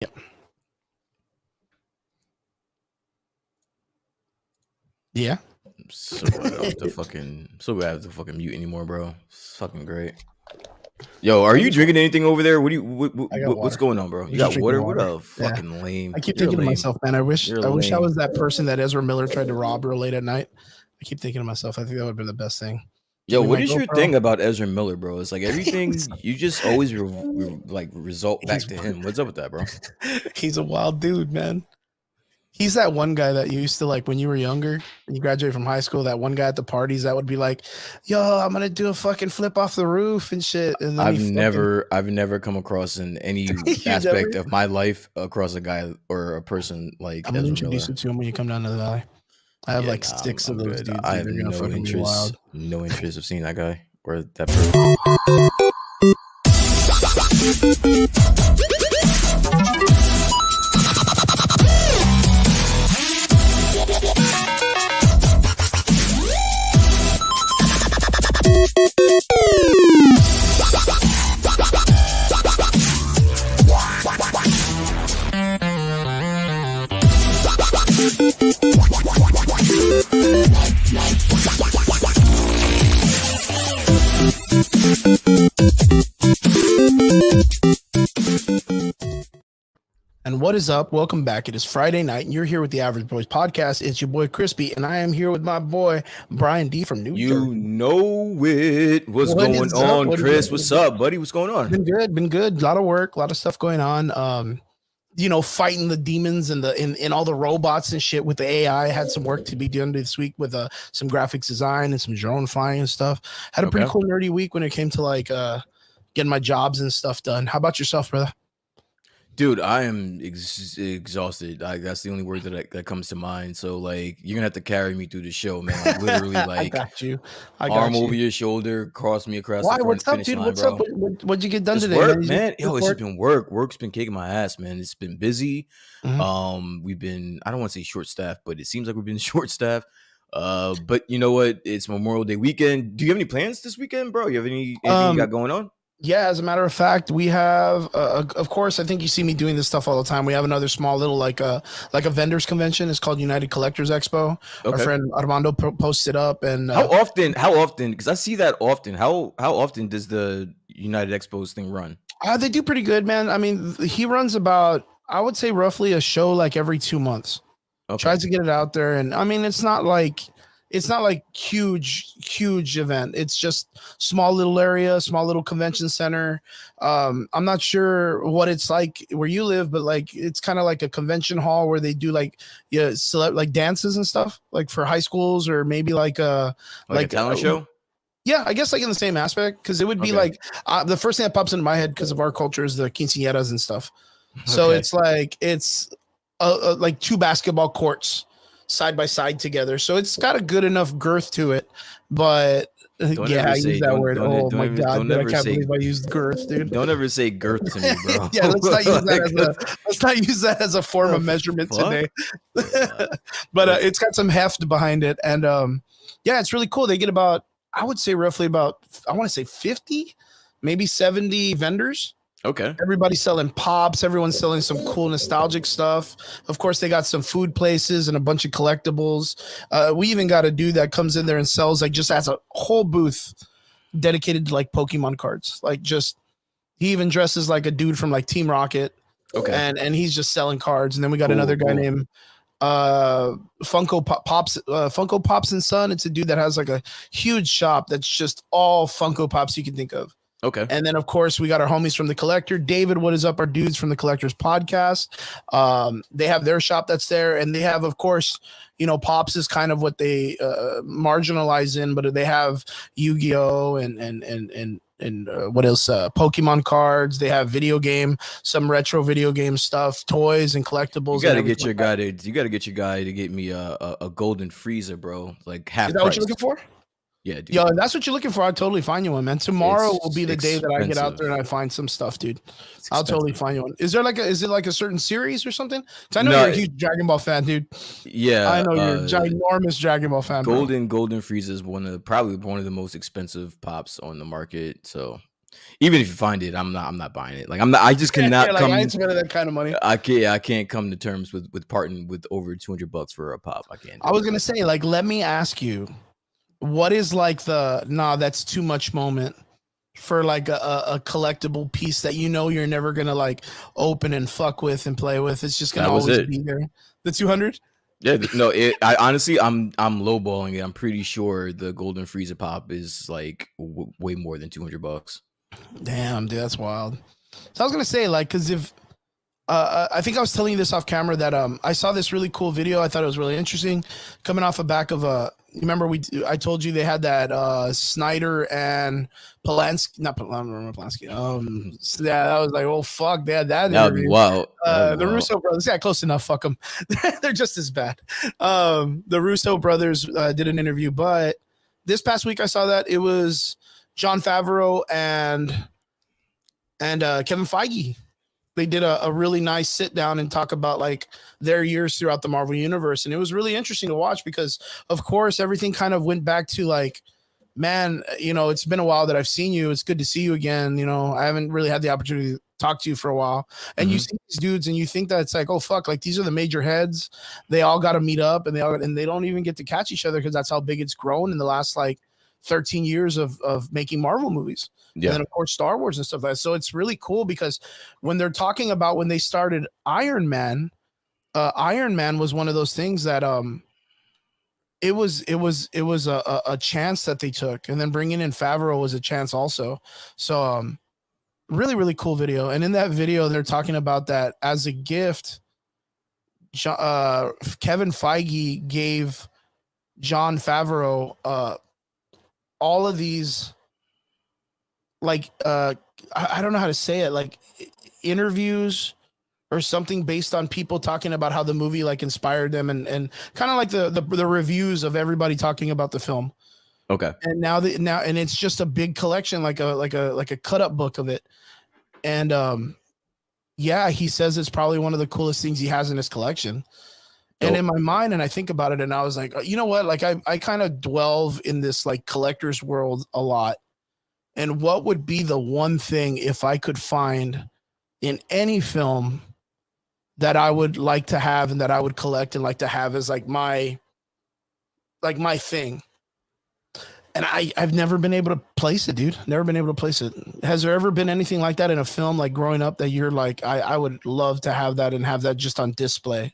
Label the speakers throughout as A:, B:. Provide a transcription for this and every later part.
A: Yep. Yeah.
B: So glad I have to fucking mute anymore, bro. It's fucking great. Yo, are you drinking anything over there? What's going on, bro? You got water? What a fucking lame.
A: I keep thinking to myself, man. I wish I was that person that Ezra Miller tried to rob real late at night. I keep thinking to myself, I think that would be the best thing.
B: Yo, what is your thing about Ezra Miller, bro? It's like everything you just always result back to him. What's up with that, bro?
A: He's a wild dude, man. He's that one guy that you used to like when you were younger and you graduated from high school. That one guy at the parties that would be like, "Yo, I'm gonna do a fucking flip off the roof and shit." And then
B: I've never come across in any aspect of my life across a guy or a person like
A: I'm gonna introduce you to him when you come down to the valley. I have like 6 of those dudes.
B: I have no interest of seeing that guy or that person.
A: And what is up? Welcome back. It is Friday night, and you're here with the Average Boys podcast. It's your boy Crispy, and I am here with my boy Brian D from New Jersey.
B: You know it. What's going on, Chris? What's up, buddy? What's going on?
A: Been good. A lot of work, a lot of stuff going on. Fighting the demons and in all the robots and shit with the AI. I had some work to be done this week with some graphics design and some drone flying and stuff. Had a pretty cool nerdy week when it came to like getting my jobs and stuff done. How about yourself, brother?
B: Dude, I am exhausted. That's the only word that comes to mind. So, like, you're gonna have to carry me through the show, man. Like, literally, like,
A: I got you.
B: Arm over your shoulder, cross me across the
A: What's up, dude? What's up? What'd you get done today?
B: Work, man. Yo, it's just been work. Work's been kicking my ass, man. It's been busy. Mm-hmm. We've been, I don't want to say short-staffed, but it seems like we've been short-staffed. But you know what? It's Memorial Day weekend. Do you have any plans this weekend, bro? You have anything you got going on?
A: Yeah, as a matter of fact, we have, of course, I think you see me doing this stuff all the time. We have another small little like a vendors convention. It's called United Collectors Expo. Okay. Our friend Armando posted up. And
B: how often? Because I see that often. How often does the United Expos thing run?
A: They do pretty good, man. I mean, he runs about, I would say, roughly a show like every 2 months. Okay. Tries to get it out there, and I mean, it's not like huge event. It's just small little area, small little convention center. I'm not sure what it's like where you live, but like it's kind of like a convention hall where they do like like dances and stuff, like for high schools, or maybe like a
B: talent show.
A: Yeah, I guess like in the same aspect, because it would be like the first thing that pops into my head because of our culture is the quinceañeras and stuff. So it's like like 2 basketball courts side by side together, so it's got a good enough girth to it. But I use that word. Oh my god, I can't believe I used girth, dude.
B: Don't ever say girth to me, bro.
A: Yeah, let's not use that as a form of measurement today. But it's got some heft behind it, and it's really cool. They get about, I would say roughly about, I want to say 50, maybe 70 vendors.
B: Okay.
A: Everybody's selling pops. Everyone's selling some cool nostalgic stuff. Of course, they got some food places and a bunch of collectibles. We even got a dude that comes in there and sells, like, just has a whole booth dedicated to like Pokemon cards. Like, just, he even dresses like a dude from like Team Rocket. Okay. And he's just selling cards. And then we got another guy named Funko Pops and Son. It's a dude that has like a huge shop that's just all Funko Pops you can think of.
B: Okay.
A: And then, of course, we got our homies from The Collector. David, what is up? Our dudes from The Collector's podcast. They have their shop that's there. And they have, of course, Pops is kind of what they marginalize in, but they have Yu-Gi-Oh! and what else? Pokemon cards. They have some retro video game stuff, toys and collectibles.
B: You gotta get your guy to get me a golden freezer, bro. Like half.
A: Is that what you're looking for?
B: Yeah, dude.
A: Yo, if that's what you're looking for, I'll totally find you one, man. Tomorrow will be the day that I get out there and I find some stuff, dude. I'll totally find you one. Is it like a certain series or something? Because I know you're a huge Dragon Ball fan, dude.
B: Yeah,
A: I know you're a ginormous Dragon Ball fan.
B: Golden Frieza is probably one of the most expensive pops on the market. So Even if you find it, I'm not buying it. Like I'm not. I just
A: Yeah,
B: cannot
A: like I
B: come.
A: ain't spending that kind of money.
B: I can't come to terms with parting with over $200 for a pop. I can't
A: I
B: do
A: was
B: it.
A: gonna say, like, let me ask you, what is like the nah, that's too much moment for like a collectible piece that you know you're never gonna like open and fuck with and play with. It's just gonna
B: That was
A: always
B: it.
A: be there. The 200.
B: Yeah, no. I honestly, I'm lowballing it. I'm pretty sure the Golden Frieza pop is like way more than $200.
A: Damn, dude, that's wild. So I was gonna say, like, because if I think I was telling you this off camera that I saw this really cool video. I thought it was really interesting, coming off the back of a. You remember I told you they had that Snyder and Polanski, not Polanski. Yeah, I was like, oh fuck, they had that
B: That would be
A: interview.
B: wild. That would be
A: The
B: wild.
A: Russo brothers, yeah, close enough. Fuck them, they're just as bad. The Russo brothers did an interview, but this past week I saw that it was Jon Favreau and Kevin Feige. They did a really nice sit down and talk about like their years throughout the Marvel universe. And it was really interesting to watch because of course everything kind of went back to like, man, you know, it's been a while that I've seen you. It's good to see you again. You know, I haven't really had the opportunity to talk to you for a while. And you see these dudes and you think that it's like, oh fuck, like these are the major heads. They all got to meet up and they don't even get to catch each other because that's how big it's grown in the last like 13 years of making Marvel movies.
B: Yeah.
A: And then of course Star Wars and stuff like that. So it's really cool because when they're talking about when they started Iron Man was one of those things that it was a chance that they took, and then bringing in Favreau was a chance also. So really cool video. And in that video they're talking about that as a gift Kevin Feige gave Jon Favreau all of these like I don't know how to say it, like interviews or something based on people talking about how the movie like inspired them and kind of like the reviews of everybody talking about the film.
B: Okay.
A: And now and it's just a big collection, like a cut up book of it. And yeah, he says it's probably one of the coolest things he has in his collection. And in my mind, and I think about it, and I was like, you know what? Like I kind of delve in this like collector's world a lot. And what would be the one thing if I could find in any film that I would like to have and that I would collect and like to have as like my thing? And I've never been able to place it, dude. Never been able to place it. Has there ever been anything like that in a film, like growing up, that you're like, I would love to have that and have that just on display,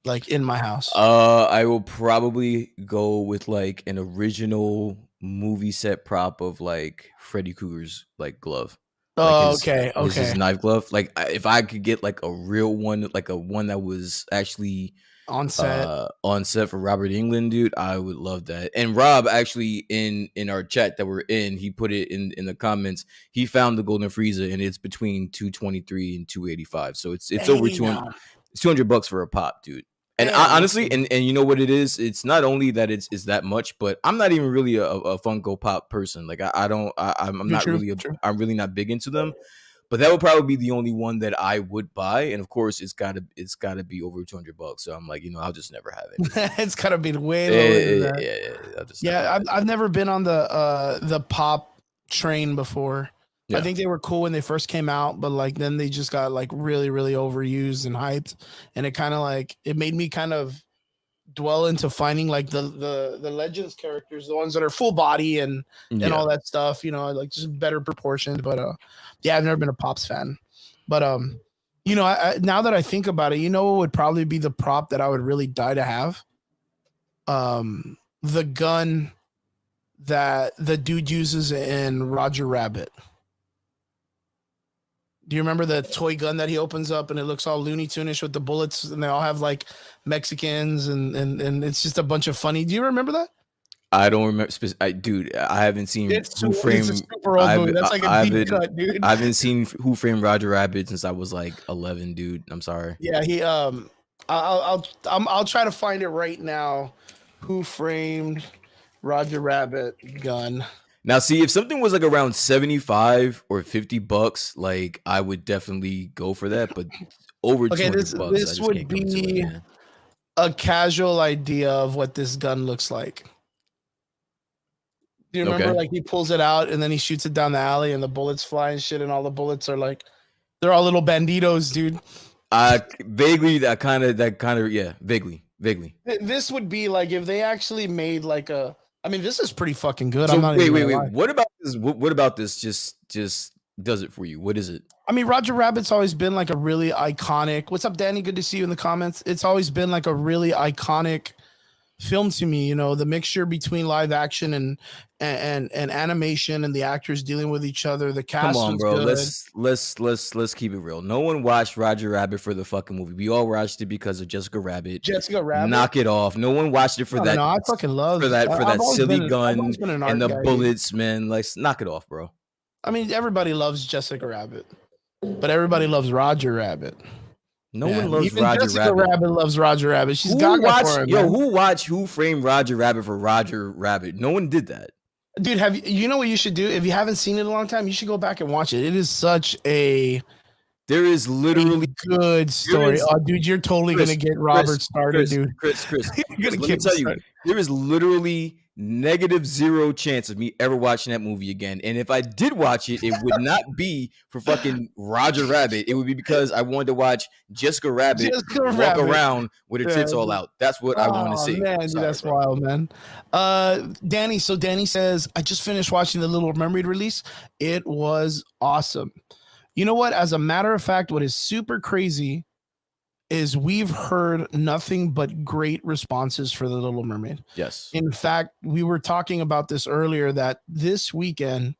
A: like in my house?
B: I will probably go with like an original movie set prop of like Freddy Krueger's like glove. Like
A: Oh, okay.
B: his knife glove. Like if I could get like a real one, like a one that was actually
A: On set
B: for Robert England, dude, I would love that. And Rob actually in our chat that we're in, he put it in the comments. He found the Golden Frieza and it's between 223 and 285. So it's over 200. It's $200 for a pop, dude. And honestly, and you know what it is? It's not only that it's that much, but I'm not even really a Funko Pop person. Like I'm not really I'm really not big into them. But that would probably be the only one that I would buy, and of course, it's gotta be over $200. So I'm like, I'll just never have it.
A: It's gotta be way lower than that.
B: Yeah,
A: I've never been on the pop train before.
B: Yeah.
A: I think they were cool when they first came out, but like then they just got like really overused and hyped, and it kind of like it made me kind of dwell into finding like the Legends characters, the ones that are full body and all that stuff, like just better proportioned. But yeah, I've never been a Pops fan. But now that I think about it, what would probably be the prop that I would really die to have? The gun that the dude uses in Roger Rabbit. Do you remember the toy gun that he opens up and it looks all Looney Tune-ish with the bullets and they all have like Mexicans and it's just a bunch of funny. Do you remember that?
B: I don't remember. Dude, I haven't seen Who Framed.
A: It's a super old movie. That's like a deep cut, dude.
B: I haven't seen Who Framed Roger Rabbit since I was like 11, dude. I'm sorry.
A: Yeah, he I'll try to find it right now. Who Framed Roger Rabbit gun?
B: Now, see, if something was like around 75 or $50, like I would definitely go for that. But over $200,
A: this would be a casual idea of what this gun looks like. Do you remember like he pulls it out and then he shoots it down the alley and the bullets fly and shit and all the bullets are like they're all little banditos, dude.
B: Vaguely vaguely.
A: This would be like if they actually made like a I mean, this is pretty fucking good.
B: So
A: I'm not
B: wait.
A: lie.
B: What about this? What about this? Just does it for you? What is it?
A: I mean, Roger Rabbit's always been like a really iconic. What's up, Danny? Good to see you in the comments. It's always been like a really iconic film to me. You know, the mixture between live action and animation and the actors dealing with each other. The cast.
B: Come on, bro.
A: Good.
B: Let's keep it real. No one watched Roger Rabbit for the fucking movie. We all watched it because of Jessica Rabbit. Knock it off. No one watched it for that.
A: No, I fucking love
B: for that silly gun and the bullets, man. Like, knock it off, bro.
A: I mean, everybody loves Jessica Rabbit, but everybody loves Roger Rabbit.
B: No one loves Roger
A: Jessica Rabbit loves Roger Rabbit. She's gaga for him.
B: Who framed Roger Rabbit for Roger Rabbit? No one did that.
A: Dude, you know what you should do? If you haven't seen it in a long time, you should go back and watch it. It is such a
B: there is literally
A: good story. Oh, dude, you're totally gonna get Robert started, dude.
B: Chris. Let me tell you, there is literally -0 chance of me ever watching that movie again. And if I did watch it, it would not be for fucking Roger Rabbit. It would be because I wanted to watch Jessica Rabbit walk around with her tits all out. That's what I want to see.
A: Man, sorry, that's wild, man. Danny says, I just finished watching the Little Mermaid release. It was awesome. You know what? As a matter of fact, what is super crazy is we've heard nothing but great responses for the Little Mermaid.
B: Yes.
A: In fact, we were talking about this earlier that this weekend,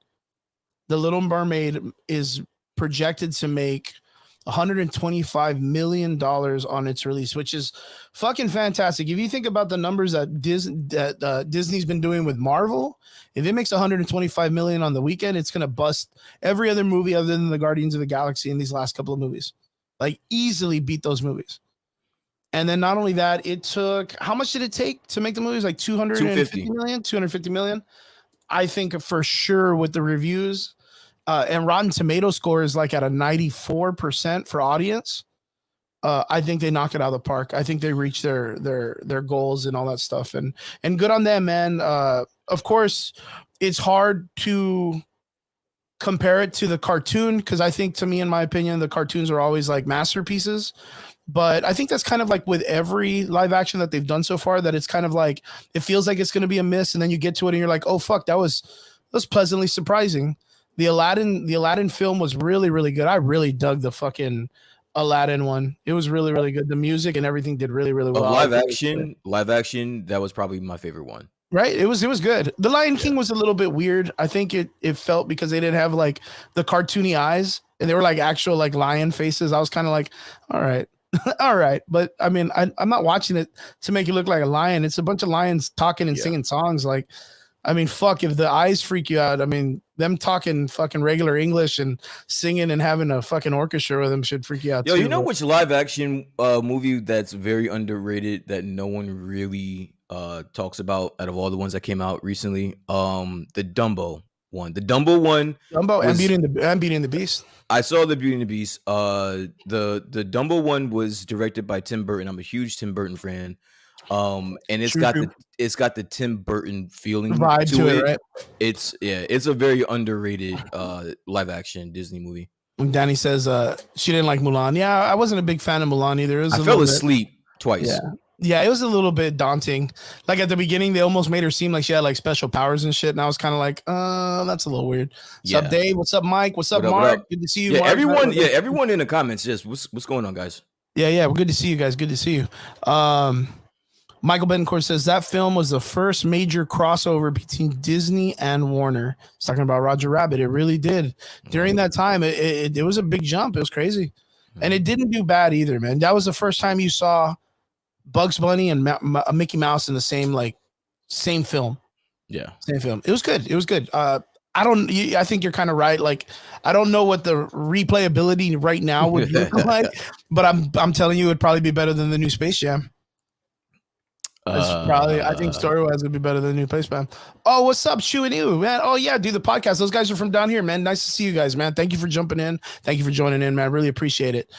A: the Little Mermaid is projected to make $125 million on its release, which is fucking fantastic. If you think about the numbers that Disney's been doing with Marvel, if it makes $125 million on the weekend, it's going to bust every other movie other than the Guardians of the Galaxy in these last couple of movies. Like easily beat those movies. And then not only that, it took, how much did it take to make the movies? Like 250 million. I think for sure with the reviews and Rotten Tomato score is like at a 94% for audience. I think they knock it out of the park. I think they reach their goals and all that stuff. And good on them, man. Of course, it's hard to compare it to the cartoon because I think, to me, in my opinion, the cartoons are always like masterpieces. But I think that's kind of like with every live action that they've done so far, that it's kind of like it feels like it's going to be a miss, and then you get to it and you're like, oh fuck, that was pleasantly surprising. The Aladdin film was really, really good. I really dug the fucking Aladdin one. It was really, really good. The music and everything did really, really well.
B: Live action, that was probably my favorite one.
A: Right? It was good. The Lion King was a little bit weird. I think it felt because they didn't have like the cartoony eyes and they were like actual like lion faces. I was kind of like, all right. All right. But I mean, I'm not watching it to make it look like a lion. It's a bunch of lions talking and singing songs. Like, I mean, fuck, if the eyes freak you out, I mean, them talking fucking regular English and singing and having a fucking orchestra with them should freak you out.
B: Yo, you know which live action movie that's very underrated that no one really talks about out of all the ones that came out recently? The Dumbo one. The Dumbo one.
A: And Beauty and the Beast.
B: I saw the Beauty and the Beast. The Dumbo one was directed by Tim Burton. I'm a huge Tim Burton fan. And it's got the Tim Burton feeling
A: vibe to it, right?
B: It's a very underrated live action Disney movie.
A: When Danny says she didn't like Mulan. Yeah, I wasn't a big fan of Mulan either.
B: I fell asleep twice.
A: Yeah, it was a little bit daunting. Like at the beginning, they almost made her seem like she had like special powers and shit. And I was kind of like, that's a little weird. What's up, Dave? What's up, Mike? What's up, Mark? What up? Good to see you. Mark.
B: Everyone in the comments, just what's going on, guys?
A: Yeah, we're good to see you guys. Good to see you. Michael Betancourt says that film was the first major crossover between Disney and Warner. He's talking about Roger Rabbit. It really did. During that time, it was a big jump. It was crazy. And it didn't do bad either, man. That was the first time you saw Bugs Bunny and Mickey Mouse in the same film.
B: Yeah.
A: Same film. It was good. I think you're kind of right. Like, I don't know what the replayability right now would look like, but I'm telling you, it'd probably be better than the new Space Jam. It's probably, I think story wise would be better than New Place, man. Oh, what's up, Chew and you, man? Oh yeah, do the podcast. Those guys are from down here, man. Nice to see you guys, man. Thank you for jumping in. Thank you for joining in, man. Really appreciate it.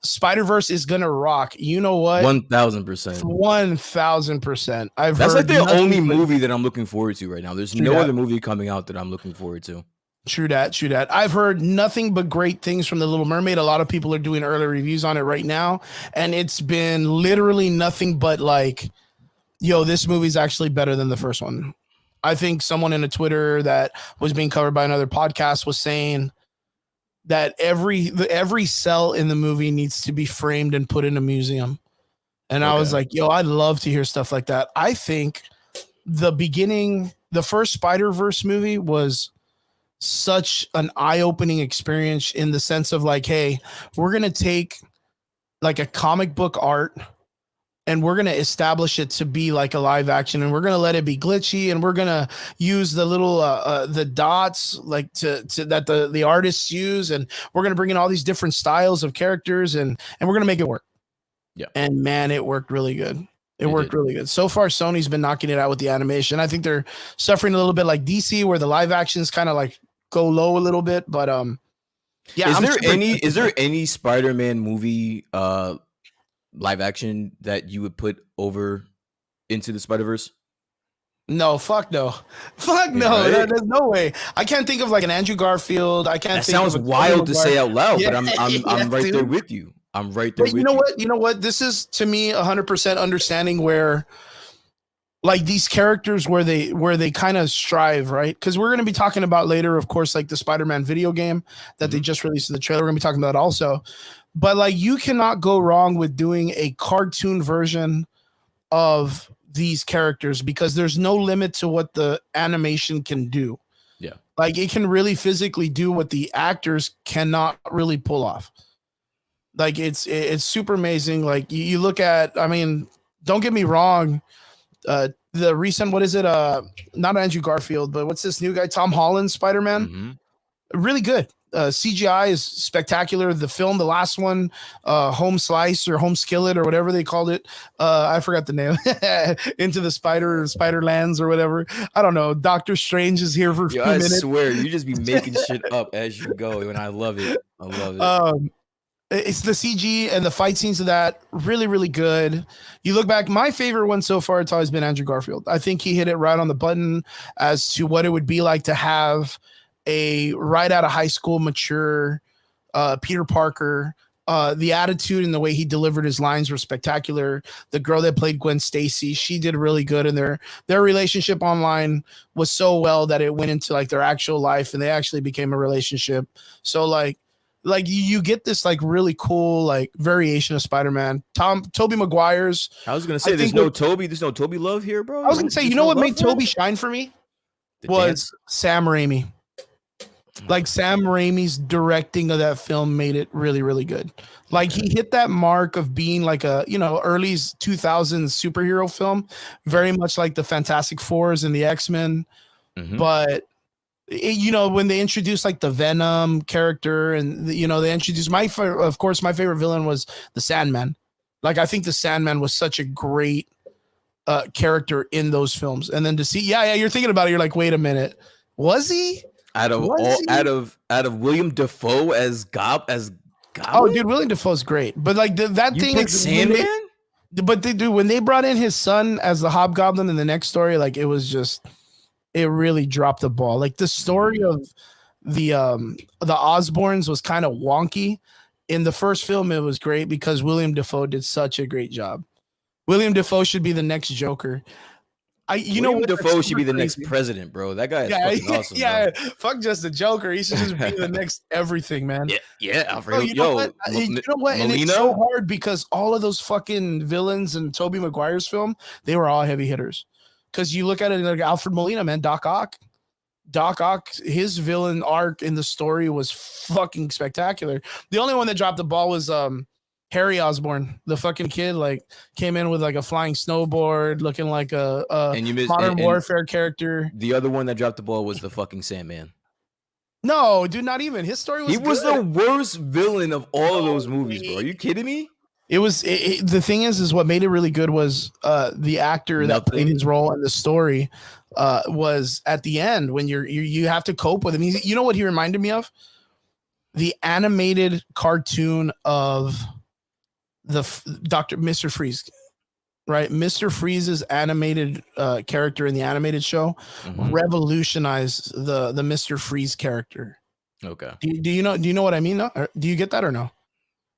A: Spider-Verse is gonna rock. You know what?
B: 1000%.
A: 1000%.
B: That's like the only movie that I'm looking forward to right now. There's no other movie coming out that I'm looking forward to.
A: True that. I've heard nothing but great things from The Little Mermaid. A lot of people are doing early reviews on it right now, and it's been literally nothing but like, yo, this movie's actually better than the first one. I think someone in a Twitter that was being covered by another podcast was saying that every cell in the movie needs to be framed and put in a museum. And I was like, yo, I'd love to hear stuff like that. I think the first Spider-Verse movie was such an eye-opening experience in the sense of like, hey, we're going to take like a comic book art and we're going to establish it to be like a live action, and we're going to let it be glitchy, and we're going to use the little the dots like to that the artists use, and we're going to bring in all these different styles of characters, and we're going to make it work.
B: Yeah. And
A: man, it worked really good. It worked really good. So far, Sony's been knocking it out with the animation. I think they're suffering a little bit like DC, where the live actions kind of like go low a little bit, but yeah.
B: Is there any Spider-Man movie live action that you would put over Into the Spider-Verse?
A: No, fuck no. Right? There's no way. I can't think of like an Andrew Garfield. I can't.
B: That sounds wild to say out loud, but I'm right there with you. I'm right there.
A: But you know what? This is to me 100% understanding where, like, these characters where they kind of strive, right? Because we're going to be talking about later, of course, like the Spider-Man video game that they just released in the trailer. We're going to be talking about also, but like, you cannot go wrong with doing a cartoon version of these characters because there's no limit to what the animation can do.
B: Yeah,
A: like it can really physically do what the actors cannot really pull off. Like it's super amazing. Like you look at, I mean, don't get me wrong. The recent, what is it? Not Andrew Garfield, but what's this new guy? Tom Holland, Spider-Man. Really good. CGI is spectacular. The film, the last one, Home Slice or Home Skillet or whatever they called it. I forgot the name. Into the Spiderlands or whatever. I don't know. Doctor Strange is here for a few minutes.
B: I swear, you just be making shit up as you go, and I love it. I love it.
A: It's the CG and the fight scenes of that really, really good. You look back, my favorite one so far, it's always been Andrew Garfield. I think he hit it right on the button as to what it would be like to have a right out of high school, mature Peter Parker. The attitude and the way he delivered his lines were spectacular. The girl that played Gwen Stacy, she did really good. And their relationship online was so well that it went into like their actual life and they actually became a relationship. So like you get this like really cool like variation of Spider-Man. Tobey Maguire's.
B: I was gonna say there's no Toby love here, bro.
A: I was gonna say, you know what made Toby shine for me was Sam Raimi. Like Sam Raimi's directing of that film made it really, really good. Like he hit that mark of being like a, early 2000s superhero film, very much like the Fantastic Fours and the X-Men. But when they introduced like the Venom character and they introduced of course my favorite villain was the Sandman. Like I think the Sandman was such a great character in those films. And then to see, you're thinking about it, you're like, wait a minute, was he?
B: Out of William Dafoe as Goblin?
A: Oh, dude, William Dafoe's great, but like that thing is
B: Sandman.
A: When they brought in his son as the Hobgoblin in the next story, like it was just, it really dropped the ball. Like the story of the Osborns was kind of wonky. In the first film, it was great because William Dafoe did such a great job. William Dafoe should be the next Joker.
B: William Dafoe should be the next president, bro. That guy is fucking awesome.
A: Yeah, bro. Fuck just the Joker. He should just be the next everything, man.
B: Yeah. Alfredo,
A: you know what? And it's so hard because all of those fucking villains in Tobey Maguire's film, they were all heavy hitters. Because you look at it like Alfred Molina, man, Doc Ock. Doc Ock, his villain arc in the story was fucking spectacular. The only one that dropped the ball was Harry Osborn, the fucking kid, like came in with like a flying snowboard, looking like a modern warfare character.
B: The other one that dropped the ball was the fucking Sandman.
A: No, dude, not even. His story was.
B: He was the worst villain of all of those movies, bro. Are you kidding me?
A: The thing is what made it really good was the actor that played
B: Nothing.
A: his role in the story was at the end when you have to cope with him. You know what he reminded me of? The animated cartoon of the Dr. Mr. Freeze, right? Mr. Freeze's animated character in the animated show revolutionized the Mr. Freeze character.
B: Okay.
A: Do you know what I mean? Do you get that or no?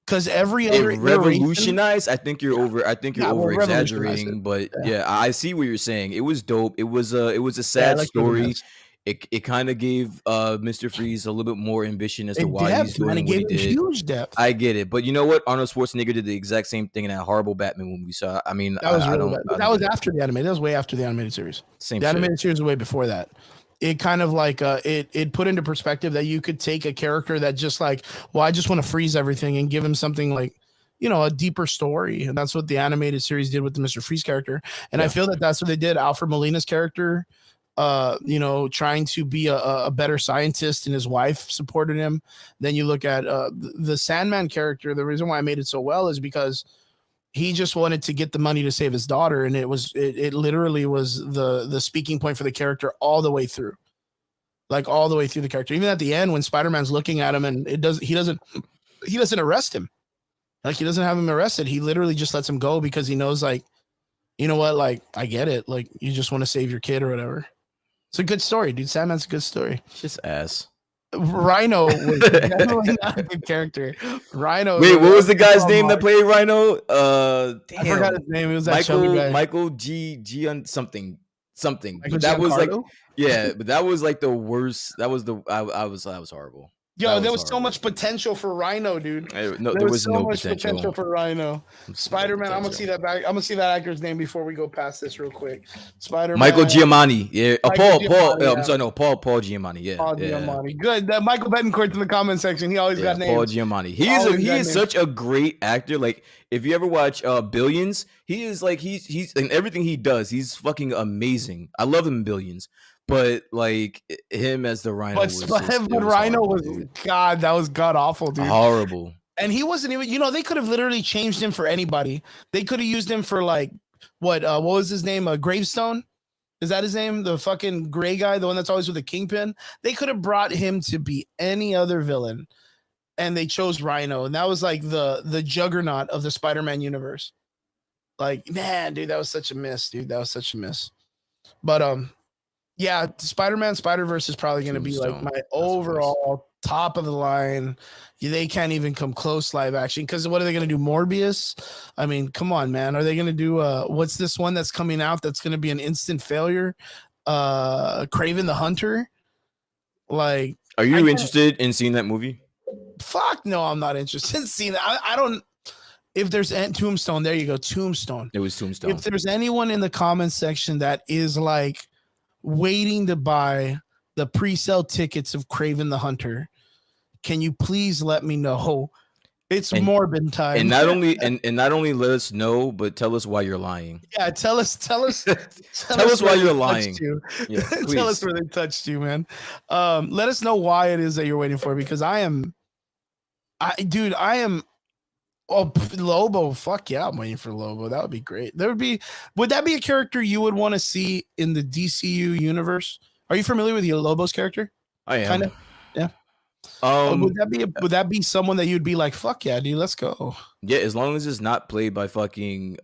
A: Because every
B: It
A: other
B: revolutionized. I think you're over
A: revolutionize
B: exaggerating, but yeah, I see what you're saying. It was dope. It was a sad
A: like
B: story. It kind of gave Mr. Freeze a little bit more ambition as to why he's
A: depth, man. It
B: doing what he
A: gave him
B: did.
A: huge depth.
B: I get it, but you know what? Arnold Schwarzenegger did the exact same thing in that horrible Batman movie. So I mean,
A: That was
B: I
A: really
B: don't.
A: bad. That was after the animated. That was way after the animated series.
B: Same
A: The
B: shit.
A: animated series was way before that. It kind of like it put into perspective that you could take a character that just like, well, I just want to freeze everything and give him something like, you know, a deeper story. And that's what the animated series did with the Mr. Freeze character. And I feel that that's what they did. Alfred Molina's character, you know, trying to be a better scientist, and his wife supported him. Then you look at the Sandman character. The reason why I made it so well is because he just wanted to get the money to save his daughter, and it literally was the speaking point for the character all the way through, like all the way through the character. Even at the end when Spider-Man's looking at him and he doesn't arrest him, like he doesn't have him arrested. He literally just lets him go because he knows, like, you know what, like I get it, like you just want to save your kid or whatever. It's a good story, dude. Sandman's a good story.
B: Just ass.
A: Rhino was definitely not a good character. Rhino.
B: Wait, what was the guy's name that played Rhino?
A: Damn. I forgot his name. It was that
B: Michael G on something.
A: Michael
B: That was like,
A: Giancarlo?
B: yeah, but that was like the worst. That was I was horrible.
A: Yo, there was so much potential for Rhino, dude.
B: No, there was so no much potential
A: for Rhino. Spider-Man. I'm gonna see that back. I'm gonna see that actor's name before we go past this real quick. Spider-Man.
B: Michael Giamatti. Yeah. Paul.
A: Giamatti,
B: I'm sorry. No, Paul Giamatti. Yeah.
A: Paul Giamatti. Good. That Michael Betancourt in the comment section. He always got names.
B: Paul Giamatti. He is such a great actor. Like, if you ever watch Billions, he is like he's in everything he does. He's fucking amazing. I love him in Billions. But like him as the Rhino,
A: Rhino was God. That was god awful, dude.
B: Horrible.
A: And he wasn't even. You know, they could have literally changed him for anybody. They could have used him for like what was his name? Gravestone. Is that his name? The fucking gray guy, the one that's always with the kingpin. They could have brought him to be any other villain, and they chose Rhino, and that was like the juggernaut of the Spider-Man universe. Like, man, dude, that was such a miss, dude. That was such a miss. But yeah, Spider-Man Spider-Verse is probably going to be like my overall top of the line. They can't even come close live action, because what are they going to do? Morbius? I mean, come on, man. Are they going to do what's this one that's coming out that's going to be an instant failure? Kraven the Hunter? Like,
B: are you interested in seeing that movie?
A: Fuck no, I'm not interested in seeing that. I don't. If there's Tombstone, there you go, Tombstone.
B: It was Tombstone.
A: If there's anyone in the comments section that is like waiting to buy the pre-sale tickets of Kraven the Hunter, can you please let me know? It's Morbin time.
B: And not only let us know, but tell us why you're lying.
A: Yeah, tell us
B: tell us why you're lying.
A: Yeah, tell us where they touched you, man. Let us know why it is that you're waiting for, because I am oh, Lobo. Fuck yeah, I'm waiting for Lobo. That would be great. Would that be a character you would want to see in the DCU universe? Are you familiar with Lobo's character?
B: I am.
A: Kind of. Yeah. Would that be someone that you'd be like, fuck yeah, dude, let's go?
B: Yeah, as long as it's not played by fucking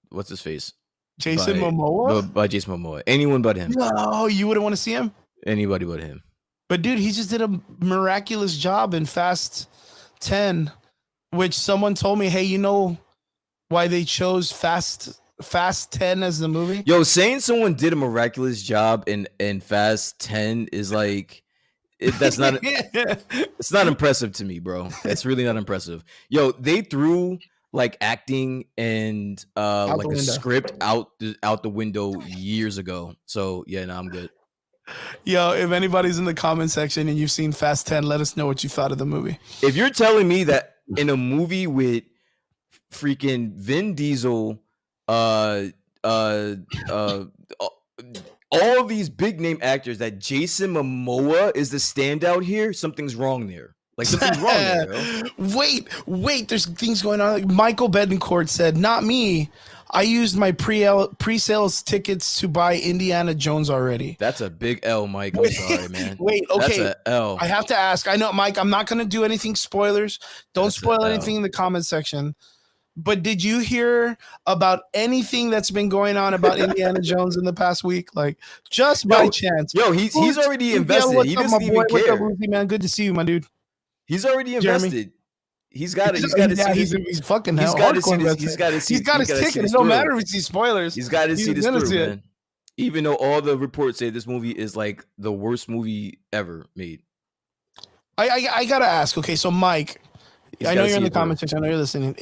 B: what's his face?
A: Jason Momoa?
B: By Jason Momoa. Anyone but him.
A: No, you wouldn't want to see him?
B: Anybody but him. But
A: dude, he just did a miraculous job in Fast 10, which someone told me, hey, you know why they chose Fast 10 as the movie?
B: Yo, saying someone did a miraculous job in Fast 10 is like, that's not it's not impressive to me, bro. It's really not impressive. Yo, they threw like acting and like a script out the window years ago. So yeah, no, I'm good.
A: Yo, if anybody's in the comment section and you've seen Fast 10, let us know what you thought of the movie.
B: If you're telling me that in a movie with freaking Vin Diesel, all these big name actors, that Jason Momoa is the standout here, something's wrong there. Like something's wrong there, yo.
A: Wait, there's things going on. Like Michael Bedencourt said, not me. I used my pre-sales tickets to buy Indiana Jones already.
B: That's a big L, Mike. I'm sorry, man.
A: Wait, okay.
B: That's a L.
A: I have to ask. I know, Mike, I'm not going to do anything spoilers. Don't spoil anything in the comment section. But did you hear about anything that's been going on about Indiana Jones in the past week? Like, just by chance.
B: Yo, he's already invested. He doesn't even care.
A: What's up, Lucy, man? Good to see you, my dude.
B: He's already invested.
A: Jeremy?
B: He's got it.
A: He's fucking hell. He's got his ticket. It don't matter if it's these spoilers.
B: He's got to see this through, man. Even though all the reports say this movie is like the worst movie ever made.
A: I gotta ask. Okay, so Mike, I know you're in the comment section. I know you're listening.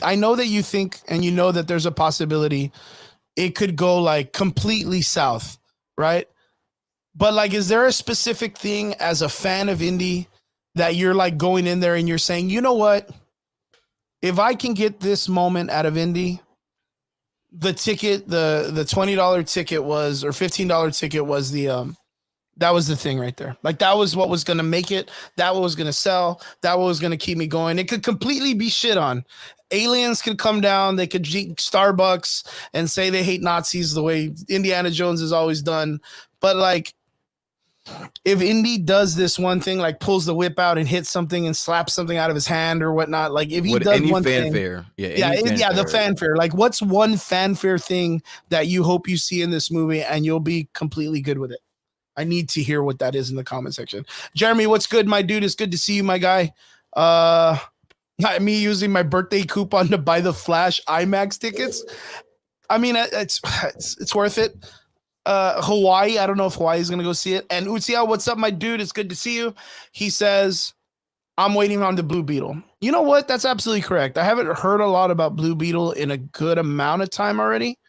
A: I know that you think and you know that there's a possibility it could go like completely south, right? But like, is there a specific thing as a fan of indie that you're like going in there and you're saying, you know what? If I can get this moment out of indie, the ticket, the $20 ticket was, or $15 ticket was that was the thing right there. Like that was what was going to make it. That was going to sell. That was going to keep me going. It could completely be shit on. Aliens could come down. They could Starbucks and say they hate Nazis the way Indiana Jones has always done. But like, if Indy does this one thing, like pulls the whip out and hits something and slaps something out of his hand or whatnot, like if he does
B: any
A: one
B: fanfare,
A: thing, the fanfare. Like, what's one fanfare thing that you hope you see in this movie and you'll be completely good with it? I need to hear what that is in the comment section. Jeremy, what's good, my dude? It's good to see you, my guy. Not me using my birthday coupon to buy the Flash IMAX tickets. I mean, it's worth it. Hawaii, I don't know if Hawaii is gonna go see it. And Uziel, what's up, my dude? It's good to see you. He says, I'm waiting on the Blue Beetle. You know what? That's absolutely correct. I haven't heard a lot about Blue Beetle in a good amount of time already,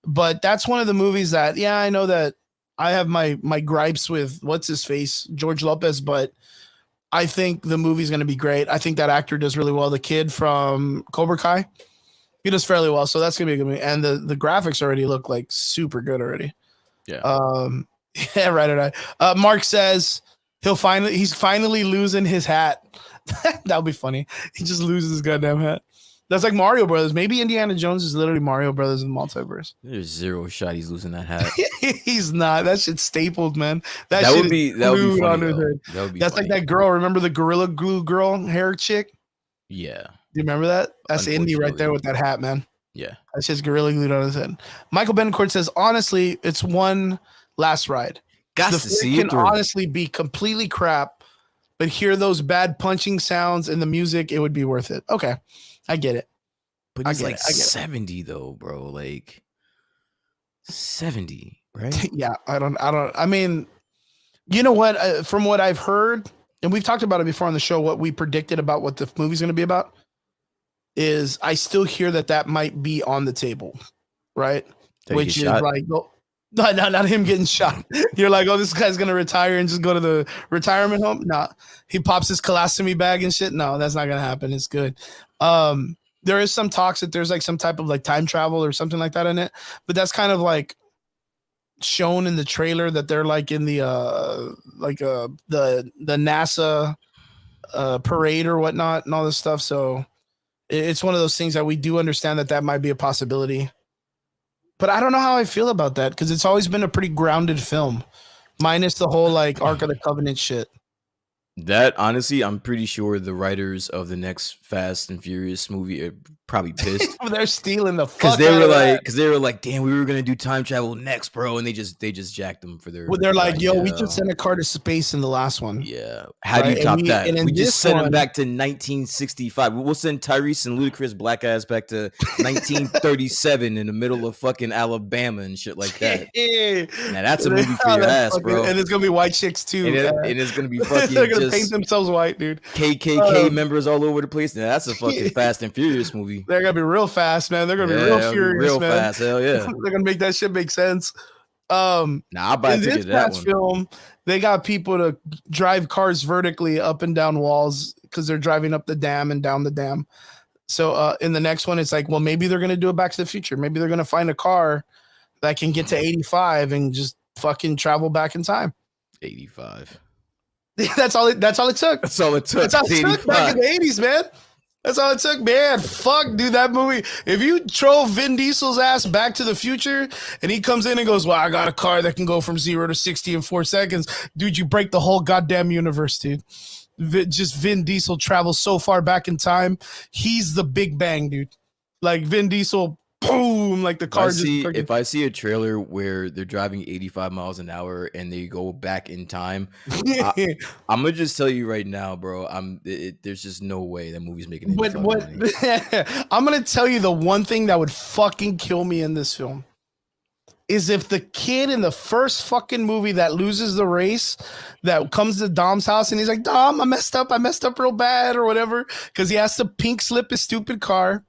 A: but that's one of the movies that, yeah, I know that I have my gripes with what's his face, George Lopez, but I think the movie's gonna be great. I think that actor does really well. The kid from Cobra Kai, he does fairly well, so that's gonna be a good movie. And the graphics already look like super good already.
B: Yeah.
A: Yeah, right. Mark says he's finally losing his hat. That'll be funny. He just loses his goddamn hat. That's like Mario Brothers. Maybe Indiana Jones is literally Mario Brothers in the multiverse.
B: There's zero shot he's losing that hat.
A: He's not. That shit's stapled, man. That
B: would be funny. That would be
A: That's funny. Like that girl. Remember the Gorilla Glue girl hair chick?
B: Yeah.
A: Do you remember that? That's Indy right there with that hat, man.
B: Yeah.
A: That's just Gorilla Glued on his head. Michael Betancourt says, honestly, it's one last ride.
B: Got
A: the
B: to see
A: it
B: it
A: can honestly be completely crap, but hear those bad punching sounds and the music, it would be worth it. Okay. I get it.
B: But he's like 70 though, bro. Like 70, right?
A: Yeah. I mean, you know what? From what I've heard, and we've talked about it before on the show, what we predicted about what the movie's going to be about is I still hear that might be on the table, right? Which is like, no, not him getting shot. You're like, oh, this guy's going to retire and just go to the retirement home. No, he pops his colostomy bag and shit. No, that's not going to happen. It's good. There is some talks that there's like some type of like time travel or something like that in it, but that's kind of like shown in the trailer that they're like in the NASA parade or whatnot and all this stuff. So it's one of those things that we do understand that might be a possibility, but I don't know how I feel about that because it's always been a pretty grounded film, minus the whole like Ark of the Covenant shit.
B: That honestly, I'm pretty sure the writers of the next Fast and Furious movie are probably pissed.
A: They're stealing the fuck
B: because they were like, damn, we were gonna do time travel next, bro, and they just jacked them for their.
A: Well, they're like, yo, we just sent a car to space in the last one.
B: Yeah, how do you top that? We just sent them back to 1965. We'll send Tyrese and Ludacris black ass back to 1937 in the middle of fucking Alabama and shit like that. Now that's a movie for your ass, bro.
A: And it's gonna be white chicks too.
B: And it's gonna be fucking.
A: They're gonna paint themselves white, dude.
B: KKK members all over the place. Now that's a fucking Fast and Furious movie.
A: They're gonna be real fast, man. They're gonna be real furious,
B: real
A: man.
B: Fast. Hell yeah.
A: They're gonna make that shit make sense.
B: I'll buy a ticket to that one.
A: Film, they got people to drive cars vertically up and down walls because they're driving up the dam and down the dam. So in the next one, it's like, well, maybe they're gonna do a Back to the Future. Maybe they're gonna find a car that can get to 85 and just fucking travel back in time.
B: 85.
A: That's all. That's all it took.
B: That's all it took.
A: That's all it took back in the 80s, man. That's all it took, man. Fuck, dude, that movie. If you throw Vin Diesel's ass back to the future and he comes in and goes, well, I got a car that can go from 0 to 60 in 4 seconds. Dude, you break the whole goddamn universe, dude. Just Vin Diesel travels so far back in time. He's the Big Bang, dude. Like Vin Diesel, boom, like the car
B: if I see a trailer where they're driving 85 miles an hour and they go back in time, I'm gonna just tell you right now, bro. There's just no way that movie's making any money.
A: I'm gonna tell you the one thing that would fucking kill me in this film is if the kid in the first fucking movie that loses the race that comes to Dom's house and he's like, Dom, I messed up real bad or whatever, because he has to pink slip his stupid car.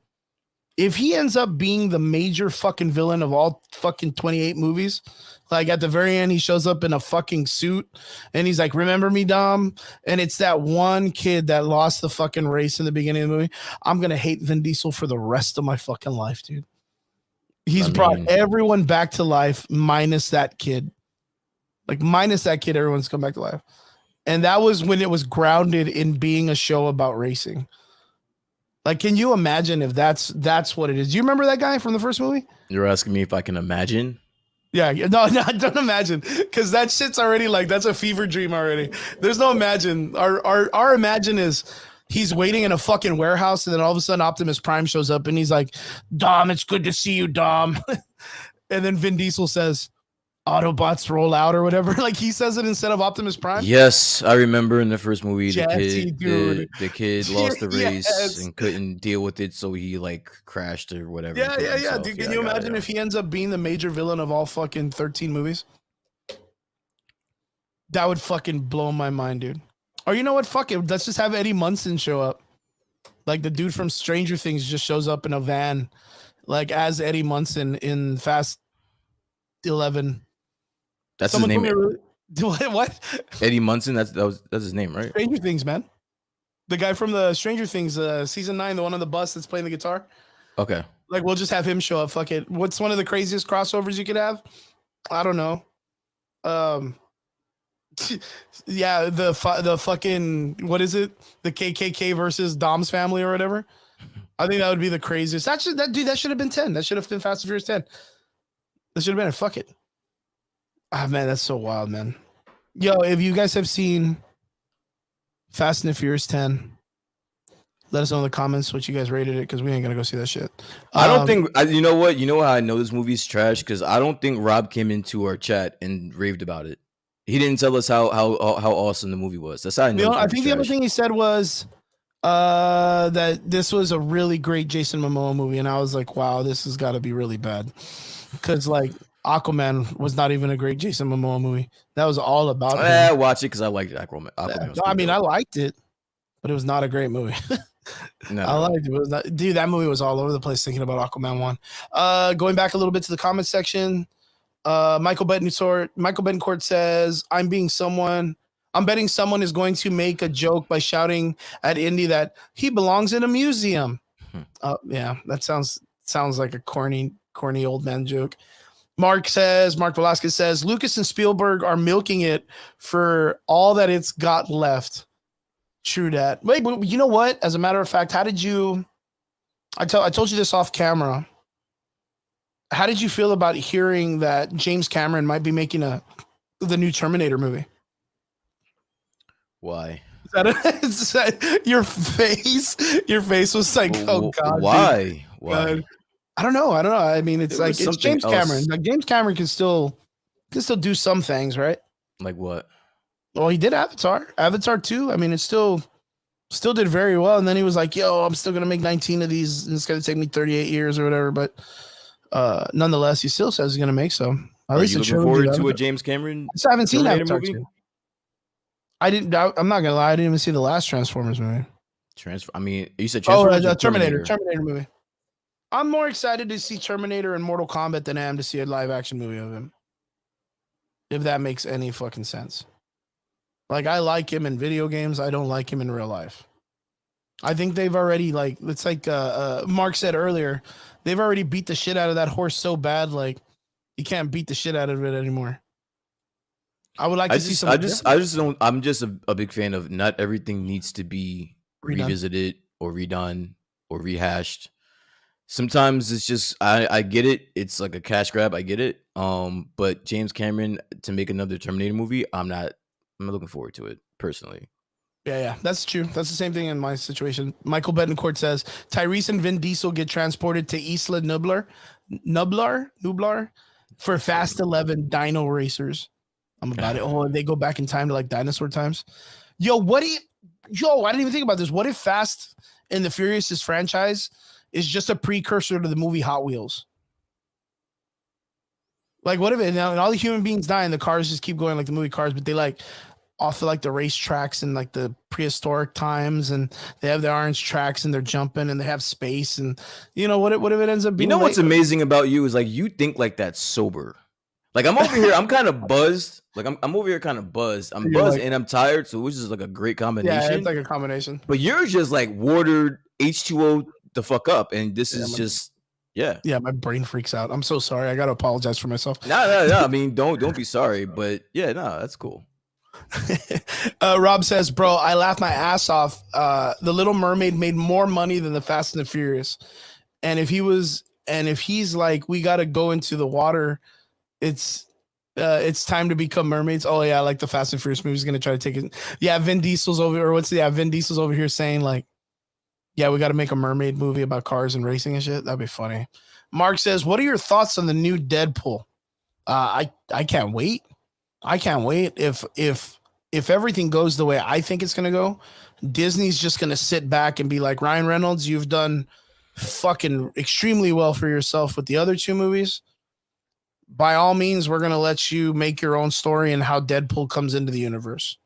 A: If he ends up being the major fucking villain of all fucking 28 movies, like at the very end, he shows up in a fucking suit and he's like, remember me, Dom? And it's that one kid that lost the fucking race in the beginning of the movie. I'm going to hate Vin Diesel for the rest of my fucking life, dude. He's brought everyone back to life minus that kid. Like minus that kid, everyone's come back to life. And that was when it was grounded in being a show about racing. Like, can you imagine if that's what it is? Do you remember that guy from the first movie?
B: You're asking me if I can imagine?
A: Yeah, no, don't imagine, because that shit's already like, that's a fever dream already. There's no imagine. Our imagine is he's waiting in a fucking warehouse, and then all of a sudden Optimus Prime shows up, and he's like, Dom, it's good to see you, Dom. And then Vin Diesel says, Autobots roll out or whatever. Like he says it instead of Optimus Prime.
B: Yes, I remember in the first movie
A: Jesse,
B: the kid lost the race and couldn't deal with it, so he like crashed or whatever.
A: Yeah. Dude, can you imagine if he ends up being the major villain of all fucking 13 movies? That would fucking blow my mind, dude. Or you know what? Fuck it. Let's just have Eddie Munson show up. Like the dude from Stranger Things just shows up in a van, like as Eddie Munson in Fast 11.
B: That's his name.
A: What?
B: Eddie Munson. That's his name, right?
A: Stranger Things, man. The guy from the Stranger Things season 9, the one on the bus that's playing the guitar.
B: Okay.
A: Like we'll just have him show up. Fuck it. What's one of the craziest crossovers you could have? I don't know. Yeah, the fucking, what is it? The KKK versus Dom's family or whatever. I think that would be the craziest. That should have been 10. That should have been Fast and Furious 10. That should have been it. Fuck it. Ah, man, that's so wild, man. Yo, if you guys have seen Fast and the Furious 10, let us know in the comments what you guys rated it, because we ain't gonna go see that shit.
B: I don't think. You know what? You know how I know this movie's trash? Because I don't think Rob came into our chat and raved about it. He didn't tell us how awesome the movie was. That's how I know.
A: I think the other thing he said was that this was a really great Jason Momoa movie, and I was like, wow, this has got to be really bad, because like Aquaman was not even a great Jason Momoa movie. That was all about him.
B: Watch it because I liked Aquaman.
A: No, I mean, I liked it, but it was not a great movie.
B: No.
A: I liked it. It was not, dude, that movie was all over the place thinking about Aquaman 1. Going back a little bit to the comment section, Michael Betancourt says, I'm betting someone is going to make a joke by shouting at Indy that he belongs in a museum. Yeah, that sounds like a corny old man joke. Mark Velasquez says, Lucas and Spielberg are milking it for all that it's got left. True that. Wait, but you know what? As a matter of fact, how did you? I told you this off camera. How did you feel about hearing that James Cameron might be making the new Terminator movie?
B: Why?
A: Your face was like, oh god.
B: Why?
A: Dude.
B: Why?
A: God. I don't know. I mean, it's James Cameron. Like James Cameron can still do some things, right?
B: Like what?
A: Well, he did Avatar 2. I mean, it still did very well. And then he was like, yo, I'm still going to make 19 of these. And it's going to take me 38 years or whatever. But nonetheless, he still says he's going to make some.
B: At least you looking forward to a James Cameron?
A: I haven't seen Avatar 2. I'm not going to lie. I didn't even see the last Transformers movie.
B: I mean, you said Transformers or
A: Terminator movie. I'm more excited to see Terminator and Mortal Kombat than I am to see a live action movie of him. If that makes any fucking sense. Like, I like him in video games. I don't like him in real life. I think they've already, like, it's like Mark said earlier, they've already beat the shit out of that horse so bad, like, you can't beat the shit out of it anymore. I would like
B: I
A: to see
B: just,
A: something
B: I just,
A: different.
B: I just don't. I'm just a big fan of not everything needs to be
A: Redone.
B: revisited or redone or rehashed. Sometimes it's just I get it. It's like a cash grab. I get it. But James Cameron to make another Terminator movie, I'm not looking forward to it personally.
A: Yeah, that's true. That's the same thing in my situation. Michael Betancourt says Tyrese and Vin Diesel get transported to Isla Nublar for Fast 11 Dino Racers. I'm about it. Oh, they go back in time to like dinosaur times. Yo, I didn't even think about this. What if Fast and the Furious franchise is just a precursor to the movie Hot Wheels? Like, what if it now and all the human beings die and the cars just keep going like the movie Cars, but they like off of like the racetracks and like the prehistoric times, and they have the orange tracks and they're jumping and they have space, and what if it ends up
B: You
A: being
B: know what's
A: like
B: amazing about you is like you think like that sober. Like I'm over here, I'm kind of buzzed. Like I'm over here kind of buzzed. I'm
A: you're
B: buzzed
A: like,
B: and I'm tired, so which is like a great
A: yeah, it's
B: combination.
A: like a combination.
B: But you're just like watered H2O the fuck up, and this is just yeah.
A: Yeah, my brain freaks out. I'm so sorry. I gotta apologize for myself.
B: No. I mean, don't be sorry, but yeah, no, that's cool.
A: Rob says, bro, I laughed my ass off. The Little Mermaid made more money than the Fast and the Furious. And if he's like, we got to go into the water, it's time to become mermaids. Oh yeah, like the Fast and Furious movie is gonna try to take it. Yeah, Vin Diesel's over here saying like, yeah, we got to make a mermaid movie about cars and racing and shit. That'd be funny. Mark says, what are your thoughts on the new Deadpool? I can't wait. I can't wait. If everything goes the way I think it's gonna go, Disney's just gonna sit back and be like, Ryan Reynolds, you've done fucking extremely well for yourself with the other two movies. By all means, we're gonna let you make your own story and how Deadpool comes into the universe.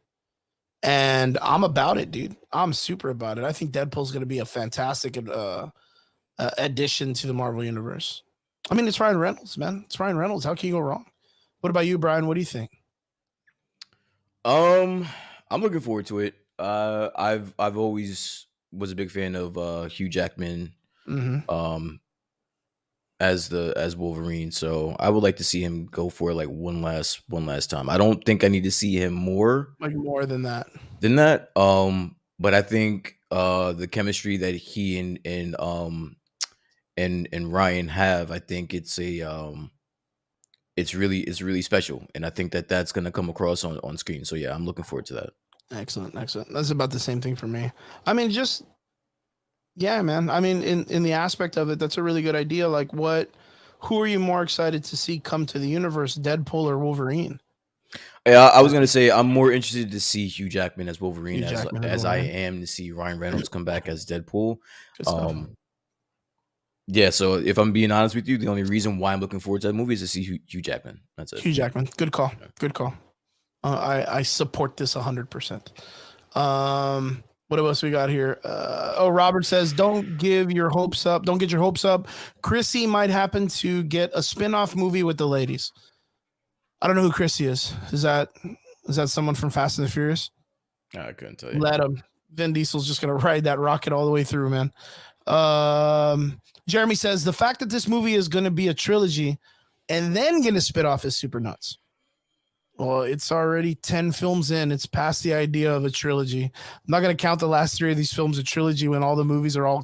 A: And I'm about it, dude. I'm super about it. I think Deadpool's gonna be a fantastic addition to the Marvel universe. I mean, it's Ryan Reynolds, man. It's Ryan Reynolds. How can you go wrong? What about you, Brian? What do you think?
B: I'm looking forward to it. I've always was a big fan of Hugh Jackman as Wolverine, so I would like to see him go for like one last time. I don't think I need to see him more
A: than that.
B: But I think the chemistry that he and Ryan have, I think it's really special, and I think that's going to come across on screen. So yeah, I'm looking forward to that.
A: Excellent. That's about the same thing for me. I mean, yeah, man. I mean, in the aspect of it, that's a really good idea. Like, who are you more excited to see come to the universe, Deadpool or Wolverine?
B: Yeah, I was gonna say I'm more interested to see Hugh Jackman as Wolverine as I am to see Ryan Reynolds come back as Deadpool. Yeah, so if I'm being honest with you, the only reason why I'm looking forward to that movie is to see Hugh Jackman. That's it.
A: Hugh Jackman. Good call. Good call. I support this 100%. What else we got here? Robert says, don't get your hopes up. Chrissy might happen to get a spin-off movie with the ladies. I don't know who Chrissy is. Is that someone from Fast and the Furious?
B: I couldn't tell you.
A: Let him. Vin Diesel's just gonna ride that rocket all the way through, man. Jeremy says the fact that this movie is gonna be a trilogy and then gonna spit off is super nuts. Well, it's already 10 films in. It's past the idea of a trilogy. I'm not going to count the last 3 of these films a trilogy when all the movies are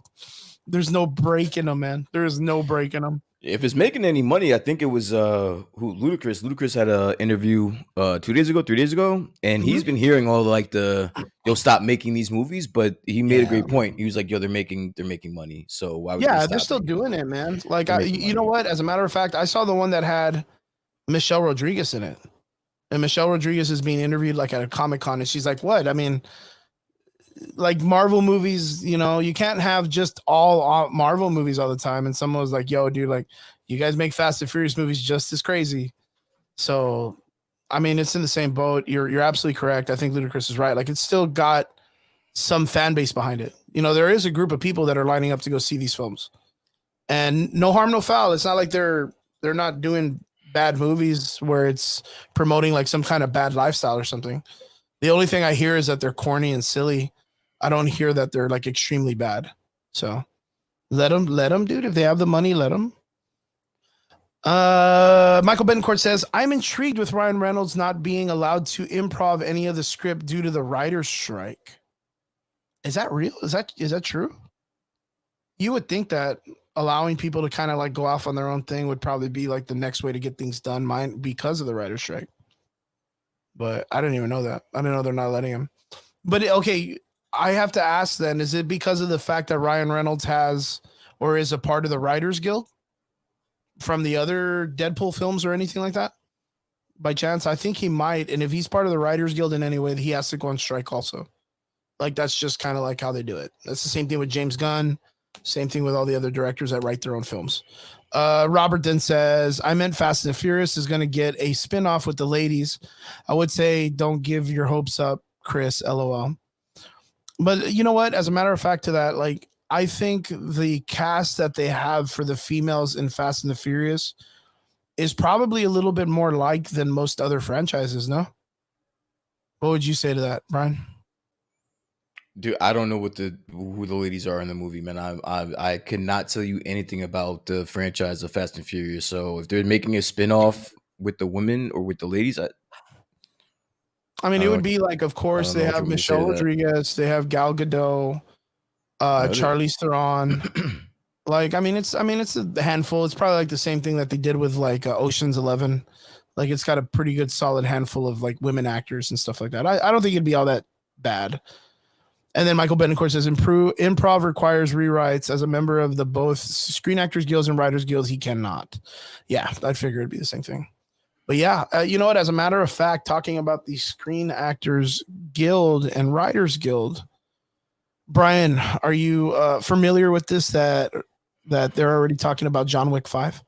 A: there's no break in them, man. There is no break in them.
B: If it's making any money, I think it was Ludacris. Ludacris had an interview 3 days ago, and he's been hearing all like you'll stop making these movies, but he made a great point. He was like, yo, they're making money. So why would
A: they're still doing it, man. Like, you know what? As a matter of fact, I saw the one that had Michelle Rodriguez in it. And Michelle Rodriguez is being interviewed like at a Comic-Con, and she's like, what? I mean, like Marvel movies, you can't have just all Marvel movies all the time. And someone was like, yo, dude, like you guys make Fast and Furious movies just as crazy. So, I mean, it's in the same boat. You're absolutely correct. I think Ludacris is right. Like it's still got some fan base behind it. There is a group of people that are lining up to go see these films, and no harm, no foul. It's not like they're not doing bad movies where it's promoting like some kind of bad lifestyle or something. The only thing I hear is that they're corny and silly. I don't hear that they're like extremely bad. So let them, dude. If they have the money, let them. Michael Bencourt says, I'm intrigued with Ryan Reynolds not being allowed to improv any of the script due to the writer's strike. Is that real? Is that true? You would think that allowing people to kind of like go off on their own thing would probably be like the next way to get things done, mine because of the writer's strike. But I didn't even know that. I didn't know they're not letting him. But okay, I have to ask then, is it because of the fact that Ryan Reynolds has or is a part of the Writers Guild from the other Deadpool films or anything like that? By chance, I think he might. And if he's part of the Writers Guild in any way, he has to go on strike also. Like that's just kind of like how they do it. That's the same thing with James Gunn. Same thing with all the other directors that write their own films. Robert then says, I meant Fast and Furious is going to get a spinoff with the ladies. I would say don't give your hopes up, Chris, LOL. But you know what? As a matter of fact to that, like, I think the cast that they have for the females in Fast and the Furious is probably a little bit more like than most other franchises, no? What would you say to that, Brian?
B: Dude, I don't know who the ladies are in the movie, man. I could not tell you anything about the franchise of Fast and Furious. So if they're making a spinoff with the women or with the ladies,
A: I mean,
B: I
A: it
B: don't
A: would be like, of
B: I
A: course,
B: don't
A: they
B: know what
A: have
B: you want me to say
A: Michelle
B: to that.
A: Rodriguez, they have Gal Gadot, Charlize Theron. Like, I mean, it's a handful. It's probably like the same thing that they did with like Ocean's 11. Like, it's got a pretty good, solid handful of like women actors and stuff like that. I don't think it'd be all that bad. And then Michael Betancourt says, improv requires rewrites. As a member of the both Screen Actors Guilds and Writers Guilds, he cannot. Yeah, I figured it'd be the same thing. But yeah, you know what? As a matter of fact, talking about the Screen Actors Guild and Writers Guild, Brian, are you familiar with this? That they're already talking about John Wick 5?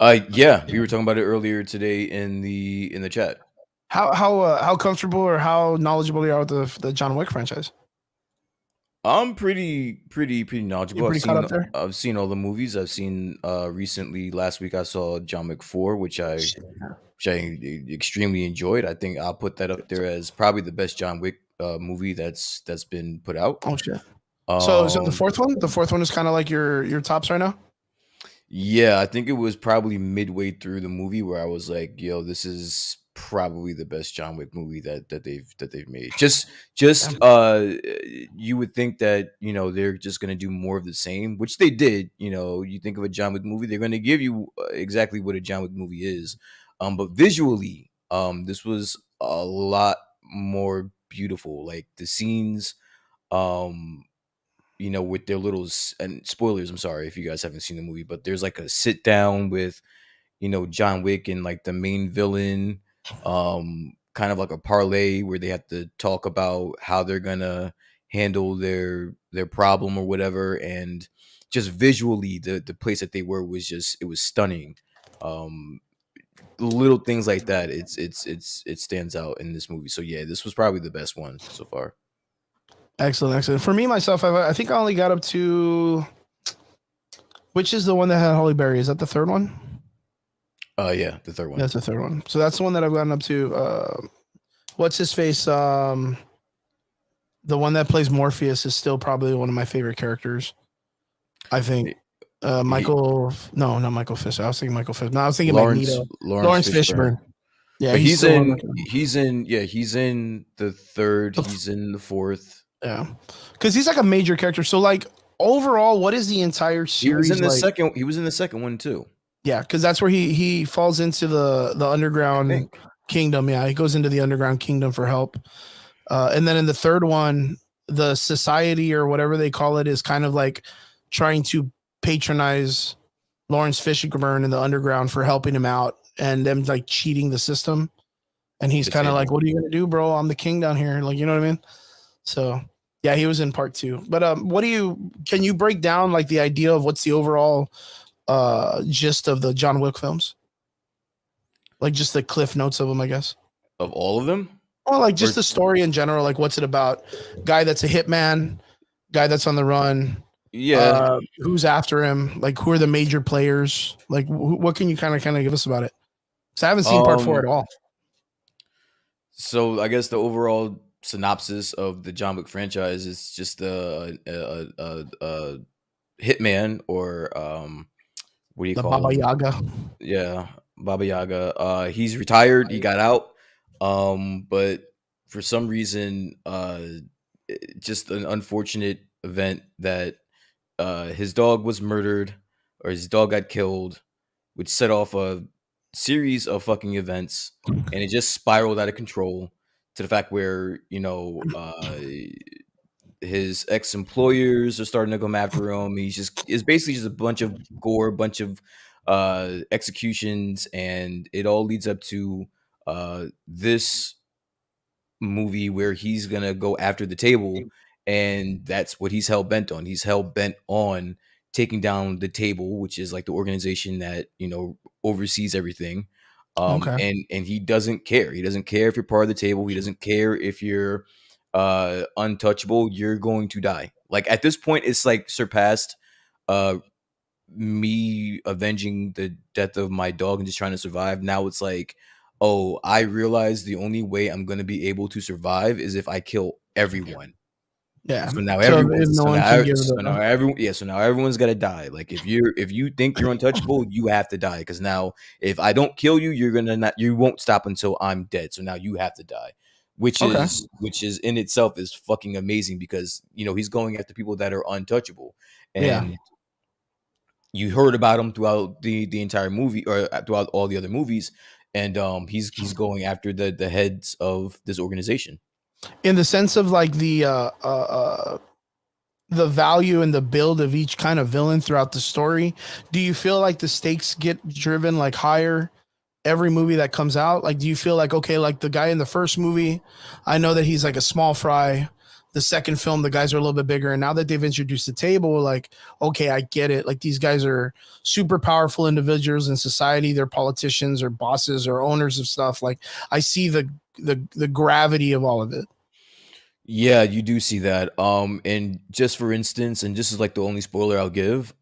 B: Yeah, we were talking about it earlier today in the chat.
A: How comfortable or how knowledgeable you are with the John Wick franchise?
B: I'm pretty
A: You're
B: knowledgeable.
A: pretty caught up there.
B: I've seen all the movies. I've seen recently last week I saw John Wick 4, which I extremely enjoyed. I think I'll put that up there as probably the best John Wick movie that's been put out.
A: Oh shit. So
B: Um
A: the fourth one is kind of like your tops right now.
B: Yeah, I think it was probably midway through the movie where I was like, "Yo, this is probably the best John Wick movie that they've made." Just
A: Damn.
B: you would think that they're just gonna do more of the same, which they did. You think of a John Wick movie, they're gonna give you exactly what a John Wick movie is. But visually, this was a lot more beautiful. Like the scenes, um, with their and spoilers. I'm sorry if you guys haven't seen the movie, but there's like a sit down with, John Wick and like the main villain, kind of like a parlay where they have to talk about how they're gonna handle their problem or whatever. And just visually, the place that they were was it was stunning. Um, Little things like that, it stands out in this movie. So yeah, this was probably the best one so far.
A: Excellent, excellent. For me myself, I think I only got up to which is the one that had Holly Berry. Is that the third one?
B: Yeah, the third one.
A: That's the third one. So that's the one that I've gotten up to. What's his face? The one that plays Morpheus is still probably one of my favorite characters. I think. Michael, no, not Michael Fisher. I was thinking Michael Fisher. No, I was thinking Magneto. Lawrence Fishburne. Yeah,
B: but
A: he's
B: he's in the third. He's in the fourth.
A: Yeah, because he's like a major character. So like overall, what is the entire series?
B: He was in the
A: like?
B: second. He was in the second one too.
A: Yeah, because that's where he falls into the underground kingdom. Yeah, he goes into the underground kingdom for help. And then in the third one, the society or whatever they call it is kind of like trying to patronize Lawrence Fishburne in the underground for helping him out and them like cheating the system. And he's kind of like, what are you going to do, bro? I'm the king down here. Like, you know what I mean? So yeah, he was in part 2. But can you break down like the idea of what's the overall gist of the John Wick films? Like just the cliff notes of them, I guess.
B: Of all of them?
A: Well, like just the story in general. Like what's it about? Guy that's a hitman, guy that's on the run.
B: Yeah.
A: Who's after him? Like who are the major players? Like what can you kind of give us about it? Because I haven't seen part 4 at all.
B: So I guess the overall synopsis of the John Wick franchise is just a hitman or what do you
A: The
B: call
A: Baba
B: him?
A: Yaga.
B: Yeah, Baba Yaga. He's retired. He got out. But for some reason, just an unfortunate event that his dog was murdered or his dog got killed, which set off a series of fucking events, and it just spiraled out of control to the fact where his ex-employers are starting to come after him. It's basically just a bunch of gore, a bunch of executions, and it all leads up to this movie where he's gonna go after the table, and that's what he's hell bent on. He's hell bent on taking down the table, which is like the organization that oversees everything.
A: Okay.
B: And he doesn't care. He doesn't care if you're part of the table. He doesn't care if you're untouchable. You're going to die. Like at this point, it's like surpassed uh me avenging the death of my dog and just trying to survive. Now it's like, oh, I realize the only way I'm going to be able to survive is if I kill everyone.
A: Yeah.
B: So now
A: So if
B: everyone's
A: no
B: so
A: one can
B: now
A: give
B: so now
A: the
B: everyone yeah so now everyone's got to die. Like if you think you're untouchable, you have to die, because now if I don't kill you, you won't stop until I'm dead. So now you have to die, which
A: okay.
B: is in itself is fucking amazing, because he's going after people that are untouchable.
A: Yeah.
B: And you heard about him throughout the entire movie, or throughout all the other movies, and he's going after the heads of this organization.
A: In the sense of like the value and the build of each kind of villain throughout the story, do you feel like the stakes get driven like higher every movie that comes out? Like, do you feel like, okay, like the guy in the first movie, I know that he's like a small fry. The second film, the guys are a little bit bigger. And now that they've introduced the table, like, okay, I get it. Like, these guys are super powerful individuals in society. They're politicians or bosses or owners of stuff. Like, I see the gravity of all of it.
B: Yeah, you do see that. And just for instance, and this is like the only spoiler I'll give,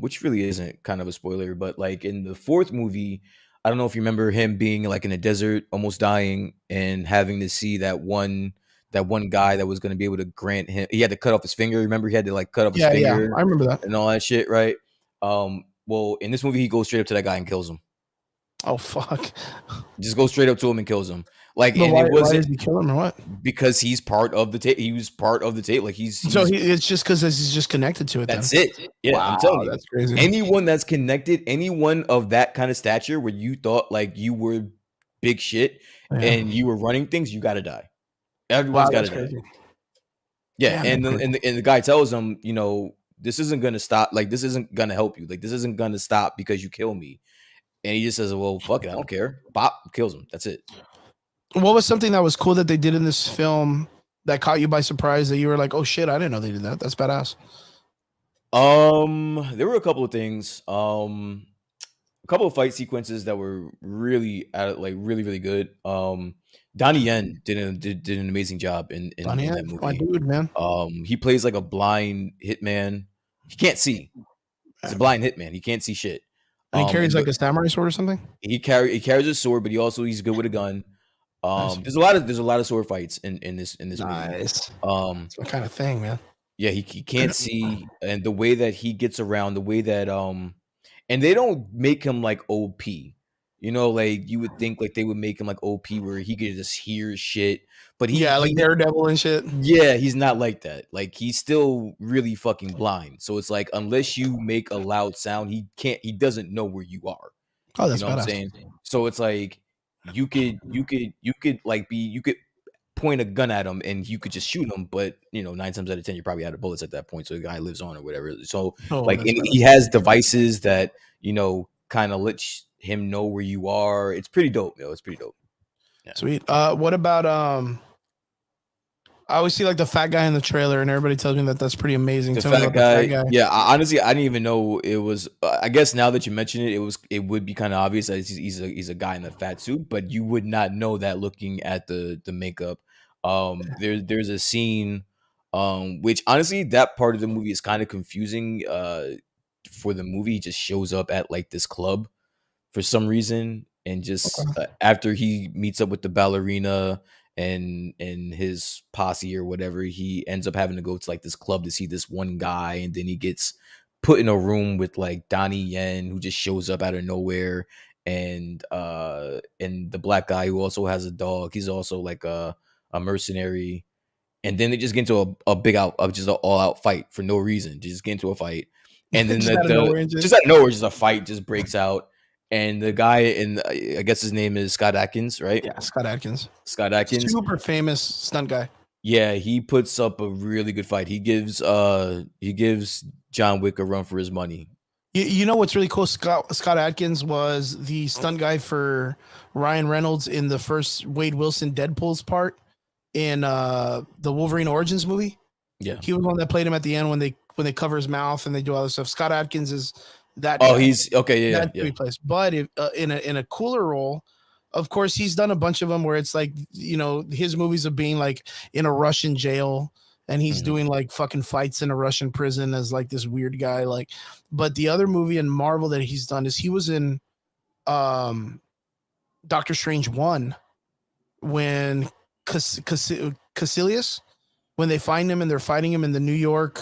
B: which really isn't kind of a spoiler, but like in the fourth movie, I don't know if you remember him being like in a desert, almost dying, and having to see that one guy that was going to be able to grant him. He had to cut off his finger. Remember, he had to like cut off his
A: Yeah, yeah,
B: finger
A: I remember that.
B: and all that shit, right? Well, in this movie, he goes straight up to that guy and kills him.
A: Oh fuck!
B: Just goes straight up to him and kills him. Like,
A: But
B: and it
A: why
B: wasn't
A: does he kill him or what?
B: because he's part of the tape. He was part of the tape. Like
A: So
B: he's
A: it's just because he's just connected to it then.
B: that's it. Yeah, I'm telling
A: Wow,
B: you.
A: that's crazy.
B: Anyone that's connected, anyone of that kind of stature where you thought like you were big shit
A: Yeah.
B: and you were running things, you gotta die.
A: Wow,
B: Everyone's
A: that's
B: gotta die.
A: crazy.
B: Yeah,
A: Damn,
B: and
A: that's
B: the,
A: crazy.
B: and the, and the guy tells him, this isn't gonna stop. Like, this isn't gonna help you. Like, this isn't gonna stop because you kill me. And he just says, well, fuck it, I don't care. Bop, kills him. That's it.
A: What was something that was cool that they did in this film that caught you by surprise that you were like, oh shit, I didn't know they did that. That's badass.
B: There were a couple of things. A couple of fight sequences that were really like really really good. Donnie Yen did an amazing job in
A: Donnie,
B: that
A: my
B: movie.
A: dude, man.
B: He plays like a blind hitman. He can't see. He's a blind hitman. He can't see shit.
A: And he carries
B: And
A: like a samurai sword or something.
B: he carries a sword, but he's good with a gun.
A: Nice.
B: There's a lot of sword fights in this movie.
A: Nice.
B: Um,
A: It's my kind of thing, man.
B: yeah, he can't see, and the way that he gets around, the way that and they don't make him like OP. Like you would think like they would make him like OP where he could just hear shit, but
A: Yeah, like Daredevil and shit.
B: yeah, he's not like that. Like he's still really fucking blind. So it's like unless you make a loud sound, he doesn't know where you are.
A: Oh,
B: You
A: that's
B: know what I'm
A: badass.
B: saying? So it's like you could point a gun at him and you could just shoot him, but 9 times out of 10 you're probably out of bullets at that point, so the guy lives on or whatever. So
A: Oh,
B: like,
A: that's
B: and
A: badass.
B: he has devices that kind of let him know where you are. It's pretty dope, it's pretty dope. Yeah.
A: Sweet. What about I always see like the fat guy in the trailer, and everybody tells me that that's pretty amazing.
B: The
A: Tell me
B: fat
A: about the fat
B: guy,
A: guy.
B: yeah. Honestly, I didn't even know it was. I guess now that you mention it, it would be kind of obvious that he's a guy in a fat suit, but you would not know that looking at the makeup. There's a scene, which honestly that part of the movie is kind of confusing. For the movie, he just shows up at like this club for some reason, and just
A: Okay.
B: after he meets up with the ballerina and his posse or whatever, he ends up having to go to like this club to see this one guy, and then he gets put in a room with like Donnie Yen, who just shows up out of nowhere, and the black guy who also has a dog. He's also like a mercenary, and then they just get into a big out of just an all out fight for no reason. Just get into a fight, and then
A: Just out of nowhere,
B: just out of nowhere, just a fight just breaks out, and the guy I guess his name is Scott Adkins, right?
A: Yeah, Scott Adkins.
B: Scott Adkins,
A: Super famous stunt guy.
B: yeah, he puts up a really good fight. He gives John Wick a run for his money.
A: You know what's really cool? Scott Adkins was the stunt guy for Ryan Reynolds in the first Wade Wilson Deadpool's part in the Wolverine Origins movie.
B: Yeah,
A: he was one that played him at the end when they cover his mouth and they do all this stuff. Scott Adkins is that.
B: Oh,
A: guy.
B: he's okay. Yeah, yeah.
A: Place. But if, in a cooler role, of course, he's done a bunch of them where it's like, you know, his movies of being like in a Russian jail and he's doing like fucking fights in a Russian prison as like this weird guy. Like, but the other movie in Marvel that he's done is he was in Doctor Strange 1 when Caecilius, when they find him and they're fighting him in the New York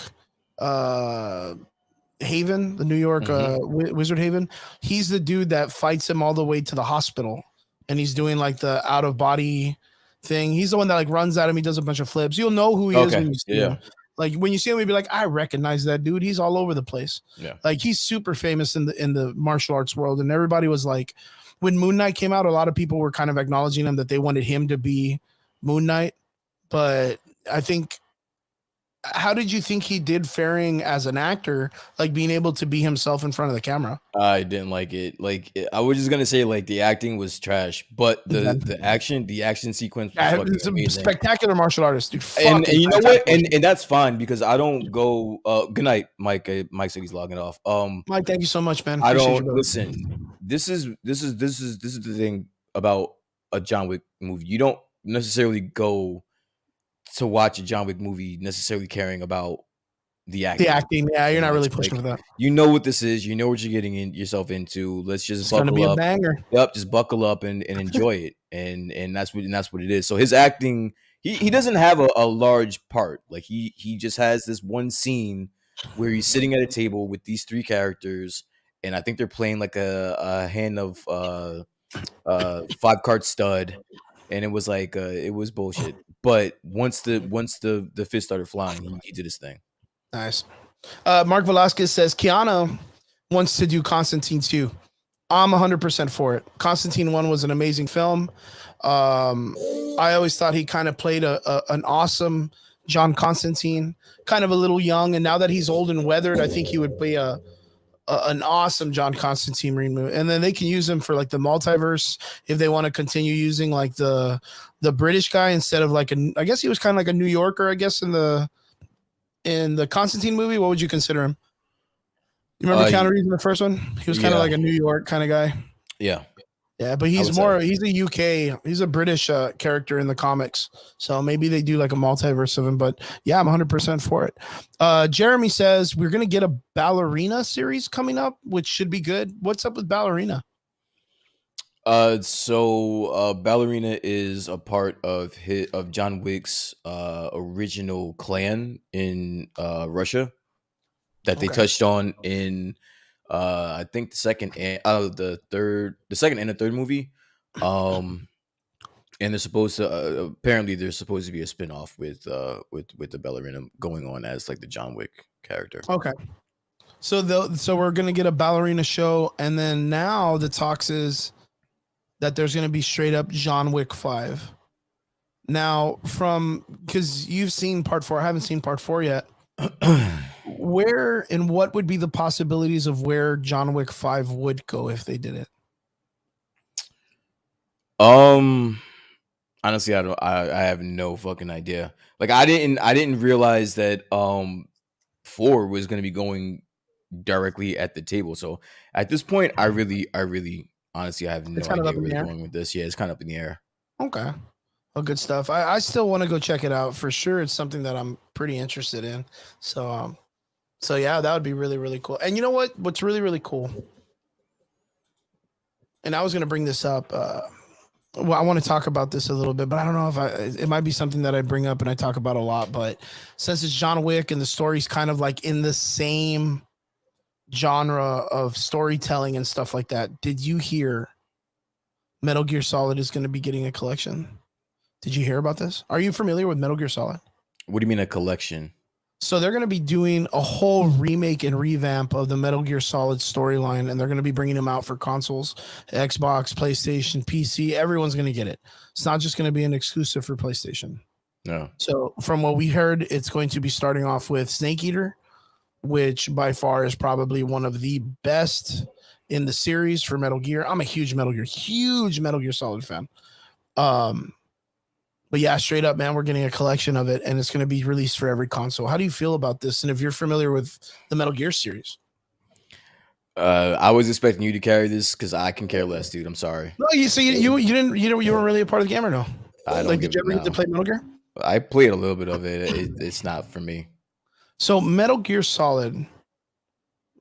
A: Haven, the New York Wizard Haven. He's the dude that fights him all the way to the hospital, and he's doing like the out of body thing. He's the one that like runs at him. He does a bunch of flips. You'll know who he is when you see him. Like when you see him, you'll be like, I recognize that dude. He's all over the place.
B: Yeah,
A: like he's super famous in the martial arts world, and everybody was like, when Moon Knight came out, a lot of people were kind of acknowledging him that they wanted him to be Moon Knight, but I think. How did you think he did faring as an actor, like being able to be himself in front of the camera?
B: I didn't like it. Like I was just gonna say, like the acting was trash, but the action sequence was
A: a spectacular martial artist, dude.
B: And you know what? And that's fine because I don't go. Good night, Mike. Mike said he's logging off.
A: Mike, thank you so much, man.
B: I don't listen. This is the thing about a John Wick movie. You don't necessarily go to watch a John Wick movie necessarily caring about the acting.
A: Yeah, you're not really pushing for that.
B: You know what this is. You know what you're getting yourself into. Let's just buckle
A: be
B: up.
A: A banger.
B: Yep, just buckle up and enjoy it. And that's what it is. So his acting, he doesn't have a large part. Like he just has this one scene where he's sitting at a table with these three characters, and I think they're playing like a hand of 5-card stud, and it was like it was bullshit. But once the fist started flying, he did his thing.
A: Nice. Mark Velasquez says Keanu wants to do Constantine 2. I'm 100% for it. Constantine 1 was an amazing film. I always thought he kind of played an awesome John Constantine, kind of a little young, and now that he's old and weathered, I think he would be an awesome John Constantine movie. And then they can use him for like the multiverse if they want to continue using like the British guy instead of like I guess he was kind of like a New Yorker, I guess, in the Constantine movie. What would you consider him? You remember Keanu Reeves in the first one? He was kind of like a New York kind of guy.
B: Yeah.
A: Yeah, but he's a British character in the comics. So maybe they do like a multiverse of him, but yeah, I'm 100% for it. Jeremy says we're going to get a Ballerina series coming up, which should be good. What's up with Ballerina?
B: So Ballerina is a part of John Wick's original clan in Russia that they touched on in I think the second and the third movie. And they're supposed to apparently there's supposed to be a spinoff with the Ballerina going on as like the John Wick character.
A: Okay. So we're gonna get a Ballerina show, and then now the talks is that there's gonna be straight up John Wick 5. Now, because you've seen part 4, I haven't seen part 4 yet. Where and what would be the possibilities of where John Wick 5 would go if they did it?
B: Honestly, I have no fucking idea. Like I didn't realize that 4 was going to be going directly at the table. So at this point, I really honestly I have no idea where they're going with this. Yeah, it's kind of up in the air. Okay.
A: Well, good stuff. I still want to go check it out for sure. It's something that I'm pretty interested in. So yeah, that would be really, really cool. And you know what? What's really, really cool? And I was going to bring this up. Well, I want to talk about this a little bit, but I don't know if it might be something that I bring up and I talk about a lot. But since it's John Wick and the story's kind of like in the same genre of storytelling and stuff like that, did you hear Metal Gear Solid is going to be getting a collection? Did you hear about this? Are you familiar with Metal Gear Solid?
B: What do you mean a collection?
A: So they're going to be doing a whole remake and revamp of the Metal Gear Solid storyline, and they're going to be bringing them out for consoles, Xbox, PlayStation, PC. Everyone's going to get it. It's not just going to be an exclusive for PlayStation.
B: No.
A: So from what we heard, it's going to be starting off with Snake Eater, which by far is probably one of the best in the series for Metal Gear. I'm a huge Metal Gear Solid fan. But yeah, straight up, man, we're getting a collection of it, and it's going to be released for every console. How do you feel about this? And if you're familiar with the Metal Gear series,
B: I was expecting you to carry this because I can care less, dude. I'm sorry.
A: no, you weren't really a part of the game, or no?
B: I don't
A: Like,
B: give
A: did you ever
B: no.
A: get to play Metal Gear?
B: I played a little bit of it. It's not for me.
A: So Metal Gear Solid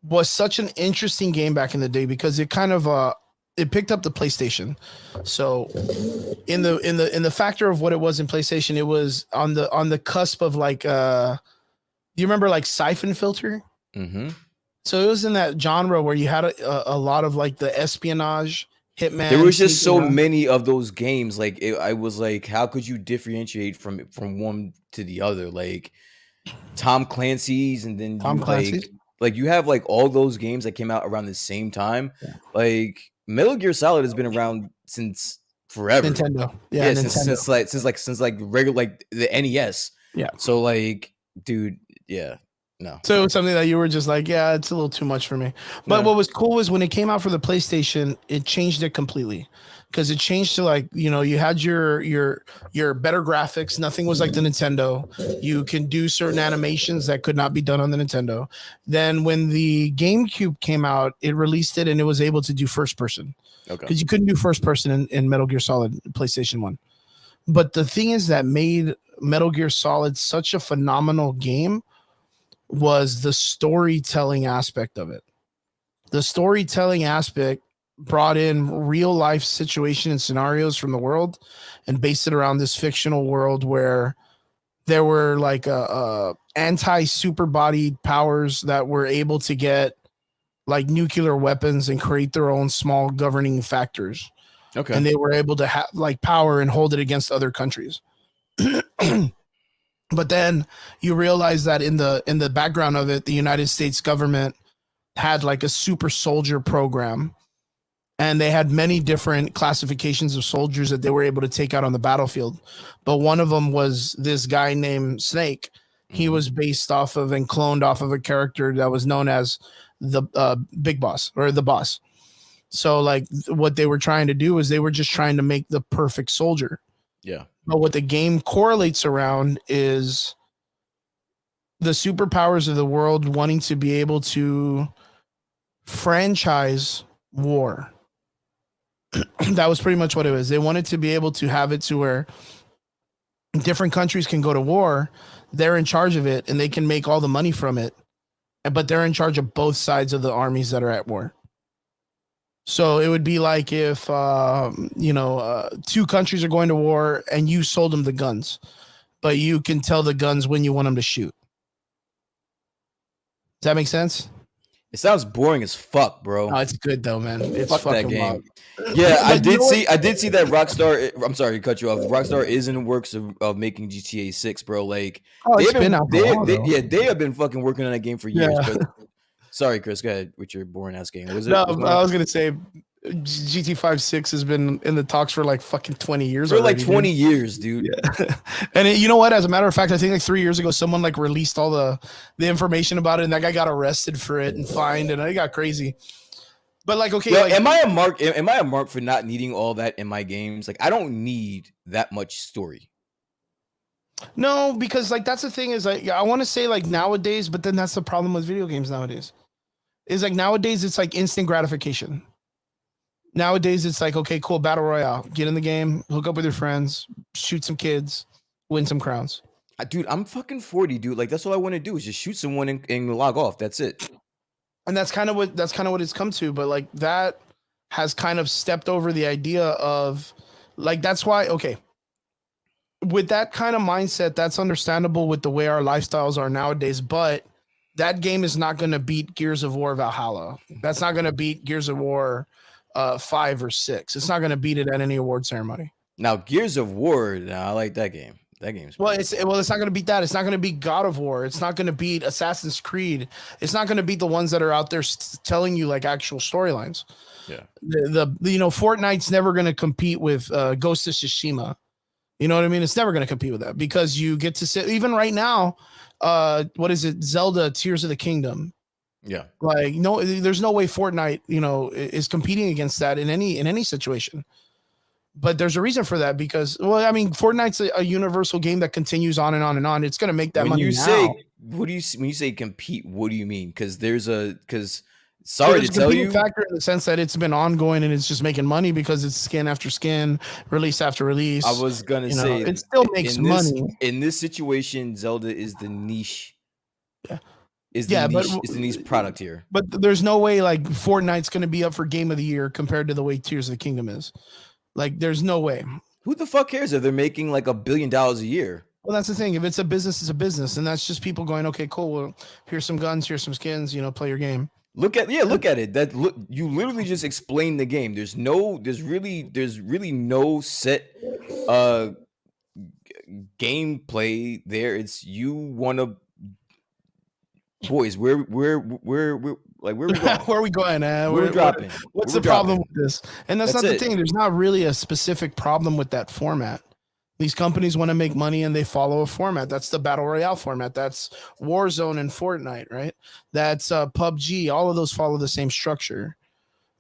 A: was such an interesting game back in the day because it kind of it picked up the PlayStation. So in the factor of what it was in PlayStation, it was on the cusp of like do you remember like Siphon Filter?
B: Mm-hmm.
A: So it was in that genre where you had a lot of like the espionage, Hitman.
B: There was just so many of those games. Like I was like, how could you differentiate from one to the other? Like Tom Clancy's, and then
A: Tom Clancy's.
B: Like you have like all those games that came out around the same time. Yeah. Like Metal Gear Solid has been around since forever.
A: Nintendo.
B: Yeah, since regular like the NES.
A: Yeah.
B: So like, dude, yeah. No.
A: So it was something that you were just like, yeah, it's a little too much for me. But what was cool was when it came out for the PlayStation, it changed it completely. Because it changed to like, you know, you had your better graphics. Nothing was like the Nintendo. You can do certain animations that could not be done on the Nintendo. Then when the GameCube came out, it released it and it was able to do first person. Okay. Because you couldn't do first person in Metal Gear Solid PlayStation 1. But the thing is that made Metal Gear Solid such a phenomenal game was the storytelling aspect of it. The storytelling aspect brought in real life situation and scenarios from the world and based it around this fictional world where there were like anti super bodied powers that were able to get like nuclear weapons and create their own small governing factors. Okay. And they were able to have like power and hold it against other countries. But then you realize that in the background of it, the United States government had like a super soldier program, and they had many different classifications of soldiers that they were able to take out on the battlefield. But one of them was this guy named Snake. He was based off of and cloned off of a character that was known as the Big Boss or the Boss. So like what they were trying to do is they were just trying to make the perfect soldier. Yeah. But what the game correlates around is the superpowers of the world wanting to be able to franchise war. That was pretty much what it was. They wanted to be able to have it to where different countries can go to war. They're in charge of it and they can make all the money from it. But they're in charge of both sides of the armies that are at war. So it would be like if, two countries are going to war and you sold them the guns, but you can tell the guns when you want them to shoot. Does that make sense?
B: It sounds boring as fuck, bro.
A: Oh, it's good though, man. It's fuck fucking
B: that game. Wild. Yeah, I did see that Rockstar. I'm sorry to cut you off. Rockstar is in the works of making GTA 6, bro. Like,
A: it's been out for a while,
B: they have been fucking working on that game for years. Yeah. But sorry, Chris, go ahead with your boring ass game. What is it?
A: No, I was gonna say GT 5.6 has been in the talks for like fucking 20 years.
B: For like 20 years, dude.
A: Yeah. And you know what? As a matter of fact, I think like 3 years ago, someone like released all the information about it, and that guy got arrested for it and fined, and it got crazy. But like, okay, like,
B: am I a mark for not needing all that in my games? Like, I don't need that much story.
A: No, because like that's the thing is like I want to say like nowadays, but then that's the problem with video games nowadays. Is like nowadays it's like instant gratification. Nowadays it's like, okay, cool, battle royale. Get in the game, hook up with your friends, shoot some kids, win some crowns.
B: Dude, I'm fucking 40, dude. Like that's all I want to do is just shoot someone and log off. That's it.
A: And that's kind of what it's come to. But like that has kind of stepped over the idea of like that's why, okay. With that kind of mindset, that's understandable with the way our lifestyles are nowadays, but that game is not going to beat Gears of War Valhalla. That's not going to beat Gears of War 5 or 6. It's not going to beat it at any award ceremony.
B: Now, Gears of War, I like that game. That game's
A: it's not going to beat that. It's not going to beat God of War. It's not going to beat Assassin's Creed. It's not going to beat the ones that are out there telling you like actual storylines.
B: Yeah.
A: The Fortnite's never going to compete with Ghost of Tsushima. You know what I mean? It's never going to compete with that because you get to sit even right now. What is it? Zelda Tears of the Kingdom.
B: Yeah.
A: Like no, there's no way Fortnite, is competing against that in any situation. But there's a reason for that because, well, I mean, Fortnite's a universal game that continues on and on and on. It's going to make that
B: when
A: money.
B: When you say compete, what do you mean? Sorry to tell you,
A: factor in the sense that it's been ongoing and it's just making money because it's skin after skin, release after release.
B: I was gonna say
A: it still makes money.
B: In this situation, Zelda is the niche.
A: Yeah.
B: It's the niche product here.
A: But there's no way like Fortnite's going to be up for Game of the Year compared to the way Tears of the Kingdom is. Like, there's no way.
B: Who the fuck cares if they're making like $1 billion a year?
A: Well, that's the thing. If it's a business, it's a business, and that's just people going, okay, cool. Well, here's some guns, here's some skins. Play your game.
B: Look at it. You literally just explained the game. There's really no set gameplay there. It's you want to. Boys, where are we going?
A: Where are we going?
B: We're dropping.
A: What's the problem with this? And that's not the thing. There's not really a specific problem with that format. These companies want to make money and they follow a format. That's the Battle Royale format. That's Warzone and Fortnite, right? That's PUBG. All of those follow the same structure.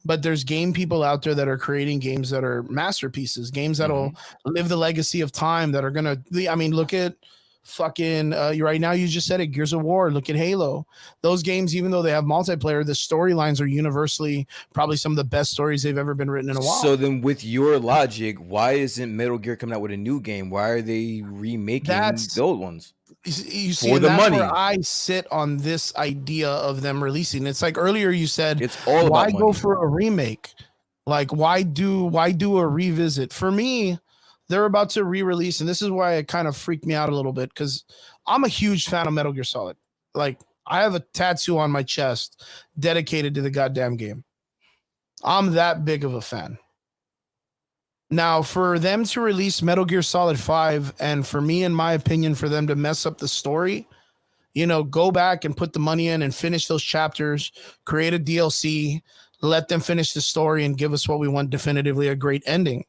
A: But there's game people out there that are creating games that are masterpieces, games that'll live the legacy of time, that are going to, look at fucking right now, you just said it, Gears of War. Look at Halo. Those games, even though they have multiplayer, the storylines are universally probably some of the best stories they've ever been written in a while.
B: So then with your logic, why isn't Metal Gear coming out with a new game? Why are they remaking the old ones?
A: You see, for the money. Where I sit on this idea of them releasing. It's like earlier you said,
B: it's all
A: why
B: about
A: go
B: money.
A: For a remake? Like why do a revisit? For me, they're about to re-release, and this is why it kind of freaked me out a little bit, because I'm a huge fan of Metal Gear Solid. Like, I have a tattoo on my chest dedicated to the goddamn game. I'm that big of a fan. Now, for them to release Metal Gear Solid 5, and for me, in my opinion, for them to mess up the story, go back and put the money in and finish those chapters, create a DLC, let them finish the story and give us what we want, definitively a great ending.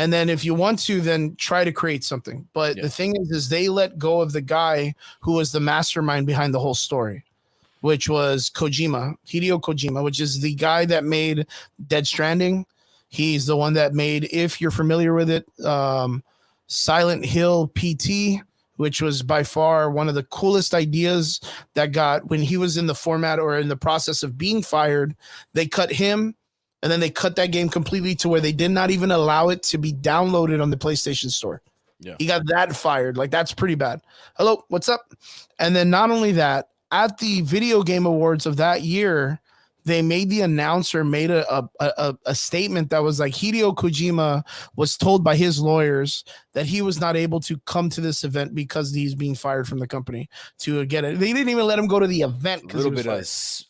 A: And then if you want to, then try to create something. But the thing is they let go of the guy who was the mastermind behind the whole story, which was Hideo Kojima, which is the guy that made Dead Stranding. He's the one that made, if you're familiar with it, Silent Hill PT, which was by far one of the coolest ideas that got, when he was in the format or in the process of being fired, they cut him. And then they cut that game completely to where they did not even allow it to be downloaded on the PlayStation Store. Yeah. He got that fired. Like, that's pretty bad. Hello, what's up? And then not only that, at the Video Game Awards of that year, they made the announcer made a statement that was like, Hideo Kojima was told by his lawyers that he was not able to come to this event because he's being fired from the company to get it. They didn't even let him go to the event.
B: A little bit of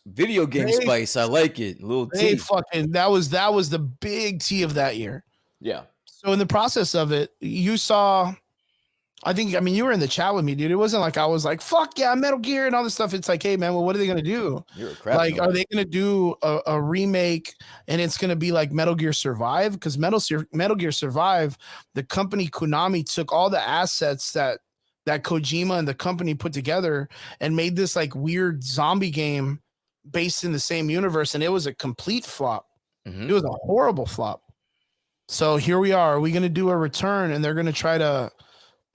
B: video game spice. I like it. A little tea.
A: That was the big tea of that year.
B: Yeah.
A: So in the process of it, you saw, you were in the chat with me, dude. It wasn't like I was like, fuck yeah, Metal Gear and all this stuff. It's like, hey, man, well, what are they going to do?
B: You're a crap.
A: Like, are they going to do a remake and it's going to be like Metal Gear Survive? Because Metal Gear Survive, the company Konami took all the assets that Kojima and the company put together and made this like weird zombie game based in the same universe. And it was a complete flop. It was a horrible flop. So here we are. Are we going to do a return and they're going to try to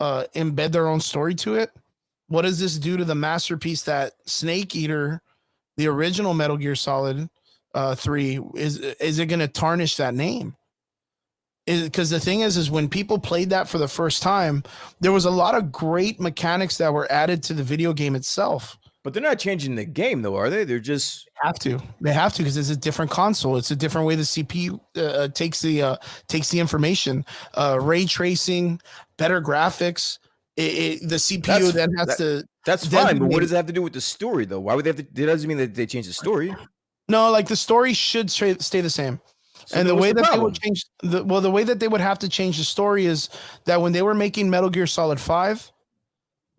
A: embed their own story to it? What does this do to the masterpiece that Snake Eater, the original Metal Gear Solid 3, is it going to tarnish that name? Because the thing is when people played that for the first time, there was a lot of great mechanics that were added to the video game itself.
B: But they're not changing the game, though, are they? They're just
A: They have to because it's a different console. It's a different way the CPU takes the information. Ray tracing, better graphics. The CPU then has to
B: That's fine, but what does it have to do with the story, though? Why would they have to? It doesn't mean that they changed the story.
A: No, like the story should stay the same.
B: So
A: and the way that
B: problem?
A: they would change the way that they would have to change the story is that when they were making Metal Gear Solid 5,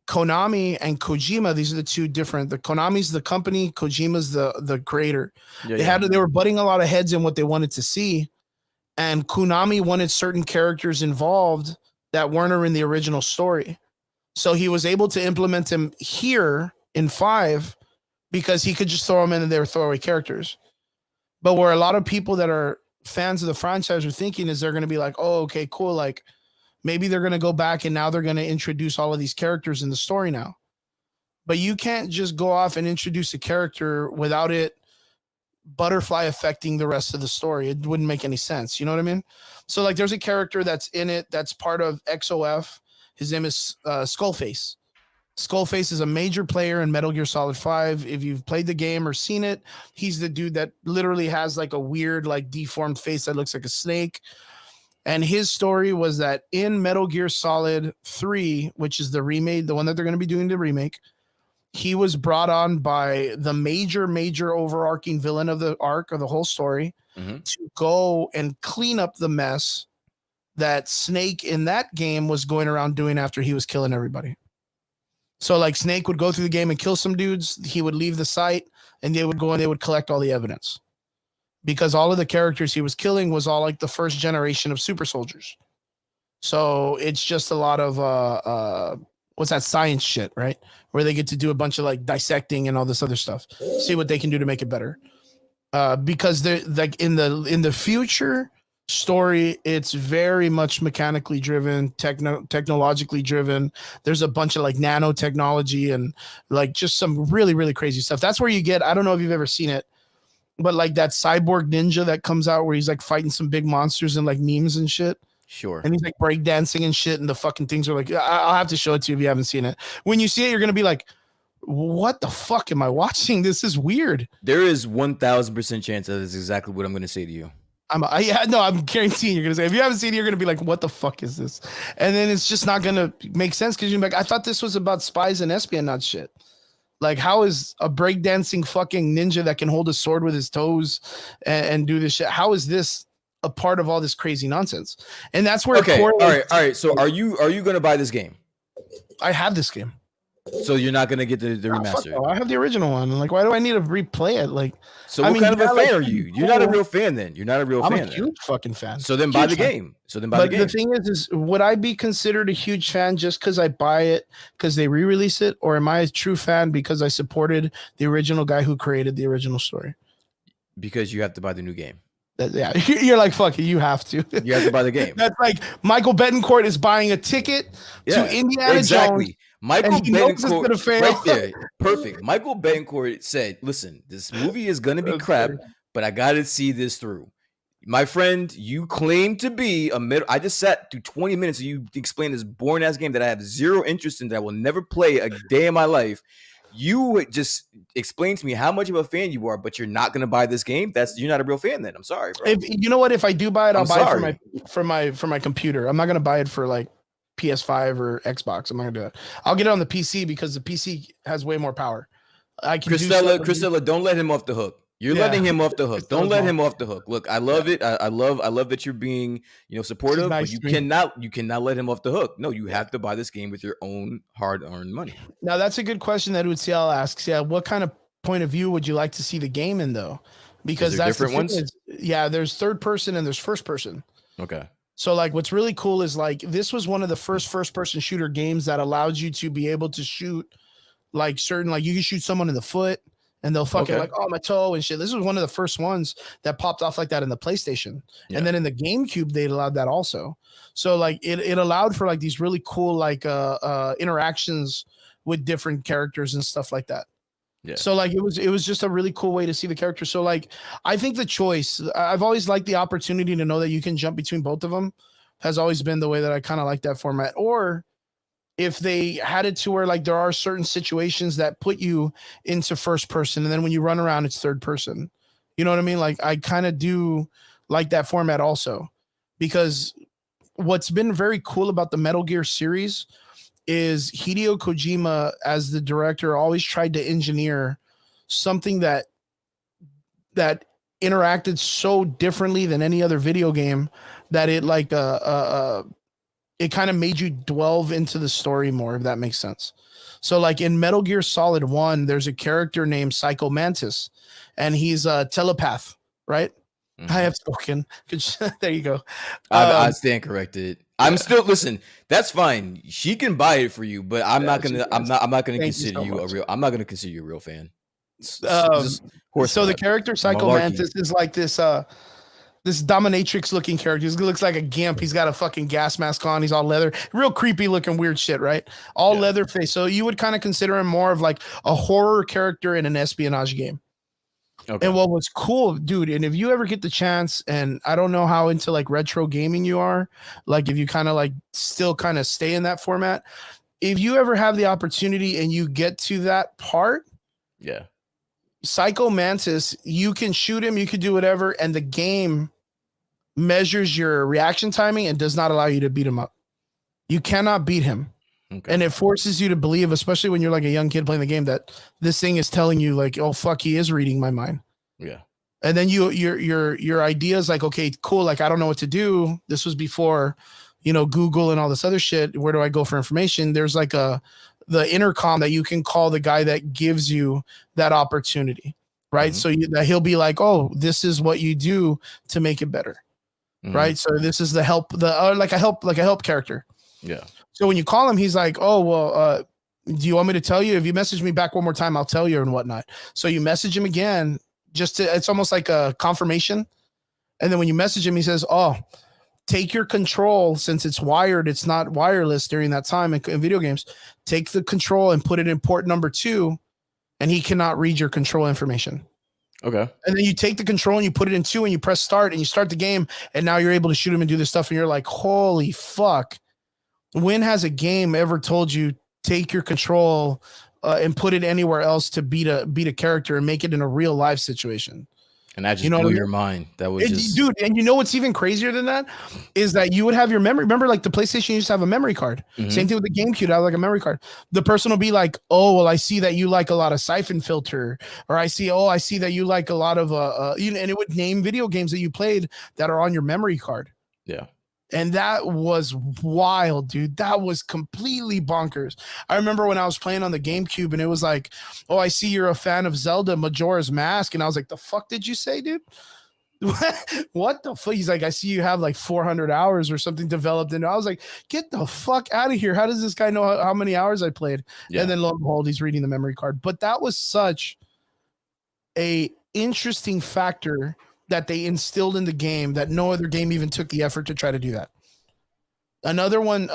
A: Konami and Kojima, these are the two different. The Konami's the company, Kojima's the creator. They were butting a lot of heads in what they wanted to see, and Konami wanted certain characters involved that weren't in the original story. So he was able to implement them here in 5 because he could just throw them in and they were throwaway characters. But where a lot of people that are fans of the franchise are thinking is they're going to be like, oh, okay, cool. Like maybe they're going to go back and now they're going to introduce all of these characters in the story now. But you can't just go off and introduce a character without it butterfly affecting the rest of the story. It wouldn't make any sense. You know what I mean? So like there's a character that's in it that's part of XOF. His name is Skullface. Skullface is a major player in Metal Gear Solid 5. If you've played the game or seen it, he's the dude that literally has like a weird, like deformed face that looks like a snake. And his story was that in Metal Gear Solid 3, which is the remake, the one that they're going to be doing the remake, he was brought on by the major overarching villain of the arc of the whole story to go and clean up the mess that Snake in that game was going around doing after he was killing everybody. So like Snake would go through the game and kill some dudes. He would leave the site and they would go and they would collect all the evidence because all of the characters he was killing was all like the first generation of super soldiers. So it's just a lot of, what's that science shit, right? Where they get to do a bunch of like dissecting and all this other stuff, see what they can do to make it better. Because they're like in the future story, it's very much mechanically driven, technologically driven. There's a bunch of like nanotechnology and like just some really crazy stuff. That's where you get, I don't know if you've ever seen it, but like that cyborg ninja that comes out where he's like fighting some big monsters and like memes and shit.
B: Sure.
A: And he's like breakdancing and shit, and the fucking things are like, I'll have to show it to you if you haven't seen it. When you see it, you're gonna be like, what the fuck am I watching? This is weird.
B: There is 1,000% chance that is exactly what I'm gonna say to you.
A: I'm guaranteeing you're gonna say, if you haven't seen it, you're gonna be like, what the fuck is this? And then it's just not gonna make sense because you're like, I thought this was about spies and espionage shit. Like, how is a breakdancing fucking ninja that can hold a sword with his toes and do this shit? How is this a part of all this crazy nonsense? And that's where
B: all right. So are you gonna buy this game?
A: I have this game.
B: So you're not gonna get the remaster?
A: No, I have the original one. Like, why do I need to replay it? Like,
B: so what kind of a fan are you? You're not a real fan then. You're not a real fan.
A: I'm a huge fucking fan.
B: So then buy the game. But
A: the thing is would I be considered a huge fan just because I buy it because they re-release it, or am I a true fan because I supported the original guy who created the original story?
B: Because you have to buy the new game.
A: Yeah, you're like, fuck it, you have to.
B: You have to buy the game.
A: That's like Michael Betancourt is buying a ticket to Indiana Jones.
B: Michael Betancourt,
A: right
B: there, perfect. Michael Betancourt said, "Listen, this movie is gonna be crap, but I gotta see this through." My friend, you claim to be a middle. I just sat through 20 minutes and you explained this boring ass game that I have zero interest in, that I will never play a day in my life. You just explain to me how much of a fan you are, but you're not gonna buy this game. You're not a real fan. Then I'm sorry, bro.
A: You know what? If I do buy it, I'll buy it for my computer. I'm not gonna buy it for like PS5 or Xbox. I'm not gonna do it. I'll get it on the PC because the PC has way more power. I can.
B: Christella, don't let him off the hook. You're letting him off the hook. Don't let him off the hook. Look, I love it. I love that you're being, supportive, but you cannot let him off the hook. No, you have to buy this game with your own hard-earned money. Now,
A: that's a good question that Utsiel asks. Yeah, what kind of point of view would you like to see the game in, though? Because that's
B: different ones.
A: There's third person and there's first person.
B: Okay.
A: So like what's really cool is like this was one of the first person shooter games that allowed you to be able to shoot like certain, like you can shoot someone in the foot and they'll fucking like, oh, my toe and shit. This was one of the first ones that popped off like that in the PlayStation. Yeah. And then in the GameCube, they allowed that also. So like it allowed for like these really cool like interactions with different characters and stuff like that. Yeah. So like it was just a really cool way to see the character. So like I think the choice, I've always liked the opportunity to know that you can jump between both of them, has always been the way that I kind of like that format. Or if they had it to where like there are certain situations that put you into first person and then when you run around it's third person. You know what I mean? Like I kind of do like that format also, because what's been very cool about the Metal Gear series is Hideo Kojima, as the director, always tried to engineer something that interacted so differently than any other video game that it like it kind of made you delve into the story more, if that makes sense. So like in Metal Gear Solid 1, there's a character named Psycho Mantis, and he's a telepath, right?
B: Mhm.
A: I have spoken. There you go.
B: I stand corrected. I'm still listen. That's fine. She can buy it for you, but I'm not gonna. I'm not gonna consider you a real. I'm not gonna consider you a real fan. Just
A: So the character Psycho Mantis is like this this dominatrix looking character. He looks like a gimp. He's got a fucking gas mask on. He's all leather, real creepy looking weird shit, right? All leather face. So you would kind of consider him more of like a horror character in an espionage game. Okay. And what was cool, dude, and if you ever get the chance, and I don't know how into like retro gaming you are, like if you kind of like still kind of stay in that format, if you ever have the opportunity and you get to that part, Psycho Mantis, you can shoot him, you can do whatever, and the game measures your reaction timing and does not allow you to beat him up. You cannot beat him. Okay. And it forces you to believe, especially when you're like a young kid playing the game, that this thing is telling you like, oh fuck, he is reading my mind. Yeah. And then your idea is like, okay, cool. Like, I don't know what to do. This was before, Google and all this other shit. Where do I go for information? There's like the intercom that you can call the guy that gives you that opportunity. Right. Mm-hmm. So he'll be like, oh, this is what you do to make it better. Mm-hmm. Right. So this is the help, like a help character. Yeah. So when you call him, he's like, oh, well, do you want me to tell you? If you message me back one more time, I'll tell you and whatnot. So you message him again, it's almost like a confirmation. And then when you message him, he says, oh, take your control. Since it's wired, it's not wireless during that time in video games. Take the control and put it in port number 2, and he cannot read your control information. Okay. And then you take the control and you put it in 2 and you press start and you start the game. And now you're able to shoot him and do this stuff. And you're like, holy fuck. When has a game ever told you take your control and put it anywhere else to beat a character and make it in a real life situation?
B: And that just blew your mind. That was just...
A: Dude, and you know what's even crazier than that is that you would have your memory. Remember, like the PlayStation used to have a memory card. Mm-hmm. Same thing with the GameCube. I have like a memory card. The person will be like, oh, well, I see that you like a lot of Siphon Filter, or I see that you like a lot of and it would name video games that you played that are on your memory card. Yeah. And that was wild, dude. That was completely bonkers. I remember when I was playing on the GameCube and it was like, oh, I see you're a fan of Zelda Majora's Mask. And I was like, the fuck did you say, dude? What the fuck? He's like, I see you have like 400 hours or something developed. And I was like, get the fuck out of here. How does this guy know how many hours I played? Yeah. And then lo and behold, he's reading the memory card. But that was such a interesting factor that they instilled in the game that no other game even took the effort to try to do that. Another one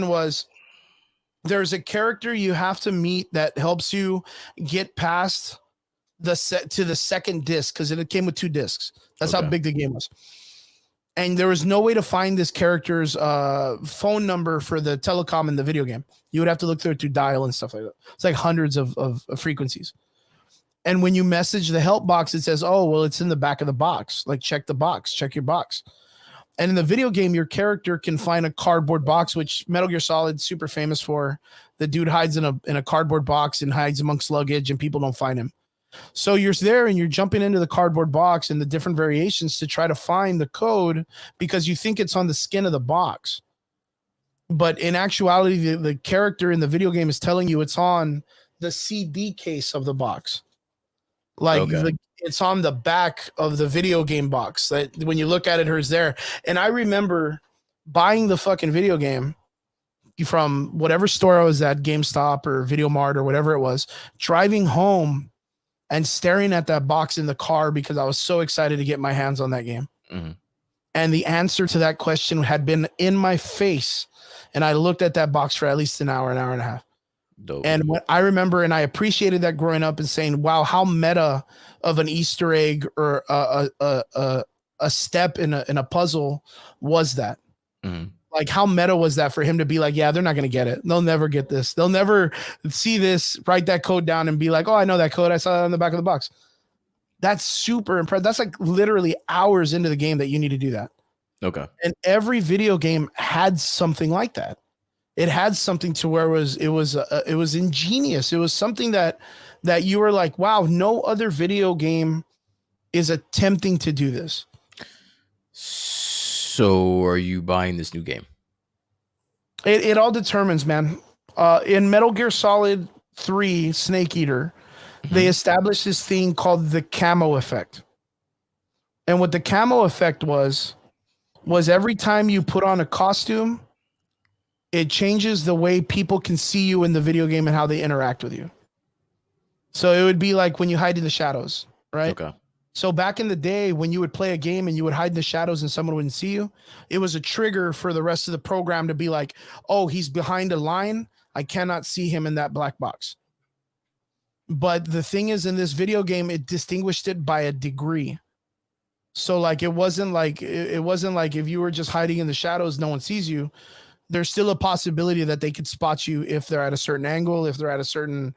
A: was there's a character you have to meet that helps you get past to the second disc, because it came with 2 discs. That's how big the game was. And there was no way to find this character's phone number for the telecom in the video game. You would have to look through dial and stuff like that. It's like hundreds of frequencies. And when you message the help box, it says, oh, well, it's in the back of the box. Like, check the box, check your box. And in the video game, your character can find a cardboard box, which Metal Gear Solid super famous for. The dude hides in a cardboard box and hides amongst luggage, and people don't find him. So you're there and you're jumping into the cardboard box and the different variations to try to find the code because you think it's on the skin of the box. But in actuality, the character in the video game is telling you it's on the CD case of the box. Like it's on the back of the video game box that when you look at it, it's there. And I remember buying the fucking video game from whatever store I was at, GameStop or Video Mart or whatever it was, driving home and staring at that box in the car because I was so excited to get my hands on that game. Mm-hmm. And the answer to that question had been in my face. And I looked at that box for at least an hour and a half. Dope. And what I remember, and I appreciated that growing up and saying, wow, how meta of an Easter egg or a step in a puzzle was that? Mm-hmm. Like, how meta was that for him to be like, yeah, they're not going to get it. They'll never get this. They'll never see this, write that code down and be like, oh, I know that code. I saw it on the back of the box. That's super impressive. That's like literally hours into the game that you need to do that. Okay. And every video game had something like that. it had something to where it was ingenious. It was something that you were like, wow, no other video game is attempting to do this.
B: So are you buying this new game?
A: It all determines, man. In Metal Gear Solid 3 Snake Eater, they established this thing called the camo effect. And what the camo effect was every time you put on a costume, it changes the way people can see you in the video game and how they interact with you. So it would be like when you hide in the shadows, right?
B: Okay.
A: So back in the day when you would play a game and you would hide in the shadows and someone wouldn't see you, it was a trigger for the rest of the program to be like, oh, he's behind a line. I cannot see him in that black box. But the thing is, in this video game, it distinguished it by a degree. So like it wasn't like if you were just hiding in the shadows, no one sees you. There's still a possibility that they could spot you if they're at a certain angle, if they're at a certain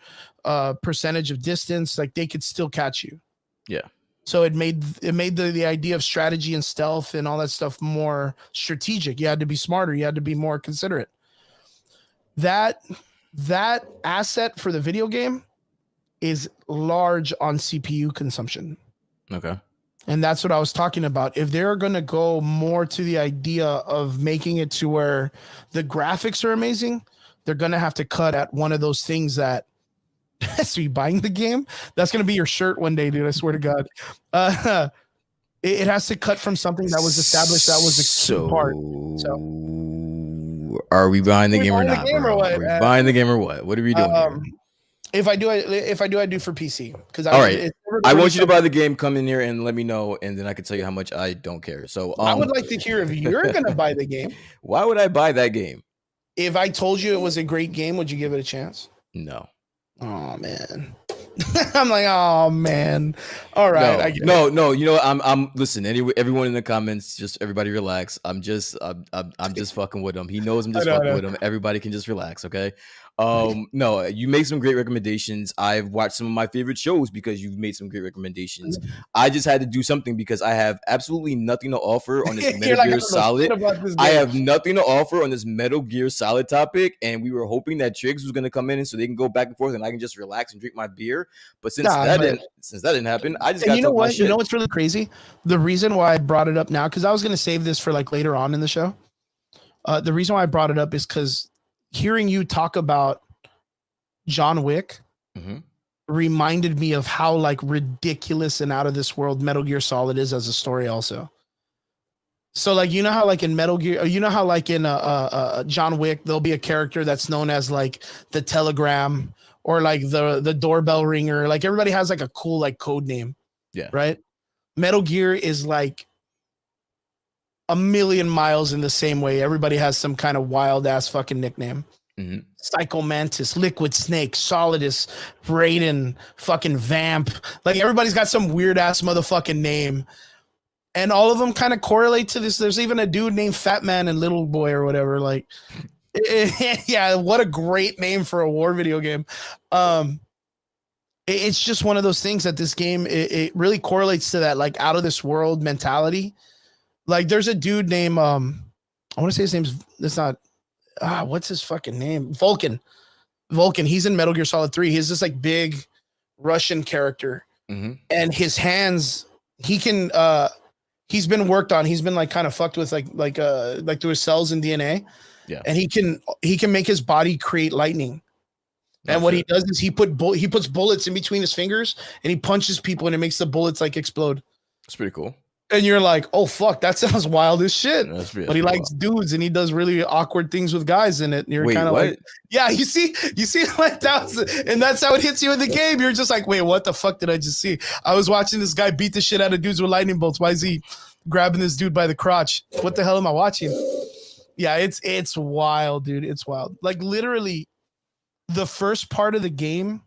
A: percentage of distance, like they could still catch you.
B: Yeah.
A: So it made the idea of strategy and stealth and all that stuff more strategic. You had to be smarter. You had to be more considerate. That asset for the video game is large on CPU consumption.
B: Okay.
A: And that's what I was talking about. If they're going to go more to the idea of making it to where the graphics are amazing, they're going to have to cut at one of those things that, so you buying the game? That's going to be your shirt one day, dude. I swear to God. It has to cut from something that was established. That was a key part. So
B: are we buying the game or not? Are we buying the game or what? What are we doing here?
A: If I do for PC. Because
B: all right, I want you to buy the game. Come in here and let me know, and then I can tell you how much I don't care. So
A: I would like to hear if you're gonna buy the game.
B: Why would I buy that game?
A: If I told you it was a great game, would you give it a chance?
B: No.
A: Oh man. I'm like, oh man. All right.
B: No. You know, I'm listen. Everyone in the comments, just everybody relax. I'm just fucking with him. He knows I'm just fucking with him. Everybody can just relax, okay? No, you make some great recommendations. I've watched some of my favorite shows because you've made some great recommendations. I just had to do something because I have absolutely nothing to offer on this Metal Gear Solid. I have nothing to offer on this Metal Gear Solid topic, and we were hoping that Triggs was going to come in and so they can go back and forth and I can just relax and drink my beer. But since that didn't happen, I just got to talk my shit.
A: You know what's really crazy? The reason why I brought it up now, because I was going to save this for like later on in the show. The reason why I brought it up is because hearing you talk about John Wick reminded me of how like ridiculous and out of this world Metal Gear Solid is as a story also. So like, you know how like in Metal Gear, you know how like in John Wick, there'll be a character that's known as like the Telegram or like the doorbell ringer. Like everybody has like a cool like code name.
B: Yeah.
A: Right. Metal Gear is like a million miles in the same way. Everybody has some kind of wild ass fucking nickname. Psycho Mantis, Liquid Snake, Solidus, Raiden, fucking Vamp. Like everybody's got some weird ass motherfucking name. And all of them kind of correlate to this. There's even a dude named Fat Man and Little Boy or whatever. Like, yeah, what a great name for a war video game. It's just one of those things that this game, it really correlates to that like out of this world mentality. Like there's a dude named, I want to say his name's, it's not, what's his fucking name? Vulcan. He's in Metal Gear Solid 3. He's this like big Russian character. And his hands, he can, he's been worked on. He's been like kind of fucked with like through his cells and DNA.
B: Yeah.
A: And he can make his body create lightning. And what he does is he puts bullets in between his fingers and he punches people and it makes the bullets like explode.
B: That's pretty cool.
A: And you're like, oh fuck, that sounds wild as shit. But he likes
B: wild.
A: dudes and he does really awkward things with guys in it. And you're kind of like, yeah, you see like and that's how it hits you in the game. You're just like, wait, what the fuck did I just see? I was watching this guy beat the shit out of dudes with lightning bolts. Why is he grabbing this dude by the crotch? What the hell am I watching? Yeah, it's wild, dude. It's wild. Like literally the first part of the game.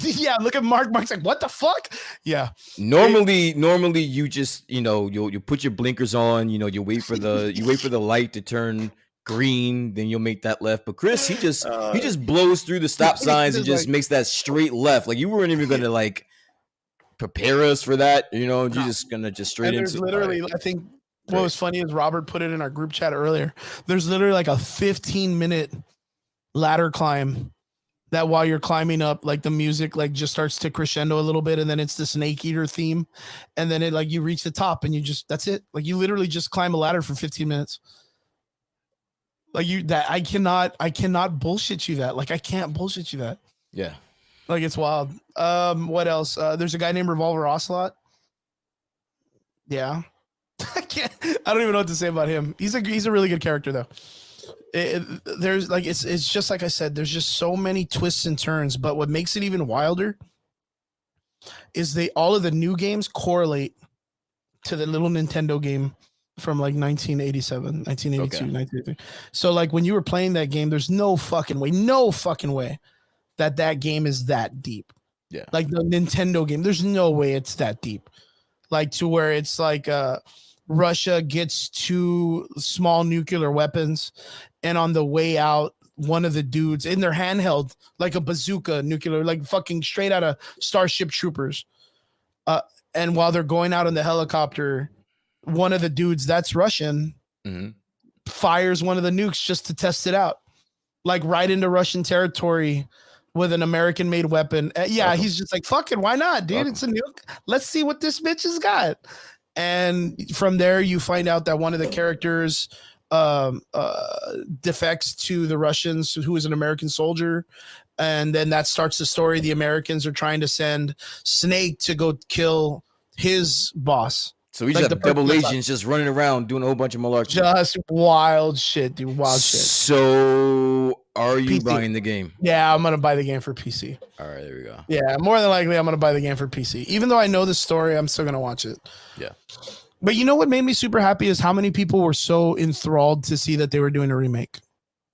A: Yeah, look at Mark. Mark's like, what the fuck? Yeah.
B: Normally you just, you put your blinkers on, you wait for the light to turn green, then you'll make that left. But Chris, he just blows through the stop signs and just makes that straight left. Like you weren't even gonna like prepare us for that, you're just gonna just straight into
A: literally, I think what was funny is Robert put it in our group chat earlier. There's literally like a 15-minute ladder climb. That while you're climbing up, like the music like just starts to crescendo a little bit, and then it's the snake eater theme, and then it like you reach the top and you just that's it. Like you literally just climb a ladder for 15 minutes. Like you that I cannot bullshit you that. Like I can't bullshit you that.
B: Yeah.
A: Like it's wild. What else? There's a guy named Revolver Ocelot. Yeah. I don't even know what to say about him. He's a really good character though. There's like it's just like I said, there's just so many twists and turns, but what makes it even wilder is all of the new games correlate to the little Nintendo game from like 1987, 1982,
B: Okay.
A: 1983. So like when you were playing that game, there's no fucking way that game is that deep.
B: Yeah.
A: Like the Nintendo game, there's no way it's that deep. Like to where it's like Russia gets 2 small nuclear weapons, and on the way out, one of the dudes in their handheld, like a bazooka nuclear, like fucking straight out of Starship Troopers. And while they're going out in the helicopter, one of the dudes that's Russian fires one of the nukes just to test it out, like right into Russian territory with an American-made weapon. Yeah, he's just like, fucking, why not, dude? It's a nuke. Let's see what this bitch has got. And from there, you find out that one of the characters defects to the Russians, who is an American soldier. And then that starts the story. The Americans are trying to send Snake to go kill his boss.
B: So we just have double agents just running around doing a whole bunch of malarkey.
A: Just wild shit, dude. Wild shit.
B: So are you
A: PC.
B: buying the game?
A: Yeah, I'm going to buy the game for PC.
B: All right, there we go.
A: Yeah, more than likely, I'm going to buy the game for PC. Even though I know the story, I'm still going to watch it.
B: Yeah.
A: But you know what made me super happy is how many people were so enthralled to see that they were doing a remake.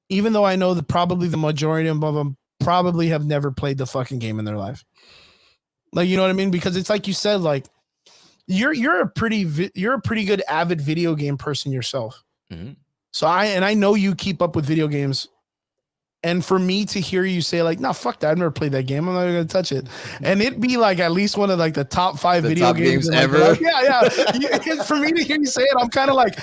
A: Even though I know that probably the majority of them probably have never played the fucking game in their life. Like, you know what I mean? Because it's like you said, like, you're a pretty good avid video game person yourself. So I know you keep up with video games, and for me to hear you say like, "No, fuck that, I've never played that game. I'm not even gonna touch it," and it'd be like at least one of like the top 5 video games
B: ever.
A: Like, yeah. For me to hear you say it, I'm kind of like,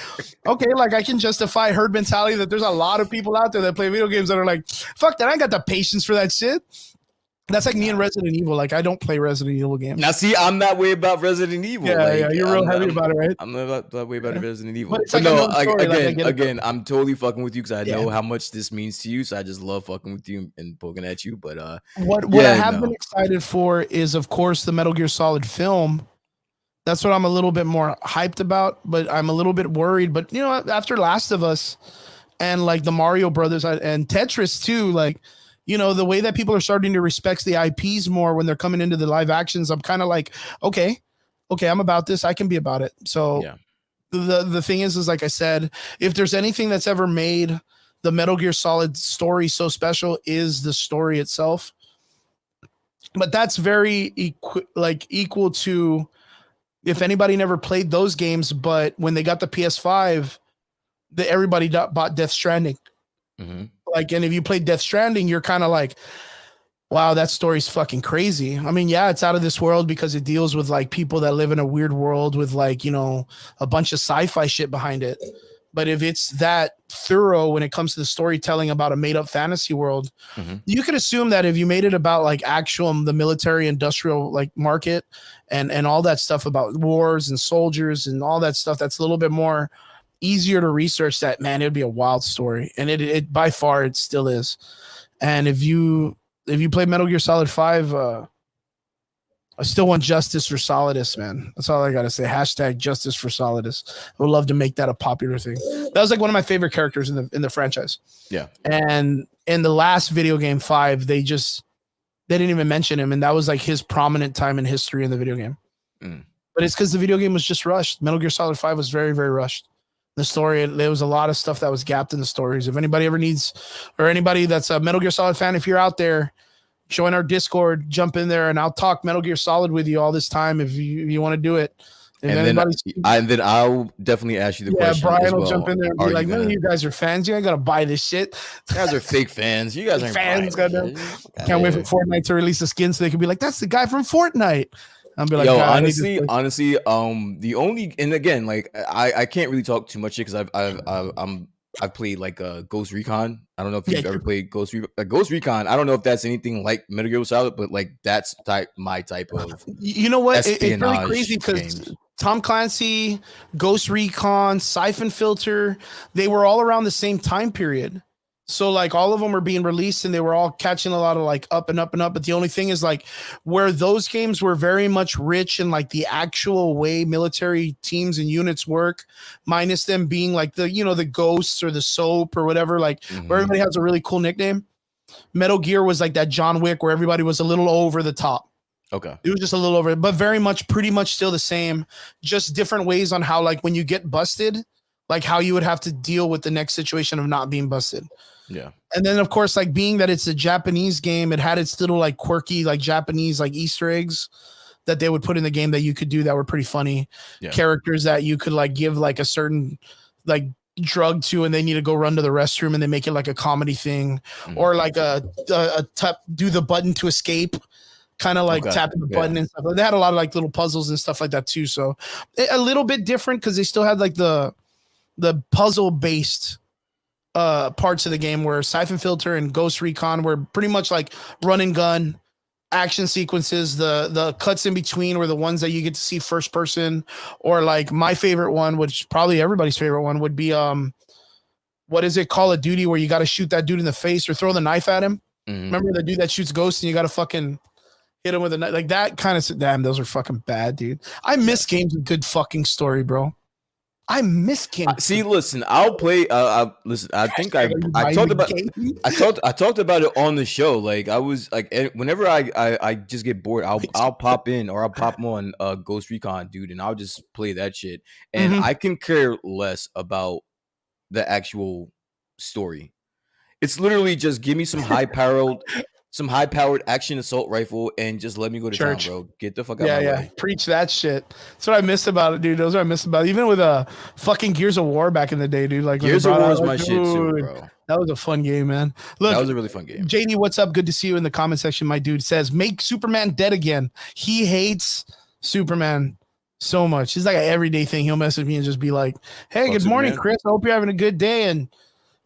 A: okay, like I can justify herd mentality that there's a lot of people out there that play video games that are like, "Fuck that, I ain't got the patience for that shit." That's like me and Resident Evil. Like I don't play Resident Evil games.
B: Now, see, I'm that way about Resident Evil.
A: Yeah,
B: like,
A: yeah, you're real heavy about it, right?
B: I'm not that way about Resident Evil.
A: But
B: But
A: like
B: no,
A: story,
B: again, I'm totally fucking with you because I know how much this means to you. So I just love fucking with you and poking at you. But
A: what I have been excited for is, of course, the Metal Gear Solid film. That's what I'm a little bit more hyped about, but I'm a little bit worried. But you know, after Last of Us and like the Mario Brothers and Tetris too, like, you know, the way that people are starting to respect the IPs more when they're coming into the live actions, I'm kind of like, okay, I'm about this. I can be about it. So the thing is like I said, if there's anything that's ever made the Metal Gear Solid story so special, is the story itself. But that's very equal to if anybody never played those games, but when they got the PS5, everybody bought Death Stranding. Like, and if you play Death Stranding, you're kind of like, wow, that story's fucking crazy. I mean, yeah, it's out of this world because it deals with like people that live in a weird world with like, you know, a bunch of sci-fi shit behind it. But if it's that thorough when it comes to the storytelling about a made up fantasy world, you could assume that if you made it about like the military industrial like market and all that stuff about wars and soldiers and all that stuff, that's a little bit more easier to research. That, man, it'd be a wild story, and it by far it still is. And if you play Metal Gear Solid 5, I still want justice for Solidus, man. That's all I gotta say. # justice for Solidus. I would love to make that a popular thing. That was like one of my favorite characters in the franchise. Yeah. And in the last video game 5, they didn't even mention him, and that was like his prominent time in history in the video game. But it's because the video game was just rushed. Metal Gear Solid 5 was very, very rushed. The story, there was a lot of stuff that was gapped in the stories. If anybody ever needs, or anybody that's a Metal Gear Solid fan, if you're out there, join our Discord, jump in there, and I'll talk Metal Gear Solid with you all this time if you want to do it.
B: And then I'll definitely ask you the question.
A: Yeah, Brian
B: as well.
A: will jump in there and be like, none of you guys are fans. You ain't gotta buy this shit.
B: You guys are fake fans. You guys aren't
A: fans. Can't wait for Fortnite to release a skin so they can be like, that's the guy from Fortnite. I'm be like,
B: yo, honestly, the only, and again, like I can't really talk too much because I'm I've played like Ghost Recon. I don't know if
A: Yeah,
B: you've ever played Ghost Recon. I don't know if that's anything like Metal Gear Solid, but like that's my type of
A: you know what? It's really crazy
B: espionage
A: because
B: games.
A: Tom Clancy, Ghost Recon, Siphon Filter, they were all around the same time period. So like all of them were being released and they were all catching a lot of like up and up and up. But the only thing is like where those games were very much rich in like the actual way military teams and units work, minus them being like the, you know, the ghosts or the soap or whatever, like where everybody has a really cool nickname. Metal Gear was like that John Wick where everybody was a little over the top.
B: Okay.
A: It was just a little over, but very much, pretty much still the same, just different ways on how, like when you get busted, like how you would have to deal with the next situation of not being busted.
B: Yeah.
A: And then of course, like being that it's a Japanese game, it had its little like quirky, like Japanese, like Easter eggs that they would put in the game that you could do that were pretty funny.
B: Yeah.
A: Characters that you could like give like a certain like drug to and they need to go run to the restroom and they make it like a comedy thing or like a tap, do the button to escape, kind of like tapping the button and stuff. They had a lot of like little puzzles and stuff like that too. So a little bit different because they still had like the puzzle based parts of the game where Siphon Filter and Ghost Recon were pretty much like run and gun action sequences. The cuts in between were the ones that you get to see first person, or like my favorite one, which probably everybody's favorite one, would be what is it, Call of Duty, where you got to shoot that dude in the face or throw the knife at him. Remember the dude that shoots ghosts and you got to fucking hit him with a knife, like that kind of. Damn, those are fucking bad, dude. I miss games with good fucking story, bro. I miss games.
B: See, listen, I'll play. Listen, I think I talked about I talked about it on the show. Like I was like, whenever I just get bored, I'll pop in or I'll pop on Ghost Recon, dude, and I'll just play that shit. And I can care less about the actual story. It's literally just give me some high powered action assault rifle and just let me go to town, bro. Get the fuck out of my way.
A: Preach that shit. That's what I miss about it, dude. Those are what I miss about it. Even with fucking Gears of War back in the day, dude. Like
B: Gears of War is my shit too, bro.
A: That was a fun game, man. Look,
B: that was a really fun game.
A: JD, what's up? Good to see you in the comment section. My dude says, make Superman dead again. He hates Superman so much. It's like an everyday thing. He'll message me and just be like, hey, good morning, Chris. I hope you're having a good day and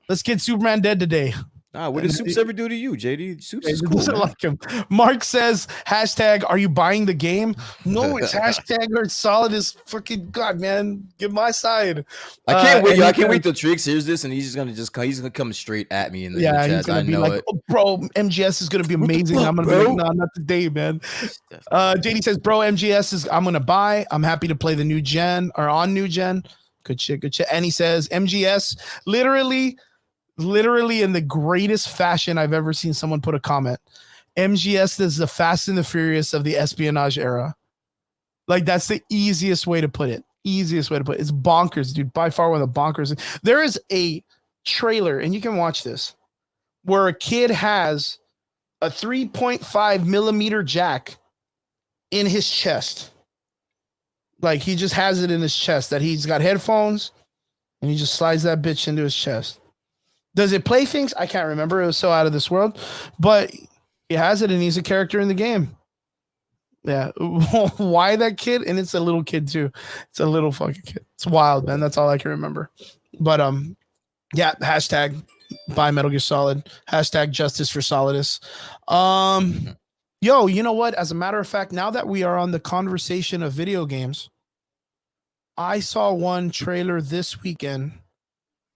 A: let's get Superman dead today.
B: What did Soups ever do to you, JD? Soups is cool, man.
A: Like him. Mark says, hashtag, are you buying the game? No, it's hashtag or it's solid as fucking God, man. Get my side.
B: I can't wait. I can't wait till Trix hears this and he's gonna come straight at me in the chat.
A: He's gonna be like, oh, bro, MGS is gonna be amazing. I'm gonna be like, no, not today, man. JD says, bro, MGS is I'm gonna buy. I'm happy to play the new gen or on new gen. Good shit, good shit. And he says, MGS literally in the greatest fashion I've ever seen someone put a comment. MGS is the Fast and the Furious of the espionage era. Like that's the easiest way to put it. Easiest way to put it. It's bonkers, dude. By far one of the bonkers. There is a trailer, and you can watch this, where a kid has a 3.5 millimeter jack in his chest. Like he just has it in his chest that he's got headphones and he just slides that bitch into his chest. Does it play things? I can't remember. It was so out of this world, but he has it and he's a character in the game. Yeah. Why that kid? And it's a little kid too. It's a little fucking kid. It's wild, man. That's all I can remember. But yeah, hashtag buy Metal Gear Solid. Hashtag justice for Solidus. Yo, you know what? As a matter of fact, now that we are on the conversation of video games, I saw one trailer this weekend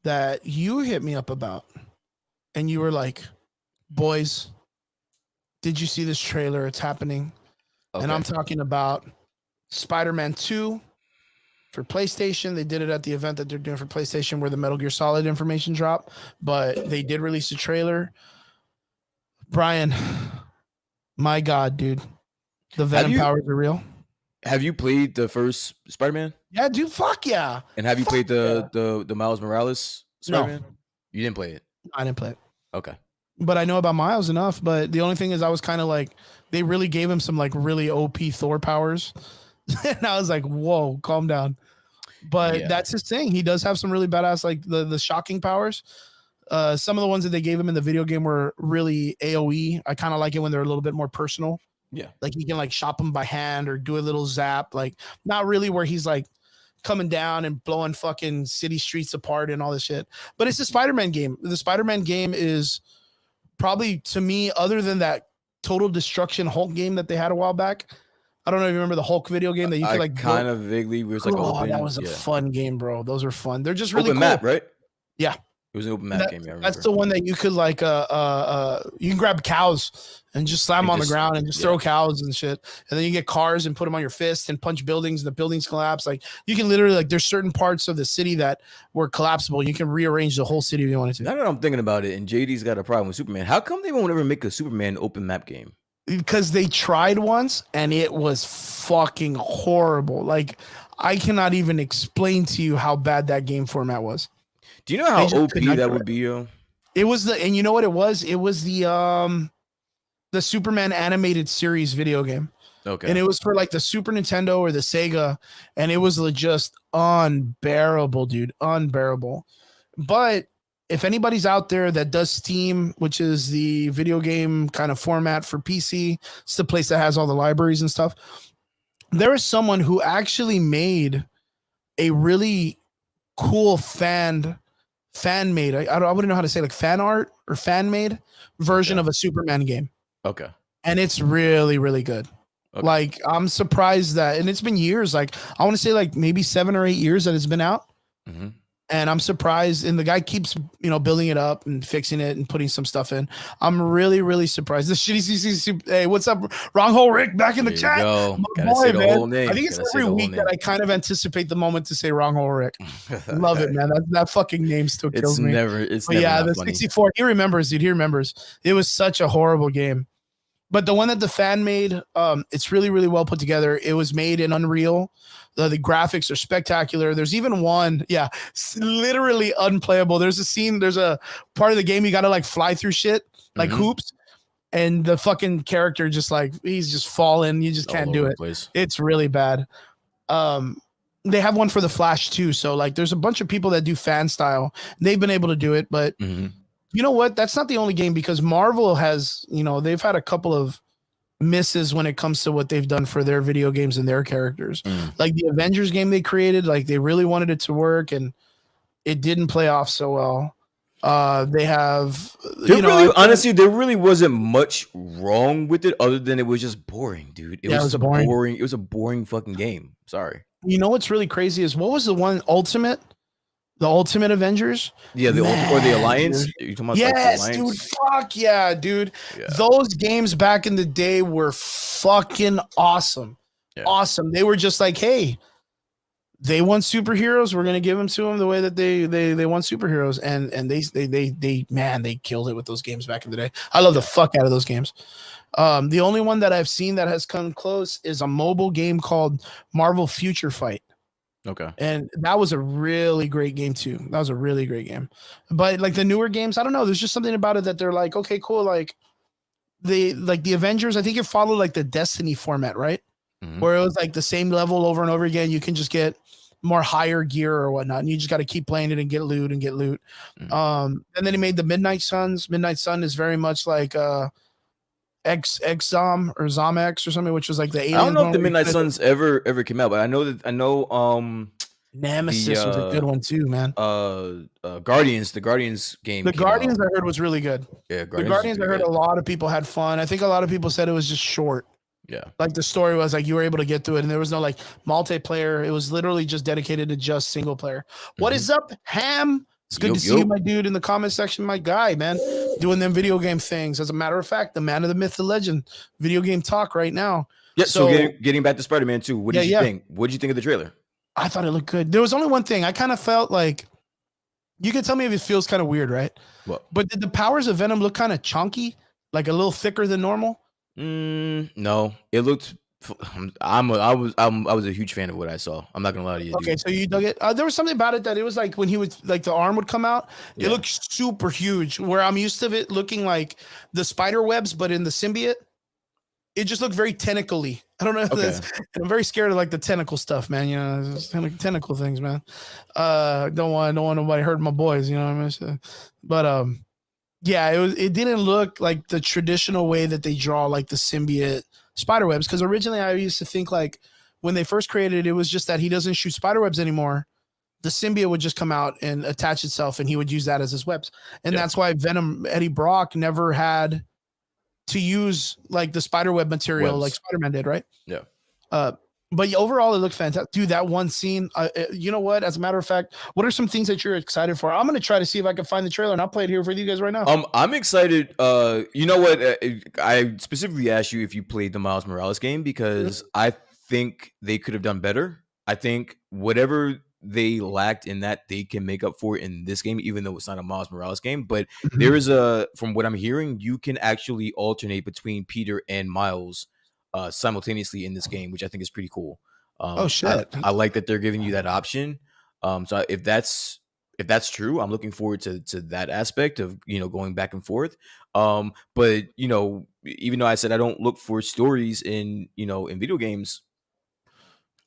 A: that you hit me up about, and you were like, boys, did you see this trailer? It's happening. Okay. And I'm talking about SpiderMan2 for PlayStation. They did it at the event that they're doing for PlayStation where the Metal Gear Solid information dropped, but they did release a trailer. Brian, my God, dude, the Venom powers are real.
B: Have you played the first Spider-Man?
A: Yeah, dude, fuck yeah.
B: And have you played the Miles Morales Spider-Man? No. You didn't play it?
A: I didn't play it.
B: Okay.
A: But I know about Miles enough, but the only thing is I was kind of like, they really gave him some like really OP Thor powers. And I was like, whoa, calm down. But that's his thing. He does have some really badass, like the shocking powers. Some of the ones that they gave him in the video game were really AoE. I kind of like it when they're a little bit more personal. Yeah. Like he can like shop them by hand or do a little zap. Like not really where he's like coming down and blowing fucking city streets apart and all this shit. But it's a Spider-Man game. The Spider-Man game is probably, to me, other than that Total Destruction Hulk game that they had a while back. I don't know if you remember the Hulk video game that you could like
B: kind of vaguely. Was like open.
A: That was a fun game, bro. Those are fun. They're just really
B: open
A: cool.
B: map, right?
A: Yeah.
B: It was an open map game. Yeah, I remember.
A: That's the one that you could like you can grab cows and just slam them on the ground and just throw cows and shit. And then you get cars and put them on your fist and punch buildings and the buildings collapse. Like you can literally like there's certain parts of the city that were collapsible. You can rearrange the whole city if you wanted to.
B: Now that I'm thinking about it, and JD's got a problem with Superman. How come they won't ever make a Superman open map game?
A: Because they tried once and it was fucking horrible. Like I cannot even explain to you how bad that game format was.
B: Do you know how OP that would be, yo?
A: It was and you know what it was? It was the Superman animated series video game.
B: Okay.
A: And it was for like the Super Nintendo or the Sega, and it was just unbearable, dude. Unbearable. But if anybody's out there that does Steam, which is the video game kind of format for PC, it's the place that has all the libraries and stuff. There is someone who actually made a really cool fan made. I wouldn't know how to say, like fan art or fan made version of a Superman game.
B: Okay.
A: And it's really, really good. Okay. Like I'm surprised that, and it's been years. Like I want to say like maybe 7 or 8 years that it's been out. Mm-hmm. And I'm surprised. And the guy keeps, building it up and fixing it and putting some stuff in. I'm really, really surprised. The shitty CC. Hey, what's up? Wrong hole Rick back in the chat. My boy, man. I think it's every week that I kind of anticipate the moment to say wrong hole Rick. Love it, man. That fucking name still kills me.
B: It's never
A: yeah, the
B: funny.
A: 64. He remembers, dude. He remembers. It was such a horrible game. But the one that the fan made, it's really, really well put together. It was made in Unreal. The graphics are spectacular. There's even one, literally unplayable. There's a part of the game you got to like fly through shit, like hoops. And the fucking character just like, he's just falling. You just can't do it. It's really bad. They have one for the Flash too. So like there's a bunch of people that do fan style. They've been able to do it, but you know what? That's not the only game because Marvel has, they've had a couple of misses when it comes to what they've done for their video games and their characters. Like the Avengers game they created, like they really wanted it to work and it didn't play off so well. They have,
B: honestly, there really wasn't much wrong with it other than it was just boring, dude. It was boring. It was a boring fucking game. Sorry.
A: You know what's really crazy is what was the one Ultimate? The Ultimate Avengers?
B: Yeah, the Ultimate or the Alliance? Are you talking about
A: yes, dude. Fuck yeah, dude. Yeah. Those games back in the day were fucking awesome. Yeah. Awesome. They were just like, hey, they want superheroes. We're gonna give them to them the way that they want superheroes. And they killed it with those games back in the day. I love the fuck out of those games. The only one that I've seen that has come close is a mobile game called Marvel Future Fight.
B: Okay. And
A: that was a really great game too. That was a really great game. But like the newer games, I don't know. There's just something about it that they're like, okay, cool. Like the Avengers, I think it followed like the Destiny format, right? Where it was like the same level over and over again. You can just get more higher gear or whatnot. And you just got to keep playing it and get loot. And then he made the Midnight Suns. Midnight Sun is very much like Exom or Zomex or something, which was like the alien.
B: I don't know if the Midnight Suns ever came out, but I know
A: Nemesis was a good one too, man.
B: Guardians, the Guardians game.
A: The Guardians I heard was really good.
B: Yeah,
A: the Guardians I heard a lot of people had fun. I think a lot of people said it was just short.
B: Yeah.
A: Like the story was like you were able to get through it and there was no like multiplayer. It was literally just dedicated to just single player. What is up, Ham? It's good to see you, my dude, in the comment section, my guy, man, doing them video game things. As a matter of fact, the man of the myth, the legend, video game talk right now.
B: Yeah. So getting back to SpiderMan 2, what did you think? What did you think of the trailer?
A: I thought it looked good. There was only one thing. I kind of felt like you can tell me if it feels kind of weird, right?
B: What?
A: But did the powers of Venom look kind of chunky, like a little thicker than normal?
B: No, it looked. I was a huge fan of what I saw. I'm not gonna lie to you.
A: Okay, so you dug it. There was something about it that it was like when he would like the arm would come out. It looked super huge. Where I'm used to it looking like the spider webs, but in the symbiote, it just looked very tentacly. I don't know. Okay. I'm very scared of like the tentacle stuff, man. You know, it's kind of tentacle things, man. Don't want nobody hurting my boys. You know what I mean? But yeah, it didn't look like the traditional way that they draw like the symbiote spider webs, because originally I used to think like when they first created it, it was just that he doesn't shoot spider webs anymore. The symbiote would just come out and attach itself, and he would use that as his webs. And that's why Venom Eddie Brock never had to use like the spider web material like Spider-Man did, right?
B: Yeah.
A: But overall, it looked fantastic. Dude, that one scene, you know what? As a matter of fact, what are some things that you're excited for? I'm going to try to see if I can find the trailer, and I'll play it here for you guys right now.
B: I'm excited. You know what? I specifically asked you if you played the Miles Morales game because I think they could have done better. I think whatever they lacked in that, they can make up for it in this game, even though it's not a Miles Morales game. But there is from what I'm hearing, you can actually alternate between Peter and Miles simultaneously in this game, which I think is pretty cool.
A: Oh shit!
B: I like that they're giving you that option. So if that's true, I'm looking forward to that aspect of going back and forth. But even though I said I don't look for stories in video games,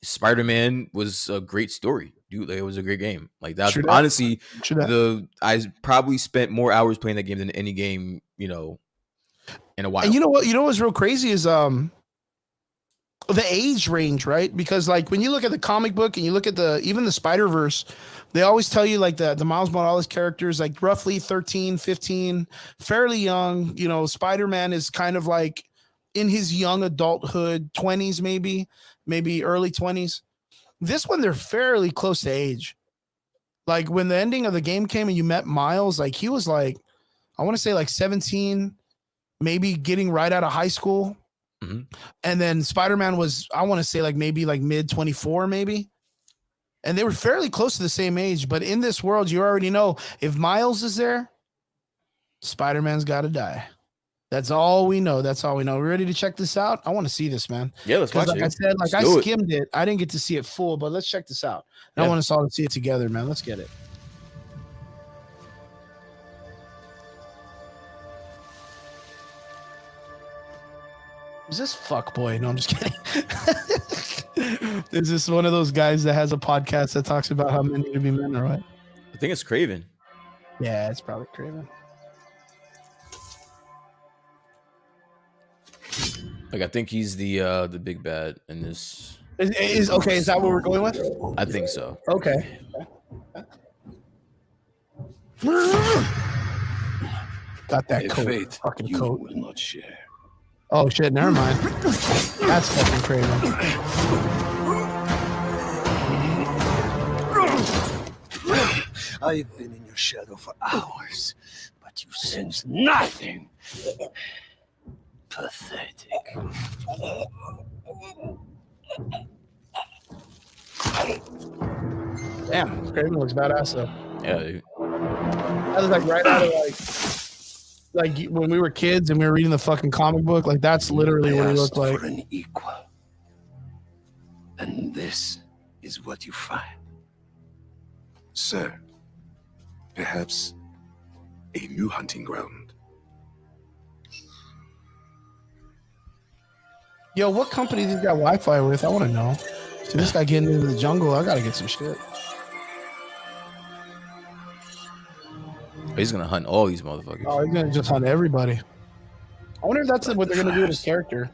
B: Spider-Man was a great story, dude. Like, it was a great game. Like that's honestly I probably spent more hours playing that game than any game in a while.
A: And you know what? You know what's real crazy is the age range, right? Because like when you look at the comic book and you look at even the Spider-Verse, they always tell you like the Miles Morales characters like roughly 13, 15, fairly young. Spider-Man is kind of like in his young adulthood, 20s maybe early 20s. This one, they're fairly close to age. Like when the ending of the game came and you met Miles, like he was like, I want to say like 17, maybe getting right out of high school. Mm-hmm. And then Spider-Man was, I want to say like maybe like mid 24 maybe. And they were fairly close to the same age. But in this world, you already know if Miles is there, Spider-Man's got to die. That's all we know. That's all we know. We're ready to check this out. I want to see this, man.
B: Yeah, let's watch it.
A: Like I said, like I skimmed it. I didn't get to see it full, but let's check this out. I want us all to see it together, man. Let's get it. Is this fuckboy? No, I'm just kidding. Is this one of those guys that has a podcast that talks about how men need to be men, or what?
B: I think it's Craven.
A: Yeah, it's probably Craven.
B: Like, I think he's the big bad in this.
A: Is that what we're going with?
B: I think so.
A: Okay. Got that coat.
C: Faith,
A: fucking
C: you
A: coat.
C: will not share.
A: Oh shit, never mind. That's fucking crazy.
C: I've been in your shadow for hours, but you sense nothing. Pathetic.
A: Damn, Craven looks badass though.
B: Yeah, dude.
A: That was like right out of like when we were kids and we were reading the fucking comic book. Like that's literally what he looked like.
C: For an equal, and this is what you find, sir. Perhaps a new hunting ground.
A: Yo, what company did got Wi-Fi with? I want to know. So this guy getting into the jungle, I gotta get some shit.
B: He's gonna hunt all these motherfuckers.
A: Oh, he's gonna just hunt everybody. I wonder if that's what they're gonna do with his character,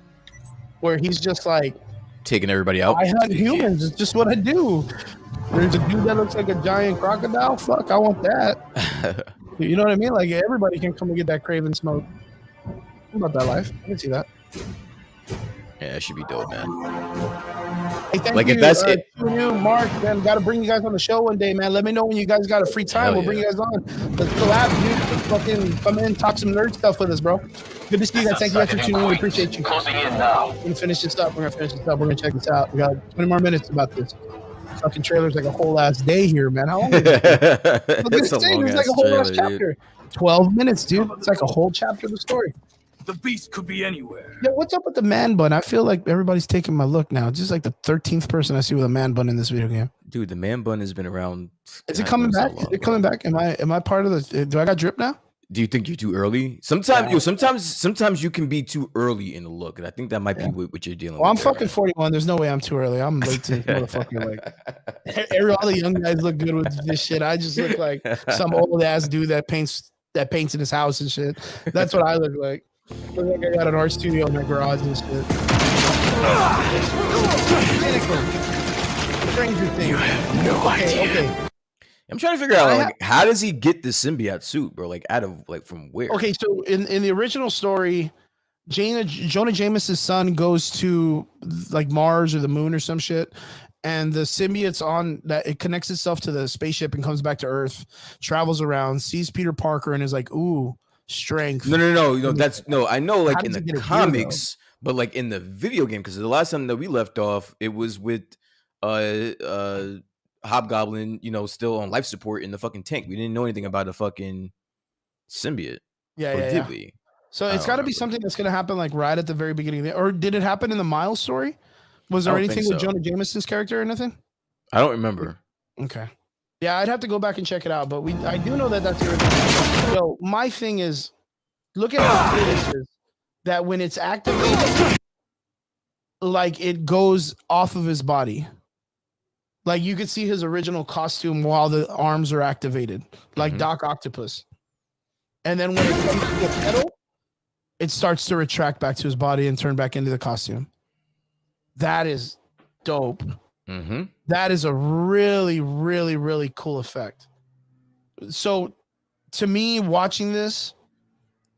A: where he's just like
B: taking everybody out.
A: I hunt humans. It's just what I do. There's a dude that looks like a giant crocodile. Fuck, I want that. You know what I mean? Like everybody can come and get that Craven smoke. How about that life? I can see that.
B: Yeah, that should be dope, man.
A: Hey, thank
B: like
A: you,
B: if that's it,
A: Mark, man, got to bring you guys on the show one day, man. Let me know when you guys got a free time. We'll bring you guys on. Let's collab, dude. Let's fucking come in, talk some nerd stuff with us, bro. Good to see you guys. Thank you guys for tuning in. We appreciate you.
D: Closing in now.
A: We're gonna finish this up. We're gonna check this out. We got 20 more minutes about this. Fucking trailer's like a whole ass day here, man. How long is it?
B: It's a long
A: like a whole
B: trailer,
A: ass chapter. 12 minutes, dude. It's like a whole chapter of the story.
D: The beast could be anywhere.
A: Yeah, what's up with the man bun? I feel like everybody's taking my look now. It's just like the 13th person I see with a man bun in this video game.
B: Dude, the man bun has been around.
A: Is it coming back? Is it coming back? Am I part of the? Do I got drip now?
B: Do you think you're too early? Sometimes you can be too early in the look, and I think that might be what you're dealing with.
A: Well, I'm fucking 41. There's no way I'm too early. I'm late to this motherfucker. Like all the young guys look good with this shit. I just look like some old ass dude that paints in his house and shit. That's what I look like. Look like I got an art studio in my garage and shit. Stranger Things.
C: You have no idea.
A: Okay.
B: I'm trying to figure out like how does he get the symbiote suit, bro? Like out of like from where?
A: Okay, so in the original story, Jonah Jameson's son goes to like Mars or the moon or some shit, and the symbiote's on that, it connects itself to the spaceship and comes back to Earth, travels around, sees Peter Parker and is like, ooh, strength.
B: No, that's no, I know like
A: How
B: in
A: does he
B: the
A: get a hero,
B: comics, but like in the video game, because the last time that we left off, it was with Hobgoblin, you know, still on life support in the fucking tank. We didn't know anything about the fucking symbiote.
A: Yeah,
B: Or
A: yeah,
B: did
A: yeah.
B: we?
A: So
B: I
A: it's
B: don't
A: got to be
B: remember.
A: something that's going to happen like right at the very beginning of the, or did it happen in the Miles story? Was there
B: I don't think
A: anything with
B: so.
A: Jonah Jameson's character or anything?
B: I don't remember.
A: Okay. Yeah, I'd have to go back and check it out, but I do know that that's the original. So my thing is, look at how cool this is. That when it's activated, like it goes off of his body. Like you could see his original costume while the arms are activated, like
B: Mhm.
A: Doc Octopus. And then when it comes to the pedal, it starts to retract back to his body and turn back into the costume. That is dope.
B: Mm-hmm.
A: That is a really, really, really cool effect. So to me, watching this,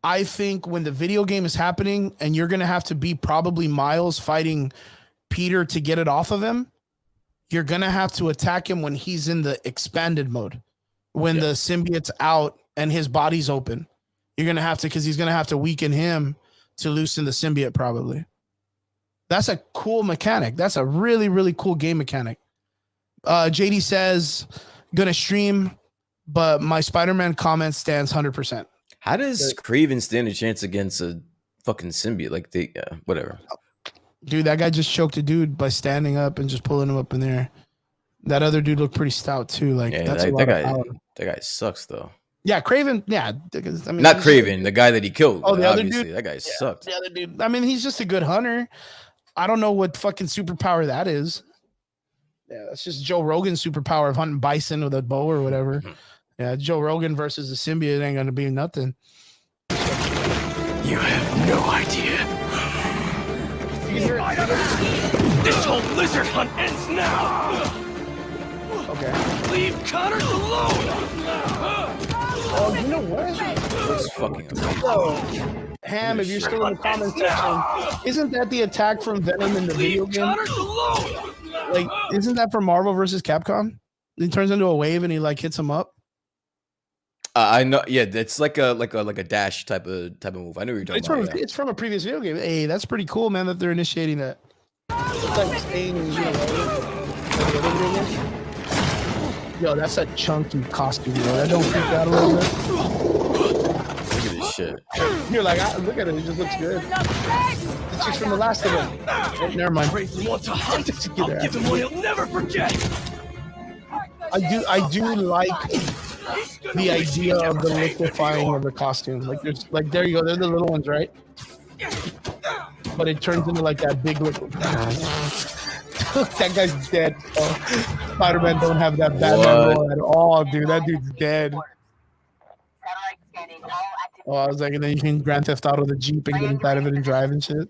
A: I think when the video game is happening and you're going to have to be probably Miles fighting Peter to get it off of him, you're going to have to attack him when he's in the expanded mode, when the symbiote's out and his body's open. You're going to have to, because he's going to have to weaken him to loosen the symbiote probably. That's a cool mechanic. That's a really, really cool game mechanic. JD says, gonna stream, but my Spider-Man comment stands 100%.
B: How does Craven stand a chance against a fucking symbiote? Like they, whatever.
A: Dude, that guy just choked a dude by standing up and just pulling him up in there. That other dude looked pretty stout too. Like
B: Yeah,
A: that's a lot of power.
B: that guy sucks though.
A: Yeah, Craven. Yeah, because I mean,
B: Not Craven, the guy that he killed.
A: Oh, the other
B: obviously.
A: dude?
B: That guy sucked.
A: The other dude. I mean, he's just a good hunter. I don't know what fucking superpower that is. Yeah, that's just Joe Rogan's superpower of hunting bison with a bow or whatever. Yeah, Joe Rogan versus the symbiote ain't gonna be nothing.
C: You have no idea.
D: This whole lizard hunt ends now!
A: Okay.
D: Leave Connors alone!
A: Oh, you know what?
B: It's fucking amazing.
A: So, Ham, if you're still in the comment section, isn't that the attack from Venom in the video
D: Leave
A: game?
D: Connors alone!
A: Like, isn't that from Marvel versus Capcom? He turns into a wave and he like hits him up.
B: I know. Yeah, it's like a dash type of move. I know what you're talking
A: It's
B: about.
A: from it's from a previous video game. Hey, that's pretty cool, man. That they're initiating that. It's like staying in, Yo, that's a chunky costume, bro. That don't freak out a little bit.
B: Look at this shit.
A: You're like, look at it. It just looks good. The chick's from the last of it. Oh, never mind.
D: Craven wants to hunt.
A: Get
D: I'll
A: her
D: give
A: out.
D: him what he'll never forget.
A: I do like the idea of the liquefying of the costume. Like there's like there you go. They're the little ones, right? But it turns into like that big liquid. That guy's dead. Oh, Spider-Man don't have that Batman role at all, dude. That dude's dead. Oh, I was like, and then you can Grand Theft Auto the Jeep and get inside of it and drive and shit.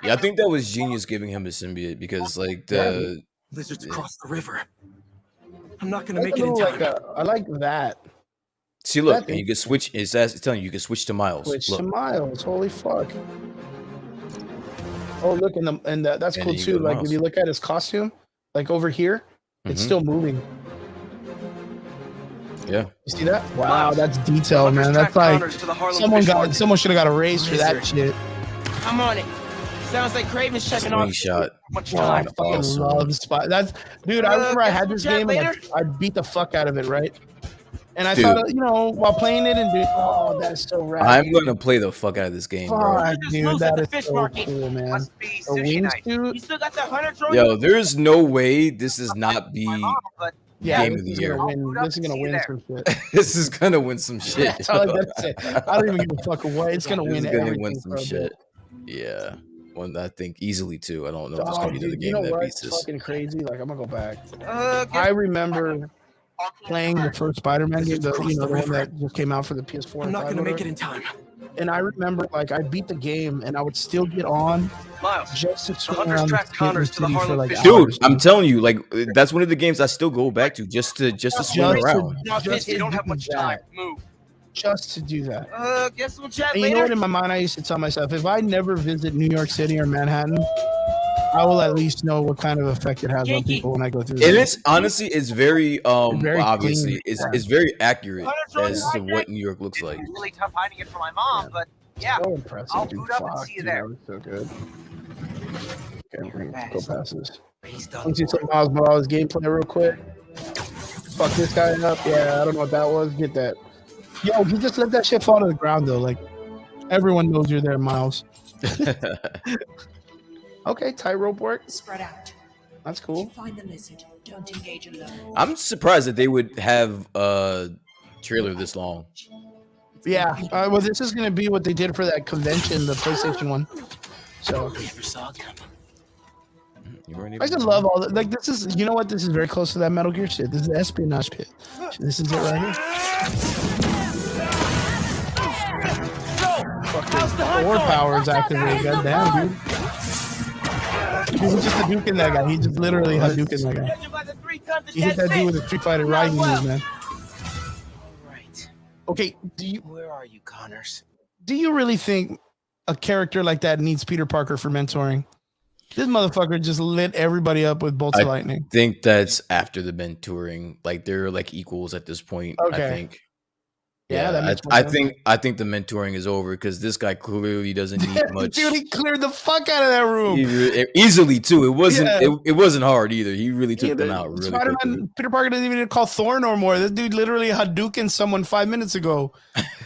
B: Yeah, I think that was genius giving him a symbiote because like the
C: Lizards across the river. I'm not gonna
A: Like
C: make it in time.
A: I like that.
B: see look,
A: that
B: and you can switch. It's telling you you can switch to Miles.
A: Switch
B: Look.
A: to Miles. Holy fuck. Oh, look, and that's
B: And
A: cool
B: then you
A: too.
B: go to
A: Like
B: Miles.
A: if you look at his costume, like over here, it's
B: Mhm.
A: still moving.
B: Yeah.
A: You see that? Wow, that's detail, man. That's like someone should have got a raise for that shit.
E: I'm on it. Sounds like Craven's checking off.
B: Screenshot.
E: Much
A: Wow, I
E: time.
A: fucking
B: Awesome.
A: love Spot. That's dude. I remember I had this
E: chat
A: game and
E: later?
A: I beat the fuck out of it, right? And I
B: Dude.
A: thought, while playing it and doing, oh, that's so rad.
B: I'm gonna play the fuck out of this game, bro.
A: Fuck,
E: Just
A: dude,
E: lose at
A: that
E: the
A: is
E: fish
A: so
E: market.
A: cool, man.
E: Must be
A: The
E: sushi night.
A: wingsuit.
E: You still got that hunter throwing?
B: Yo, there's no way this does not be.
E: But
A: Yeah,
B: Game
A: this
B: of the
A: is
B: year.
A: gonna win. This is gonna
E: See you
A: win
E: there.
A: some shit.
B: This is gonna win some shit.
A: That's all I gotta say. I don't even give a fuck what. It's gonna
B: This
A: win
B: is gonna
A: everything
B: win some
A: for a
B: shit.
A: bit.
B: Yeah. One I think easily too. I don't know if there's
A: Oh,
B: gonna be another
A: dude,
B: game
A: you know
B: that
A: what's
B: beats this.
A: fucking crazy? Like, I'm gonna go back.
E: guess
A: I remember playing the first Spider-Man game, the one that just came out for the PS4.
C: I'm
A: and
C: not
A: 5
C: gonna
A: or
C: make it
A: whatever.
C: in time.
A: And I remember, like, I beat the game, and I would still get on
C: Miles,
A: just to
C: the
A: swing
C: hunters
A: around
C: tracked Connors to the
A: city for
C: Harlem
A: like
C: Fish.
B: Dude,
A: hours.
B: I'm telling you, like that's one of the games I still go back to just to swing around.
C: You don't have much time. Move.
A: Just to do that.
E: Guess we'll chat
A: And you know
E: later.
A: what? In my mind, I used to tell myself, if I never visit New York City or Manhattan, I will at least know what kind of effect it has on people when I go through.
B: It
A: this.
B: is honestly, it's very
A: Very
B: obviously,
A: clean.
B: it's very accurate as to what New York looks like.
E: It's really tough hiding it from my mom, but yeah.
A: So impressive.
E: I'll
A: dude.
E: boot up and
A: Fuck,
E: see you
A: dude,
E: there.
A: that was so good. Okay, we're gonna go past this.
E: He's
A: Let
E: done.
A: me see some Miles Morales gameplay real quick. Fuck this guy up. Yeah, I don't know what that was. Get that. Yo, he just let that shit fall to the ground though. Like everyone knows you're there, Miles. Okay, tightrope work.
F: Spread out.
A: That's cool.
F: Find the lizard. Don't engage alone.
B: I'm surprised that they would have a trailer this long.
A: Yeah. Well, this is gonna be what they did for that convention, the PlayStation one. So
E: Never saw it coming.
A: I just love all that. Like this is, you know what? This is very close to that Metal Gear shit. This is espionage pit. This is it right here. Fucking Thor powers activated. Goddamn, dude. He was just Hadouken that guy. He just literally Hadouken that guy. He hit that dude with a Street Fighter riding move, man.
E: Right.
A: Okay,
E: Where are you, Connors?
A: do you really think a character like that needs Peter Parker for mentoring? This motherfucker just lit everybody up with bolts of
B: I
A: lightning.
B: think that's after the mentoring. Like they're like equals at this point.
A: Okay.
B: I think.
A: Yeah, that makes more
B: I
A: sense.
B: think the mentoring is over because this guy clearly doesn't need much.
A: Dude, he cleared the fuck out of that room.
B: Easily too. It wasn't.
A: Yeah.
B: It wasn't hard either. He really took
A: Yeah,
B: them out really
A: Spider-Man,
B: quickly.
A: Peter Parker doesn't even need to call Thor no more. This dude literally Hadouken someone 5 minutes ago.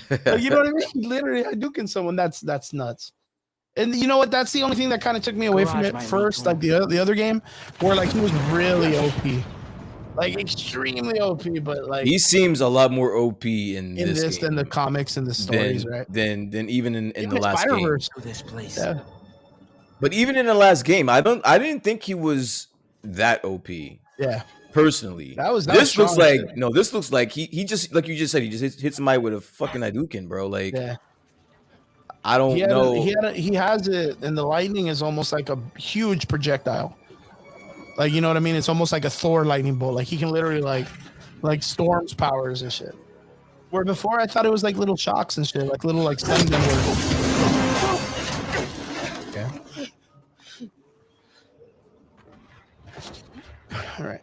A: Like, you know what I mean? He literally Hadouken someone. That's nuts. And you know what? That's the only thing that kind of took me away from
E: Garage
A: it
E: might
A: first,
E: need
A: like the other game, where like he was really OP, like extremely OP. But like
B: He seems a lot more OP in
A: in this
B: game
A: than the comics and the stories, right?
B: than even in
A: Even
B: the last game.
A: Spider-Verse.
E: To this place.
A: Yeah.
B: But even in the last game, I didn't think he was that OP.
A: Yeah.
B: Personally,
A: That was
B: this looks
A: strong
B: like
A: shit.
B: no. This looks like he just like you just said. He just hits somebody with a fucking Hadouken, bro. Like
A: Yeah.
B: I don't know.
A: He has it, and the lightning is almost like a huge projectile. Like, you know what I mean? It's almost like a Thor lightning bolt. Like he can literally like storms powers and shit. Where before I thought it was like little shocks and shit, like little like send them. Yeah. All right.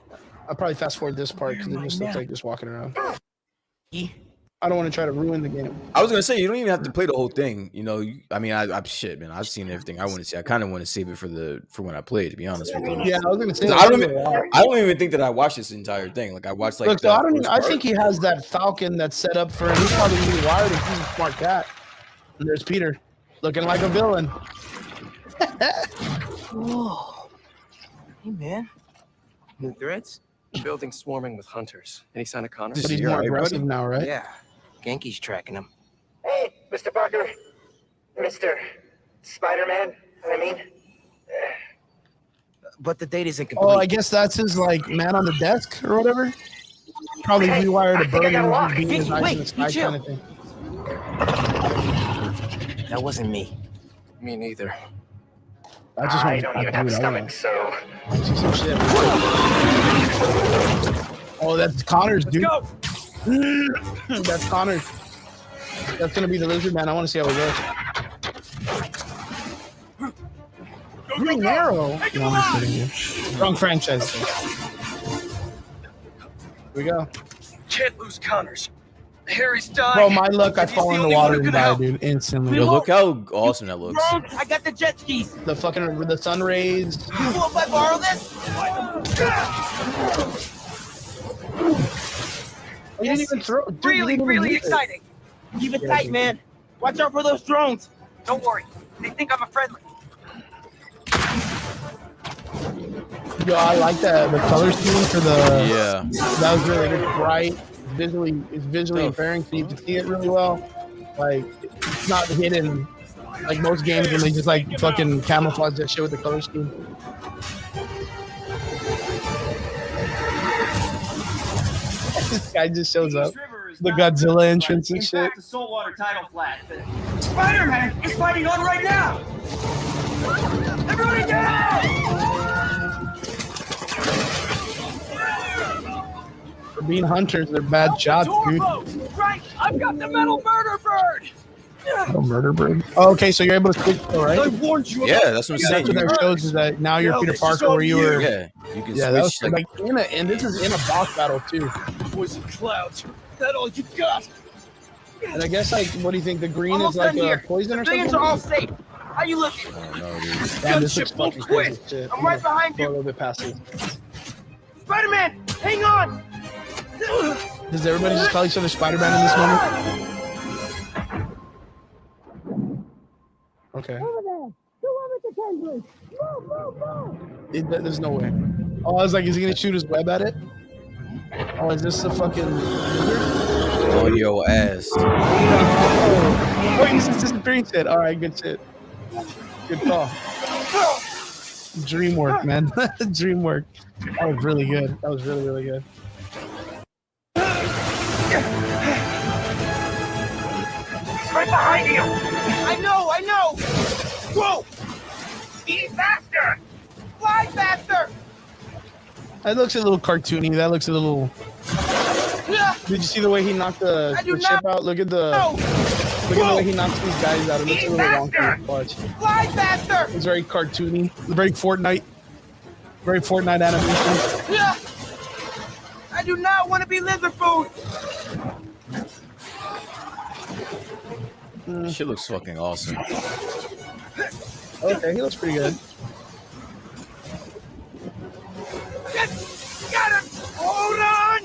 A: I'll probably fast forward this part because it just looks like just walking around. I don't want to try to ruin the game.
B: I was gonna say you don't even have to play the whole thing. You know, I mean, I shit, man. I've seen everything I want to see. I kind of want to save it for when I play. To be honest with you.
A: Yeah, I was gonna say.
B: I don't even think that I watched this entire thing. Like I watched like.
A: Look, so
B: the
A: I don't. Even,
B: first
A: I
B: part.
A: think he has that Falcon that's set up for him. He's probably really wired. And he's a smart cat. And there's Peter, looking like a villain.
E: Whoa. Hey, man. New threats?
C: Building swarming with hunters. Any sign of Connors?
A: But he's
B: You're
A: more
B: right,
A: aggressive
B: buddy.
A: now, right?
E: Yeah. Genki's tracking him.
G: Hey, Mr. Parker. Mr. Spider-Man, I mean.
E: But the date isn't complete.
A: Oh, I guess that's his like man on the desk or whatever. Probably rewired a
G: think I got a
A: burner,
G: lock.
A: being his eyes
E: Wait,
A: in the sky
E: you chill.
A: kind of thing.
E: That wasn't me.
C: Me neither.
A: I just
G: I
A: want
G: don't
A: to
G: even have a stomach, so.
A: see some shit. Oh, that's Connors, dude. That's Connors. That's gonna be the lizard man. I want to see how it goes. Green Arrow. No, I'm kidding you. Wrong franchise. Here we go.
C: Can't lose Connors. Harry's dying.
A: Bro, my luck, I
C: He's
A: fall
C: the
A: in the
C: only one
A: water
C: who
A: and
C: can
A: die,
C: help.
A: dude, instantly.
B: Yo, look how awesome that looks.
E: I got the jet skis.
A: The fucking the sun rays.
E: Cool if I borrow this?
A: You didn't even throw. Dude, you
E: Really,
A: didn't even
E: really
A: use it.
E: exciting. Keep it tight, man. Watch out for those drones. Don't worry. They think I'm a friendly.
A: Yo, I like that. The color scheme for the
B: Yeah.
A: that was really good. Bright, it's visually impairing, so you can see it really well. Like it's not hidden like most games when they just like fucking camouflage that shit with the color scheme. This guy just shows up. The Godzilla entrance and shit.
H: The saltwater tidal flat.
E: Spider-Man is fighting on right now! Everybody down!
A: For being hunters, they're bad shots, dude.
E: Right, I've got the metal murder bird!
A: No murder bird. Oh, okay, so you're able to switch, though,
E: I
A: right?
E: warned you.
B: Yeah, that's what I'm
A: Yeah,
B: saying.
A: that's what that shows is that now you're
E: No,
A: Peter
E: this is
A: Parker, where you
E: on
A: were.
E: you.
B: Yeah, you can
A: Yeah, that was
B: switch.
A: like and this is in a boss battle too.
E: Poison clouds. That all you got?
A: And I guess like, what do you think? The green
E: Almost
A: is like
E: done here.
A: poison or
E: Civilians
A: something?
E: are all safe. How you looking?
B: Oh, no, dude.
A: Damn, this looks
E: Gunship won't
A: fucking crazy
E: quit.
A: as shit.
E: I'm right behind
A: Go a
E: you.
A: little bit past this.
E: Spider-Man, hang on.
A: Does everybody just call each other Spider-Man in this moment? Okay. There's no way. Oh, I was like, is he gonna shoot his web at it? Oh, is this the fucking lizard?
B: On your ass.
A: Oh, he's just disappearing shit. All right, good shit. Good call. Dream work, man. Dream work. That was really good. That was really, really good.
E: He's right behind you. I know. Whoa. Be faster. Fly faster.
A: That looks a little cartoony. That looks a little. Did you see the way he knocked the ship out? Look at the way he knocks these guys out. It looks a little wonky. Watch.
E: Fly faster.
A: It's very cartoony. Very Fortnite animation.
E: I do not want to be lizard food.
B: Shit looks fucking awesome.
A: Okay, he looks pretty good.
E: Got him. Hold on.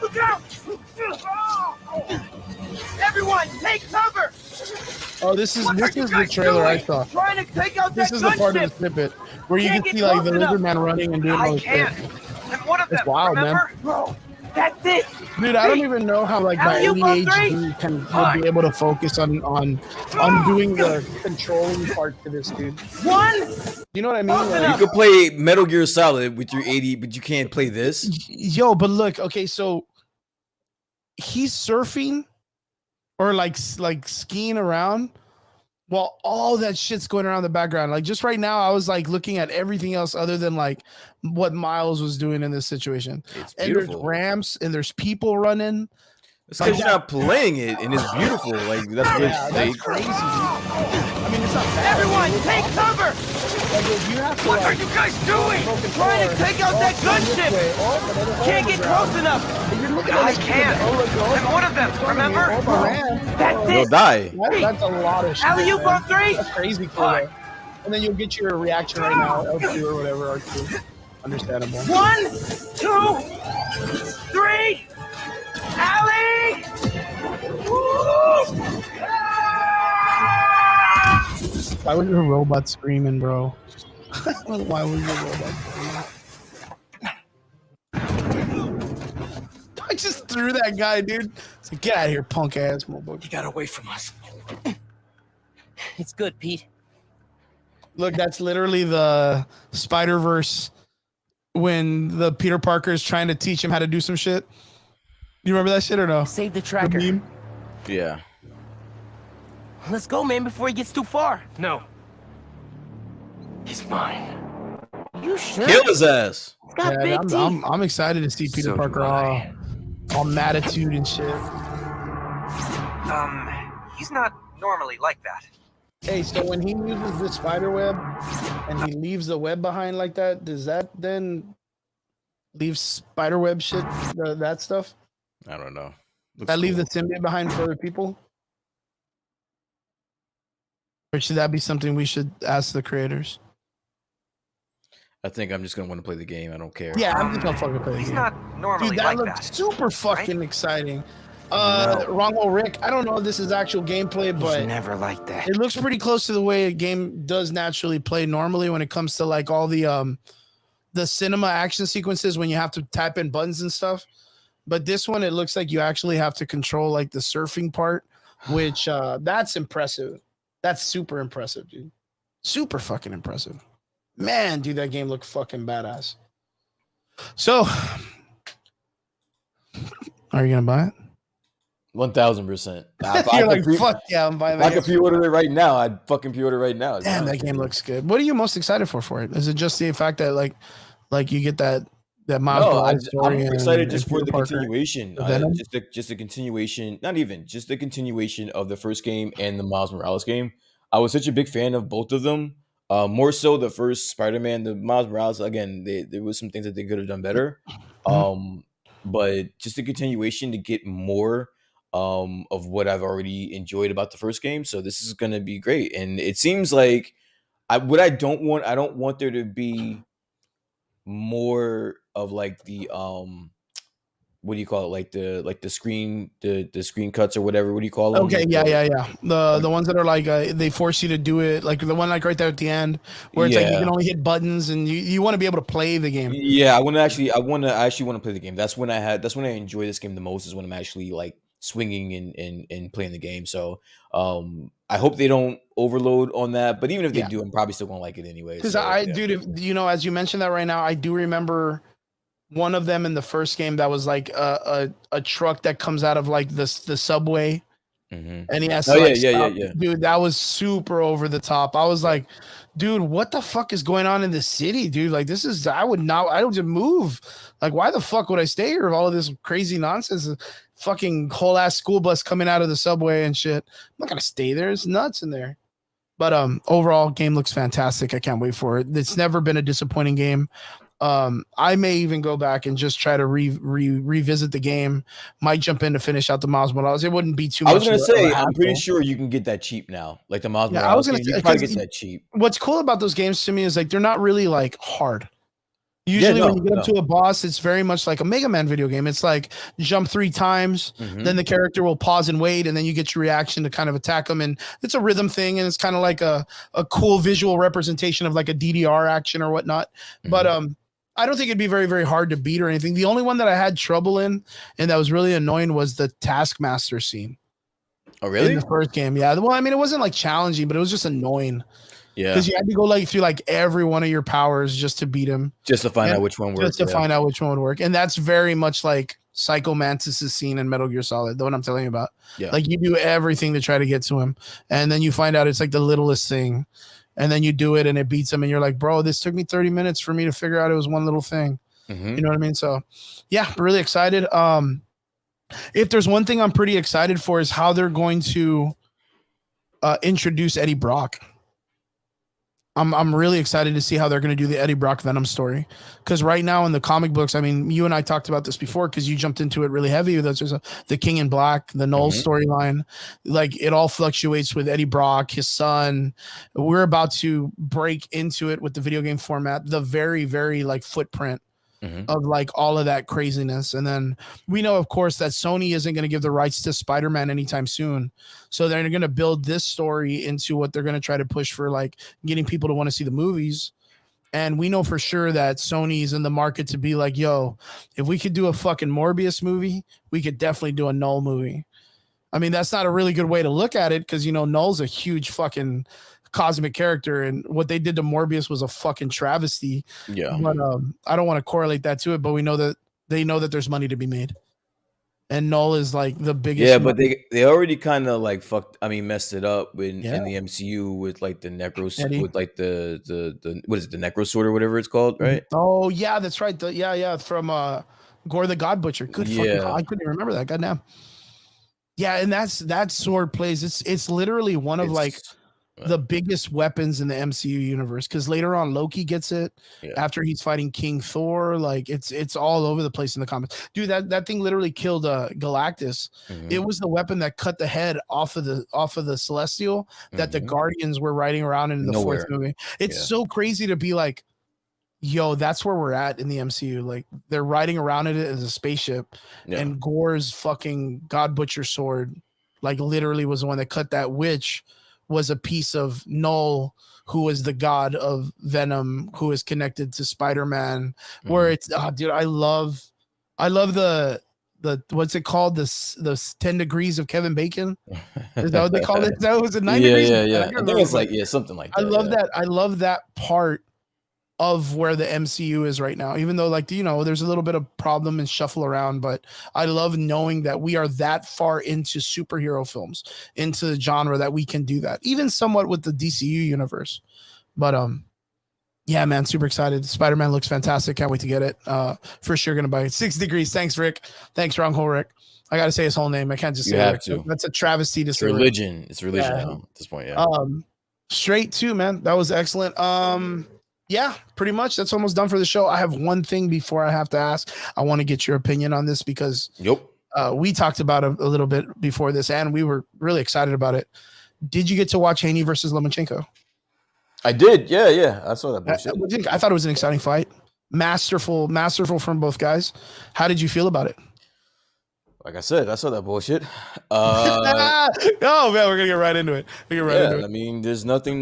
E: Look out. Everyone, take cover.
A: Oh, this is the trailer I saw.
E: Trying to take out
A: This
E: that
A: is the part of the
E: gunship.
A: snippet where you
E: Can't
A: can
E: get
A: see like the
E: close enough.
A: lizard man running and doing all
E: I
A: this shit.
E: can't. I'm one of them.
A: It's wild, man.
E: remember? Bro, that's it.
A: Dude, I don't even know how like my
E: Alley-oop on three.
A: ADHD would be able to focus on doing the controlling part to this, dude.
E: One.
A: You know what I mean?
E: Close
A: Like,
E: enough.
B: You could play Metal Gear Solid with your 80, but you can't play this.
A: yo, but look, okay, so he's surfing or like skiing around while all that shit's going around in the background. Like just right now, I was like looking at everything else other than like what Miles was doing in this situation.
B: It's
A: And there's
B: beautiful.
A: ramps and there's people running.
B: It's because you're not playing it, and it's beautiful. Like that's what
A: Yeah,
B: it's
A: that's
B: like.
A: crazy, dude. I mean, it's not bad.
E: Everyone, take cover.
A: Like, if you have to,
E: What are
A: like,
E: you guys doing?
A: focus
E: Trying
A: forward,
E: to take out that
A: turn this
E: gunship.
A: way, but then it's
E: Can't
A: over
E: get
A: ground.
E: close enough.
A: And you're looking
E: I
A: at this
E: can't.
A: kid, look,
E: I'm one of them. Remember?
A: Over ramp.
E: That's
B: You'll
E: it.
B: die.
A: That's a lot of shit.
E: Alley-oop
A: man.
E: on three.
A: That's crazy cool. Though. And then you'll get your reaction right now, L2 or whatever, R2. Understandable.
E: 1, 2, 3. Alley. Woo!
A: Why was your robot screaming, bro? Why was your robot screaming? I just threw that guy, dude. It's like, get out of here, punk ass motherfucker.
C: He got away from us.
H: It's good, Pete.
A: Look, that's literally the Spider-Verse when the Peter Parker is trying to teach him how to do some shit. You remember that shit or no?
H: Save the
A: The
H: tracker.
A: meme?
B: Yeah.
H: Let's go, man, before he gets too far.
C: No. He's mine.
H: You sure?
B: Kill his ass.
H: He's got
A: Yeah,
H: big teeth.
A: I'm excited to see Peter
C: So
A: Parker
C: do I.
A: all matitude and shit.
E: He's not normally like that.
A: Hey, so when he uses the spider web and he leaves the web behind like that, does that then leave spider web shit, that stuff?
B: I don't know. Looks
A: That leave
B: cool.
A: the symbiote behind for other people? Or should that be something we should ask the creators?
B: I think I'm just gonna want to play the game. I don't care.
A: Yeah, I'm just gonna fucking play the
E: He's
A: game.
E: not normally
A: Dude, that
E: like
A: looks
E: that.
A: super fucking exciting. Wrong Rick, I don't know if this is actual gameplay, but
C: He's never like that.
A: it looks pretty close to the way a game does naturally play normally when it comes to like all the cinema action sequences when you have to tap in buttons and stuff. But this one, it looks like you actually have to control like the surfing part, which that's impressive. That's super impressive, dude. Super fucking impressive. Man, dude, that game looked fucking badass. So, all Are you gonna buy it?
B: 1000%.
A: You're like, fuck yeah, I'm buying
B: If I
A: that
B: could
A: game.
B: pre-order it right now, I'd fucking pre-order right now.
A: Damn, that game looks good. What are you most excited for it? Is it just the fact that like you get that Miles
B: No,
A: Morales story
B: I'm excited
A: and
B: just for
A: Peter
B: the
A: Parker,
B: continuation.
A: Venom?
B: Just the continuation, not even just the continuation of the first game and the Miles Morales game. I was such a big fan of both of them. More so the first Spider-Man, the Miles Morales. Again, there was some things that they could have done better. But just the continuation to get more of what I've already enjoyed about the first game. So this is gonna be great. And it seems like I don't want there to be more of like the what do you call it, like the screen the screen cuts or whatever, what do you call them,
A: Okay,
B: like
A: yeah. The ones that are like they force you to do it, like the one like right there at the end where it's like you can only hit buttons and you want to be able to play the game.
B: Yeah, I actually want to play the game. That's when I enjoy this game the most, is when I'm actually like swinging and playing the game. So I hope they don't overload on that, but even if they do, I'm probably still gonna like it anyway.
A: Because
B: So,
A: dude, as you mentioned that right now, I do remember one of them in the first game that was like a truck that comes out of like the subway, and he has to stop. Dude, that was super over the top. I was like, dude, what the fuck is going on in this city, dude? Like, I would just move. Like, why the fuck would I stay here with all of this crazy nonsense? Fucking whole ass school bus coming out of the subway and shit. I'm not gonna stay there. It's nuts in there. But overall, game looks fantastic. I can't wait for it. It's never been a disappointing game. I may even go back and just try to revisit the game. Might jump in to finish out the Miles Morales. It wouldn't be too much.
B: I was gonna say, I'm pretty sure you can get that cheap now, like the Miles Morales. I was gonna say, you can probably get that cheap.
A: What's cool about those games to me is like they're not really like hard. Usually when you get up to a boss, it's very much like a Mega Man video game. It's like jump 3 times, then the character will pause and wait, and then you get your reaction to kind of attack them. And it's a rhythm thing, and it's kind of like a cool visual representation of like a DDR action or whatnot. But I don't think it'd be very, very hard to beat or anything. The only one that I had trouble in and that was really annoying was the Taskmaster scene.
B: Oh, really?
A: In the first game, yeah. Well, I mean, it wasn't like challenging, but it was just annoying.
B: Yeah,
A: because you had to go like through like every one of your powers just to beat him,
B: just to find out which one works.
A: Just to find out which one would work, and that's very much like Psycho Mantis' scene in Metal Gear Solid, the one I'm telling you about. Yeah, like you do everything to try to get to him, and then you find out it's like the littlest thing, and then you do it and it beats him, and you're like, bro, this took me 30 minutes for me to figure out it was one little thing. You know what I mean? So, yeah, really excited. If there's one thing I'm pretty excited for is how they're going to introduce Eddie Brock. I'm really excited to see how they're going to do the Eddie Brock Venom story, because right now in the comic books, I mean, you and I talked about this before because you jumped into it really heavy. There's the King in Black, the Null storyline, like it all fluctuates with Eddie Brock, his son. We're about to break into it with the video game format, the very, very like footprint of like all of that craziness. And then we know, of course, that Sony isn't going to give the rights to Spider-Man anytime soon. So they're going to build this story into what they're going to try to push for, like getting people to want to see the movies. And we know for sure that Sony is in the market to be like, yo, if we could do a fucking Morbius movie, we could definitely do a Null movie. I mean, that's not a really good way to look at it because, you know, Null's a huge fucking cosmic character, and what they did to Morbius was a fucking travesty. Yeah, but I don't want to correlate that to it, but we know that they know that there's money to be made, and Null is like the biggest.
B: Yeah, but they already kind of like messed it up in the MCU with like the with like the what is it, the Necro Sword or whatever it's called, right?
A: Oh yeah, that's right. From Gore the God Butcher. Good fucking call. I couldn't even remember that. Goddamn. Yeah, and that sword plays. It's literally one of like the biggest weapons in the MCU universe, because later on Loki gets it after he's fighting King Thor. Like it's all over the place in the comics, dude. That thing literally killed Galactus. It was the weapon that cut the head off of the Celestial that the Guardians were riding around in the fourth movie. It's so crazy to be like, yo, that's where we're at in the MCU. Like they're riding around in it as a spaceship, and Gore's fucking God Butcher sword, like literally was the one that cut that, which was a piece of Null, who was the god of Venom, who is connected to Spider-Man. Where it's, dude, I love the what's it called? The 10 degrees of Kevin Bacon. Is that what they call it? That was a 9 degrees.
B: Yeah. I think it's like something like that.
A: I love that part of where the MCU is right now, even though like, there's a little bit of problem and shuffle around, but I love knowing that we are that far into superhero films, into the genre that we can do that, even somewhat with the DCU universe. But yeah, man, super excited. Spider-Man looks fantastic. Can't wait to get it. For sure gonna buy it. 6 Degrees. Thanks, Rick. Thanks, Wrong Hole Rick. I gotta say his whole name. I can't just
B: You
A: say
B: have
A: Rick.
B: to.
A: That's a travesty to
B: It's
A: say
B: religion. It's religion
A: Yeah.
B: now at this point. Yeah.
A: Straight to, man. That was excellent. Yeah, pretty much. That's almost done for the show. I have one thing before I have to ask. I want to get your opinion on this because we talked about it a little bit before this, and we were really excited about it. Did you get to watch Haney versus Lomachenko?
B: I did. Yeah. I saw that bullshit.
A: I thought it was an exciting fight. Masterful from both guys. How did you feel about it?
B: Like I said, I saw that bullshit.
A: Oh man, we're gonna get right into it.
B: I mean, there's nothing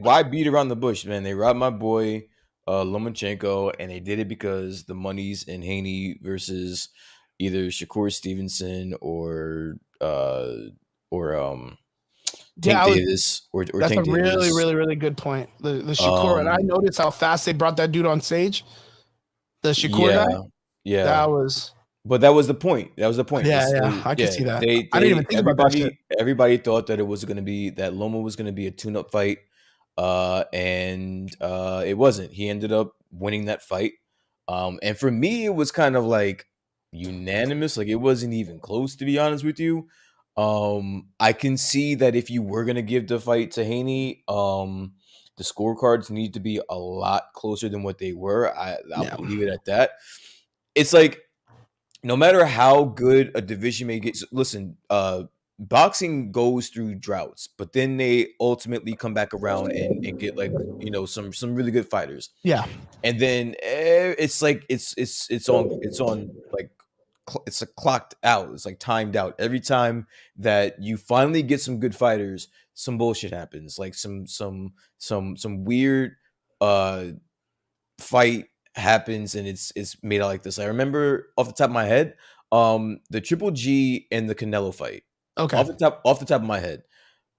B: why beat around the bush, man. They robbed my boy Lomachenko, and they did it because the money's in Haney versus either Shakur Stevenson or Tank Davis or
A: that's
B: Tank
A: a really,
B: Davis.
A: really, really good point. The Shakur, and I noticed how fast they brought that dude on stage. The Shakur guy.
B: Yeah.
A: But
B: that was the point. Yeah,
A: I can see that. I didn't even think about that shit.
B: Everybody thought that it was going to be that Loma was going to be a tune-up fight, and it wasn't. He ended up winning that fight, and for me, it was kind of like unanimous. Like it wasn't even close, to be honest with you. I can see that if you were going to give the fight to Haney, the scorecards need to be a lot closer than what they were. I'll leave it at that. It's like, no matter how good a division may get, listen, boxing goes through droughts, but then they ultimately come back around and get like, some really good fighters.
A: Yeah.
B: And then it's like, it's on like, it's clocked out. It's like timed out. Every time that you finally get some good fighters, some bullshit happens. Like some weird fight happens, and it's made out like this. I remember off the top of my head, the Triple G and the Canelo fight.
A: Okay.
B: Off the top of my head,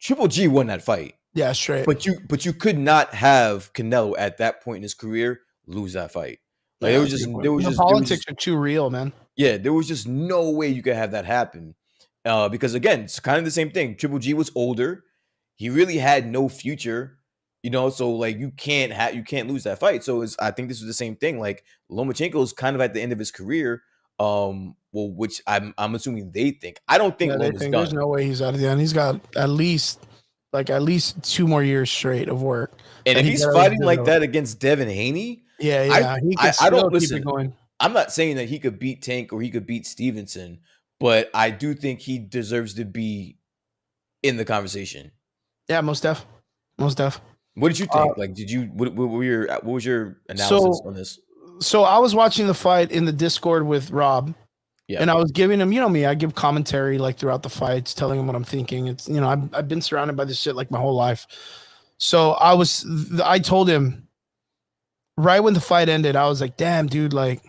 B: Triple G won that fight.
A: Yeah, straight.
B: But you could not have Canelo at that point in his career lose that fight. Like the
A: politics are too real, man.
B: Yeah, there was just no way you could have that happen. Because again, it's kind of the same thing. Triple G was older. He really had no future, so like you can't lose that fight. So I think this was the same thing. Like Lomachenko is kind of at the end of his career. Which I'm assuming they think. I don't think Loma's done.
A: There's no way he's out of the end. He's got at least 2 more years straight of work.
B: And if he's fighting like that against Devin Haney,
A: he can still keep it going.
B: I'm not saying that he could beat Tank or he could beat Stevenson, but I do think he deserves to be in the conversation.
A: Yeah, most def.
B: What did you think? What was your analysis on this?
A: So I was watching the fight in the Discord with Rob.
B: Yeah.
A: And I was giving him, me, I give commentary like throughout the fights, telling him what I'm thinking. It's, I've been surrounded by this shit like my whole life. So I told him right when the fight ended, I was like, damn, dude, like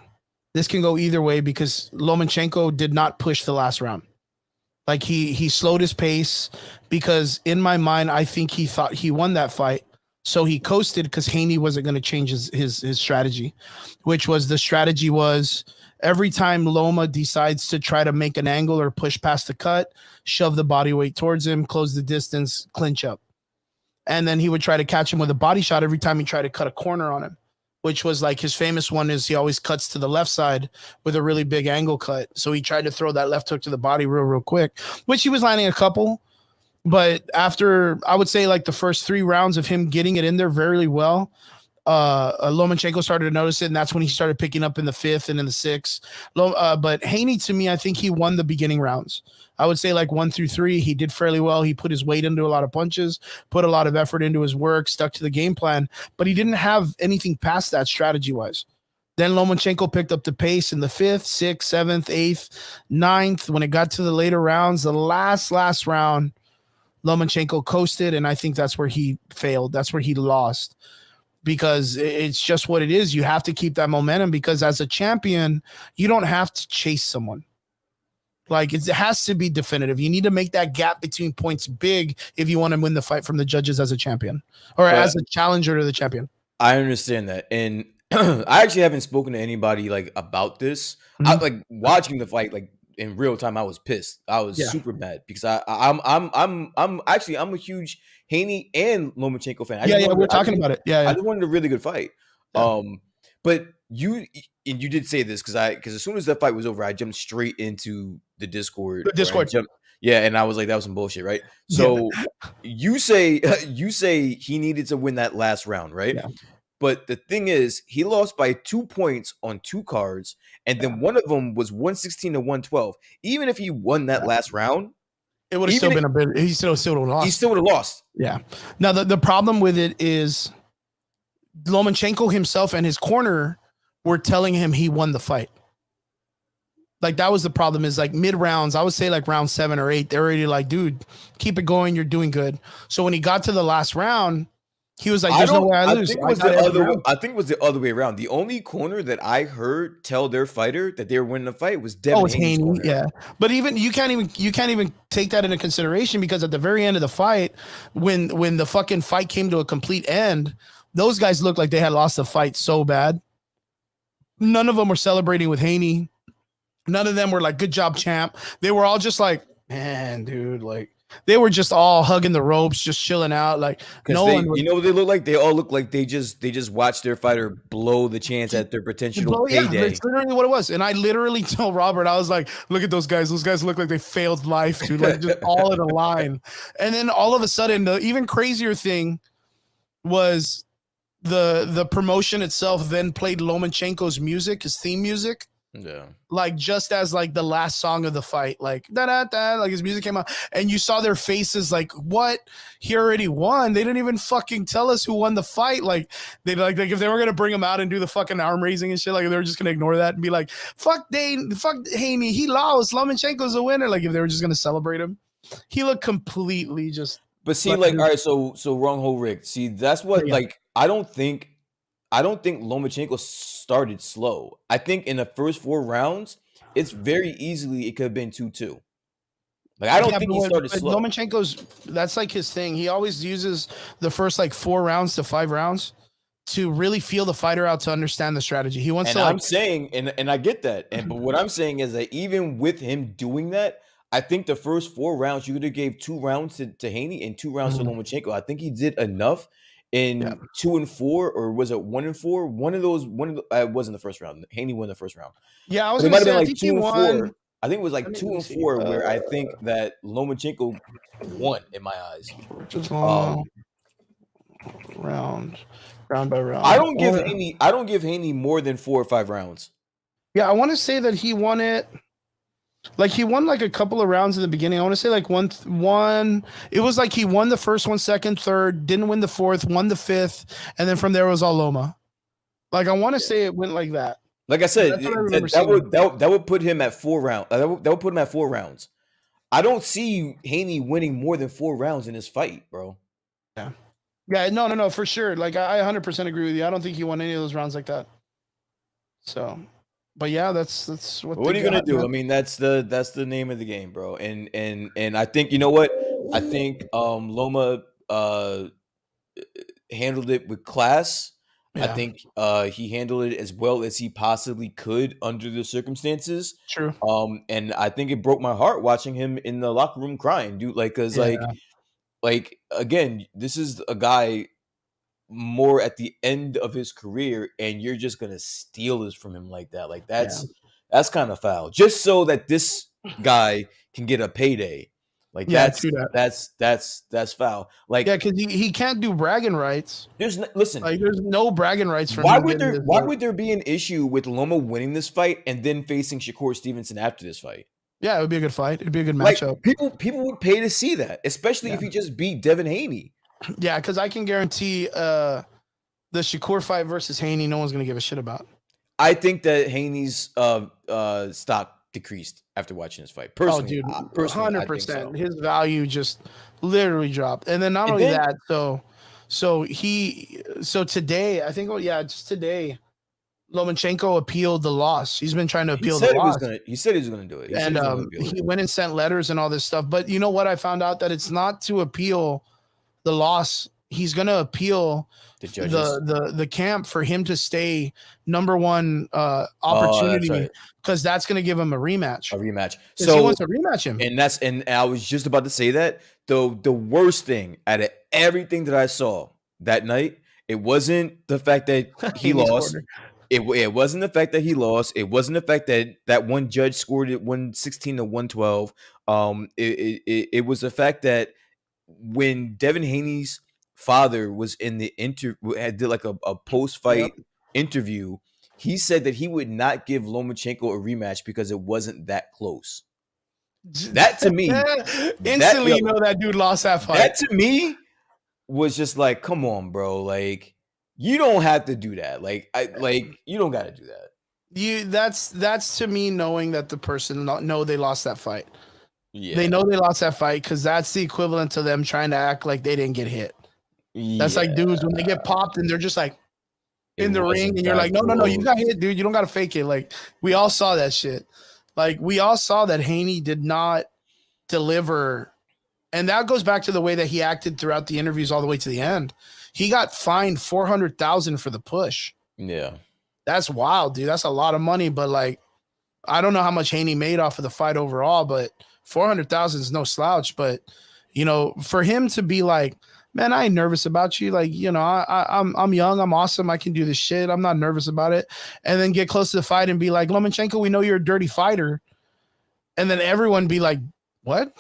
A: this can go either way because Lomachenko did not push the last round. Like he slowed his pace because in my mind, I think he thought he won that fight. So he coasted because Haney wasn't going to change his strategy, which was the strategy was every time Loma decides to try to make an angle or push past the cut, shove the body weight towards him, close the distance, clinch up. And then he would try to catch him with a body shot every time he tried to cut a corner on him, which was like his famous one is he always cuts to the left side with a really big angle cut. So he tried to throw that left hook to the body real quick, which he was landing a couple. But after, I would say like the first 3 rounds of him getting it in there very well, Lomachenko started to notice it, and that's when he started picking up in the 5th and in the 6th. But Haney, to me, I think he won the beginning rounds. I would say like 1 through 3, he did fairly well. He put his weight into a lot of punches, put a lot of effort into his work, stuck to the game plan, but he didn't have anything past that strategy-wise. Then Lomachenko picked up the pace in the 5th, 6th, 7th, 8th, 9th. When it got to the later rounds, the last round, Lomachenko coasted, and I think that's where he failed. That's where he lost. Because it's just what it is. You have to keep that momentum because as a champion, you don't have to chase someone. Like it has to be definitive. You need to make that gap between points big if you want to win the fight from the judges as a champion or as a challenger to the champion.
B: I understand that, and I actually haven't spoken to anybody like about this. I
A: Mhm.
B: like watching the fight like in real time. I was pissed. I was
A: Yeah.
B: super mad because I'm a huge Haney and Lomachenko fan.
A: Yeah, yeah, we're talking about it. Yeah,
B: I
A: yeah.
B: just wanted a really good fight.
A: Yeah.
B: But you did say this because as soon as that fight was over, I jumped straight into the Discord.
A: The Discord.
B: Yeah, and I was like, that was some bullshit, right?
A: Yeah.
B: So you say he needed to win that last round, right?
A: Yeah.
B: But the thing is, he lost by 2 points on 2 cards, and then one of them was 116 to 112. Even if he won that last round,
A: It would have still been a bit. He still would have lost.
B: he still would have lost.
A: Yeah. Now the problem with it is Lomachenko himself and his corner were telling him he won the fight. Like that was the problem. Is like mid rounds. I would say like round 7 or 8. They're already like, dude, keep it going. You're doing good. So when he got to the last round, he was like, "There's no way I lose."
B: I think it was the other way around. The only corner that I heard tell their fighter that they were winning the fight was Devin Haney's corner.
A: Yeah. But even you can't even take that into consideration because at the very end of the fight, when the fucking fight came to a complete end, those guys looked like they had lost the fight so bad. None of them were celebrating with Haney. None of them were like, "Good job, champ." They were all just like, "Man, dude, like." They were just all hugging the ropes, just chilling out. Like no one.
B: You know what they look like? They all look like they just watched their fighter blow the chance at their potential payday.
A: Yeah, that's literally what it was. And I literally told Robert, I was like, "Look at those guys. Those guys look like they failed life, dude. Like just all in a line." And then all of a sudden, the even crazier thing was the promotion itself then played Lomachenko's music, his theme music.
B: Yeah.
A: Like just as like the last song of the fight, like da da da, like his music came out, and you saw their faces like, "What? He already won." They didn't even fucking tell us who won the fight. Like they like if they were gonna bring him out and do the fucking arm raising and shit, like they were just gonna ignore that and be like, fuck Haney, he lost. Lomachenko's a winner. Like if they were just gonna celebrate him, he looked completely just.
B: But see, like, all right, so wrong whole Rick. See, that's what like I don't think Lomachenko started slow. I think in the first 4 rounds, it's very easily it could have been 2-2. Like I don't think he started slow.
A: Lomachenko's that's like his thing. He always uses the first like 4 rounds to 5 rounds to really feel the fighter out to understand the strategy. He wants to.
B: I'm saying, and I get that, but what I'm saying is that even with him doing that, I think the first 4 rounds you could have gave 2 rounds to Haney and 2 rounds to Lomachenko. I think he did enough. In 2 and 4, or was it 1 and 4? One of those. It wasn't the first round. Haney won the first round.
A: Yeah, I was. It might have been like 2 and 4.
B: I think it was like 2 and 4, where I think that Lomachenko won in my eyes.
A: Round by round.
B: I don't give Haney more than 4 or 5 rounds.
A: Yeah, I want to say that he won it. Like he won like a couple of rounds in the beginning. I want to say like one. It was like he won the first one, second, third, didn't win the fourth, won the fifth, and then from there was all Loma. Like I want to say it went like that.
B: Like I said, that would put him at 4 rounds. That would put him at 4 rounds. I don't see Haney winning more than 4 rounds in this fight, bro.
A: Yeah, no, for sure. Like I 100% agree with you. I don't think he won any of those rounds like that. So. But yeah, that's what.
B: What are you gonna do? Man. I mean, that's the name of the game, bro. And I think you know what? I think Loma handled it with class. Yeah. I think he handled it as well as he possibly could under the circumstances.
A: True.
B: And I think it broke my heart watching him in the locker room crying, dude. Like, cause like again, this is a guy more at the end of his career, and you're just gonna steal this from him like that. Like that's kind of foul. Just so that this guy can get a payday. Like that's foul. Like
A: because he can't do bragging rights.
B: There's
A: no bragging rights for
B: why would there be an issue with Loma winning this fight and then facing Shakur Stevenson after this fight?
A: Yeah, it would be a good fight. It'd be a good matchup.
B: Like, people would pay to see that, especially if he just beat Devin Haney.
A: Yeah, because I can guarantee the Shakur fight versus Haney, no one's gonna give a shit about.
B: I think that Haney's stock decreased after watching this fight. Personally,
A: 100%.
B: So.
A: His value just literally dropped. And then not only that, so today, I think just today, Lomachenko appealed the loss. He's been trying to appeal the loss.
B: He said he was going to do it.
A: He went and sent letters and all this stuff. But you know what? I found out that it's not to appeal the loss. he's gonna appeal
B: The judges.
A: the camp for him to stay number one
B: That's
A: opportunity,
B: right.
A: because that's gonna give him a rematch.
B: A rematch.
A: 'Cause
B: So
A: he wants to rematch him.
B: and I was just about to say that the worst thing out of everything that I saw that night, it wasn't the fact that he
A: Amy's
B: lost.
A: corner.
B: It wasn't the fact that he lost. It wasn't the fact that that one judge scored it 116 to 112. It was the fact that when Devin Haney's father was in the interview, did like a post fight interview, he said that he would not give Lomachenko a rematch because it wasn't that close. That to me,
A: instantly, you know that dude lost that fight.
B: That to me was just like, come on, bro. Like, you don't have to do that. Like, you don't got to do that.
A: That's to me knowing that the person know they lost that fight.
B: Yeah,
A: they know they lost that fight because that's the equivalent to them trying to act like they didn't get hit. That's like dudes when they get popped and they're just like in the ring, and you're like, no, you got hit, dude. You don't got to fake it. Like, we all saw that shit. Like, we all saw that Haney did not deliver. And that goes back to the way that he acted throughout the interviews all the way to the end. He got fined $400,000 for the push.
B: Yeah.
A: That's wild, dude. That's a lot of money. But, like, I don't know how much Haney made off of the fight overall, but $400,000 is no slouch. But, you know, for him to be like, man, I ain't nervous about you. Like, you know, I'm young. I'm awesome. I can do this shit. I'm not nervous about it. And then get close to the fight and be like, Lomachenko, we know you're a dirty fighter. And then everyone be like, what?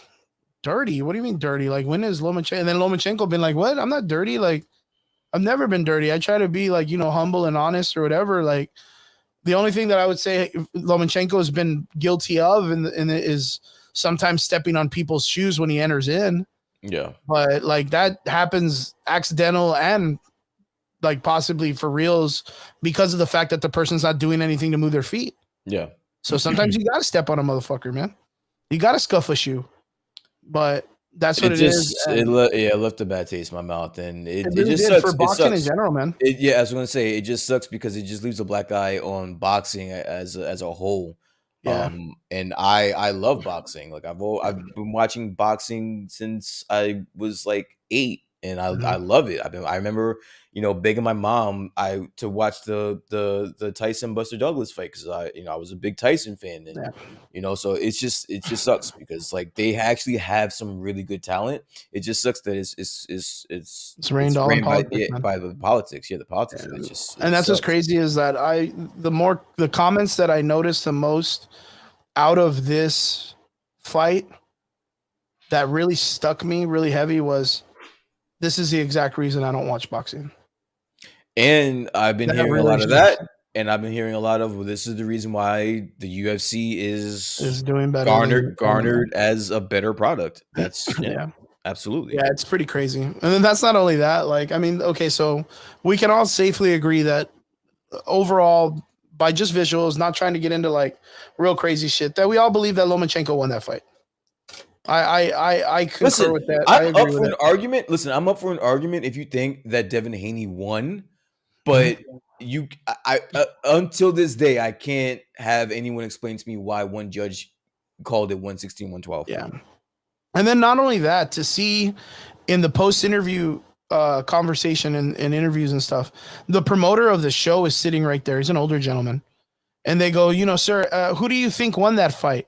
A: Dirty? What do you mean dirty? Like, when is Lomachenko? And then Lomachenko been like, what? I'm not dirty. Like, I've never been dirty. I try to be like, you know, humble and honest or whatever. Like, the only thing that I would say Lomachenko has been guilty of and is sometimes stepping on people's shoes when he enters in.
B: Yeah.
A: But like that happens accidental and like possibly for reals because of the fact that the person's not doing anything to move their feet.
B: Yeah.
A: So sometimes you got to step on a motherfucker, man. You got to scuff a shoe. But that's what it is.
B: It left a bad taste in my mouth, and it
A: really
B: just
A: did
B: sucks
A: for boxing
B: in
A: general, man.
B: Yeah, I was going to say it just sucks because it just leaves a black eye on boxing as a whole.
A: Yeah.
B: And I love boxing. Like I've been watching boxing since I was like 8, and I love it. I remember, you know, begging my mom to watch the Tyson Buster Douglas fight because I was a big Tyson fan, and you know, so it just sucks because like they actually have some really good talent. It just sucks that it's
A: rained all in politics,
B: by the politics. Yeah, the politics.
A: Yeah.
B: It's just
A: and that's what's crazy is that the comments that I noticed the most out of this fight that really stuck me really heavy was, this is the exact reason I don't watch boxing.
B: And I've been hearing a lot of
A: relationship.
B: that. And I've been hearing a lot of, well, this is the reason why the UFC is
A: doing better,
B: garnered as a better product. That's
A: yeah,
B: absolutely.
A: Yeah, it's pretty crazy. And then that's not only that. Like, I mean, okay, so we can all safely agree that overall, by just visuals, not trying to get into like real crazy shit, that we all believe that Lomachenko won that fight. I concur with that.
B: I'm up for an argument. Listen, I'm up for an argument if you think that Devin Haney won, but I until this day, I can't have anyone explain to me why one judge called it 116, 112.
A: Yeah. And then not only that, to see in the post-interview conversation and interviews and stuff, the promoter of the show is sitting right there. He's an older gentleman. And they go, you know, sir, who do you think won that fight?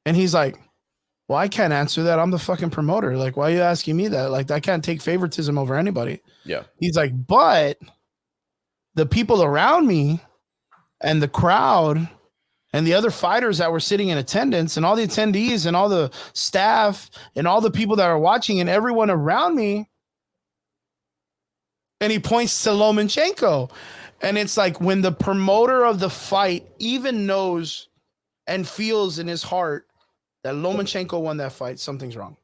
A: And he's like, well, I can't answer that. I'm the fucking promoter. Like, why are you asking me that? Like, I can't take favoritism over anybody.
B: Yeah.
A: He's like, but the people around me and the crowd and the other fighters that were sitting in attendance and all the attendees and all the staff and all the people that are watching and everyone around me. And he points to Lomachenko. And it's like when the promoter of the fight even knows and feels in his heart that Lomachenko won that fight, something's wrong.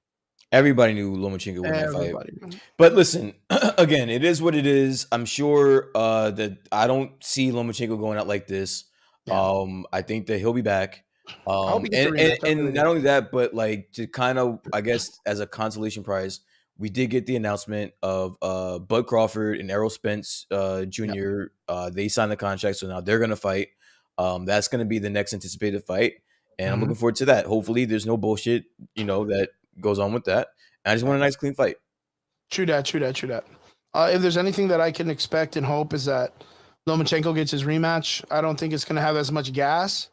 B: Everybody knew Lomachenko won that fight. But listen, again, it is what it is. I'm sure that I don't see Lomachenko going out like this. Yeah. I think that he'll be back. And not only that, but like to kind of, I guess, as a consolation prize, we did get the announcement of Bud Crawford and Errol Spence Jr. They signed the contract, so now they're going to fight. That's going to be the next anticipated fight. And I'm looking forward to that. Hopefully there's no bullshit, you know, that goes on with that. And I just want a nice, clean fight.
A: True that. If there's anything that I can expect and hope is that Lomachenko gets his rematch. I don't think it's going to have as much gas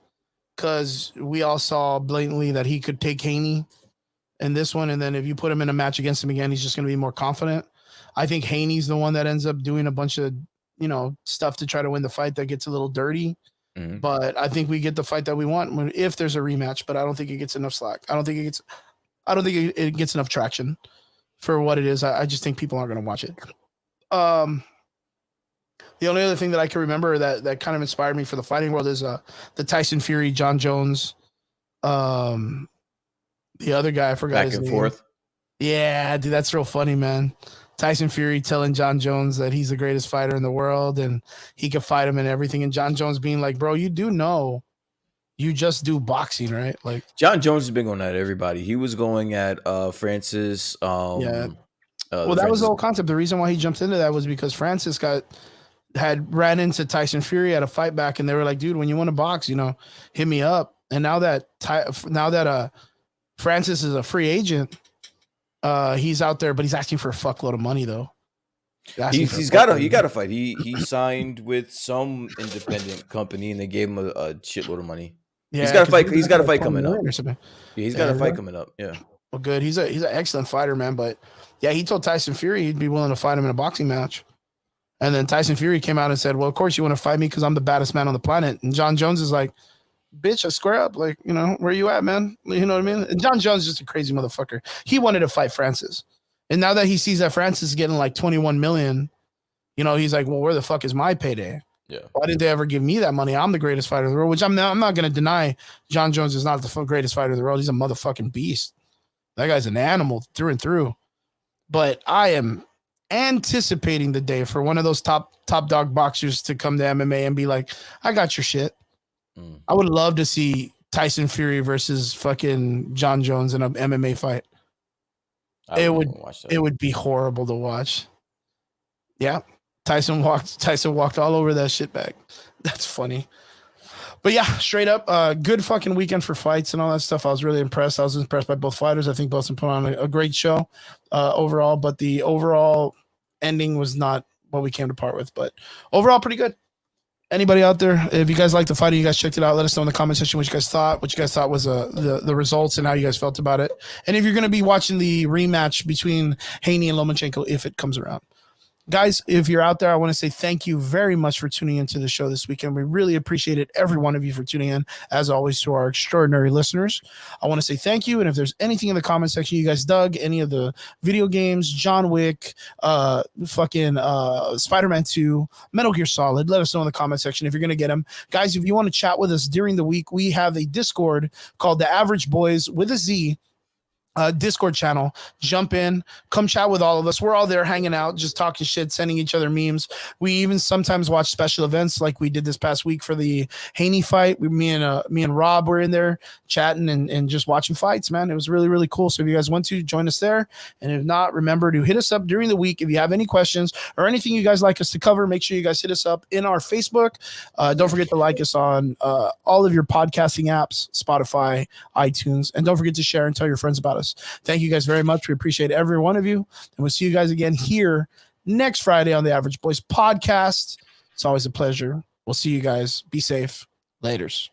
A: because we all saw blatantly that he could take Haney in this one. And then if you put him in a match against him again, he's just going to be more confident. I think Haney's the one that ends up doing a bunch of, stuff to try to win the fight that gets a little dirty.
B: Mhm.
A: But I think we get the fight that we want if there's a rematch, but I don't think it gets enough slack. I don't think it gets enough traction for what it is. I just think people aren't going to watch it. The only other thing that I can remember that kind of inspired me for the fighting world is the Tyson Fury, John Jones, the other guy, I forgot
B: Back
A: his
B: and
A: name.
B: forth.
A: Yeah, dude, that's real funny, man. Tyson Fury telling John Jones that he's the greatest fighter in the world and he could fight him and everything. And John Jones being like, bro, you do know you just do boxing, right? Like
B: John Jones has been going at everybody. He was going at Francis.
A: Yeah. Well, that was the whole concept. The reason why he jumped into that was because Francis had ran into Tyson Fury at a fight back, and they were like, dude, when you want to box, hit me up. And now that Francis is a free agent, he's out there, but he's asking for a fuckload of money though.
B: He got a fight. He signed with some independent company, and they gave him a shitload of money.
A: Yeah,
B: he's got a fight. He's got a fight coming up.
A: Yeah,
B: he's got a fight coming up. Yeah.
A: Well, good. He's an excellent fighter, man. But yeah, he told Tyson Fury he'd be willing to fight him in a boxing match. And then Tyson Fury came out and said, well, of course you want to fight me because I'm the baddest man on the planet. And John Jones is like, bitch, I square up. Like, where you at, man? You know what I mean? And John Jones is just a crazy motherfucker. He wanted to fight Francis. And now that he sees that Francis is getting like 21 million, he's like, well, where the fuck is my payday?
B: Yeah.
A: Why did they ever give me that money? I'm the greatest fighter in the world, which I'm not going to deny. John Jones is not the greatest fighter in the world. He's a motherfucking beast. That guy's an animal through and through. But I am anticipating the day for one of those top dog boxers to come to MMA and be like, I got your shit. I would love to see Tyson Fury versus fucking John Jones in an MMA fight. It would be horrible to watch. Yeah. Tyson walked all over that shit bag. That's funny. But yeah, straight up, good fucking weekend for fights and all that stuff. I was really impressed. I was impressed by both fighters. I think both of them put on a great show overall, but the overall ending was not what we came to part with. But overall, pretty good. Anybody out there, if you guys liked the fight, you guys checked it out, let us know in the comment section what you guys thought was the results and how you guys felt about it. And if you're going to be watching the rematch between Haney and Lomachenko if it comes around. Guys, if you're out there, I want to say thank you very much for tuning into the show this weekend. We really appreciate it, every one of you, for tuning in, as always, to our extraordinary listeners. I want to say thank you, and if there's anything in the comment section you guys dug, any of the video games, John Wick, Spider-Man 2, Metal Gear Solid, let us know in the comment section if you're going to get them. Guys, if you want to chat with us during the week, we have a Discord called The Average Boys with a Z. Discord channel. Jump in, come chat with all of us. We're all there hanging out, just talking shit, sending each other memes. We even sometimes watch special events like we did this past week for the Haney fight. Me and Rob were in there chatting and just watching fights, man. It was really, really cool. So if you guys want to, join us there. And if not, remember to hit us up during the week. If you have any questions or anything you guys like us to cover, make sure you guys hit us up in our Facebook. Don't forget to like us on all of your podcasting apps, Spotify, iTunes, and don't forget to share and tell your friends about us. Thank you guys very much. We appreciate every one of you. And we'll see you guys again here next Friday on the Average Boys podcast. It's always a pleasure. We'll see you guys. Be safe. Laters.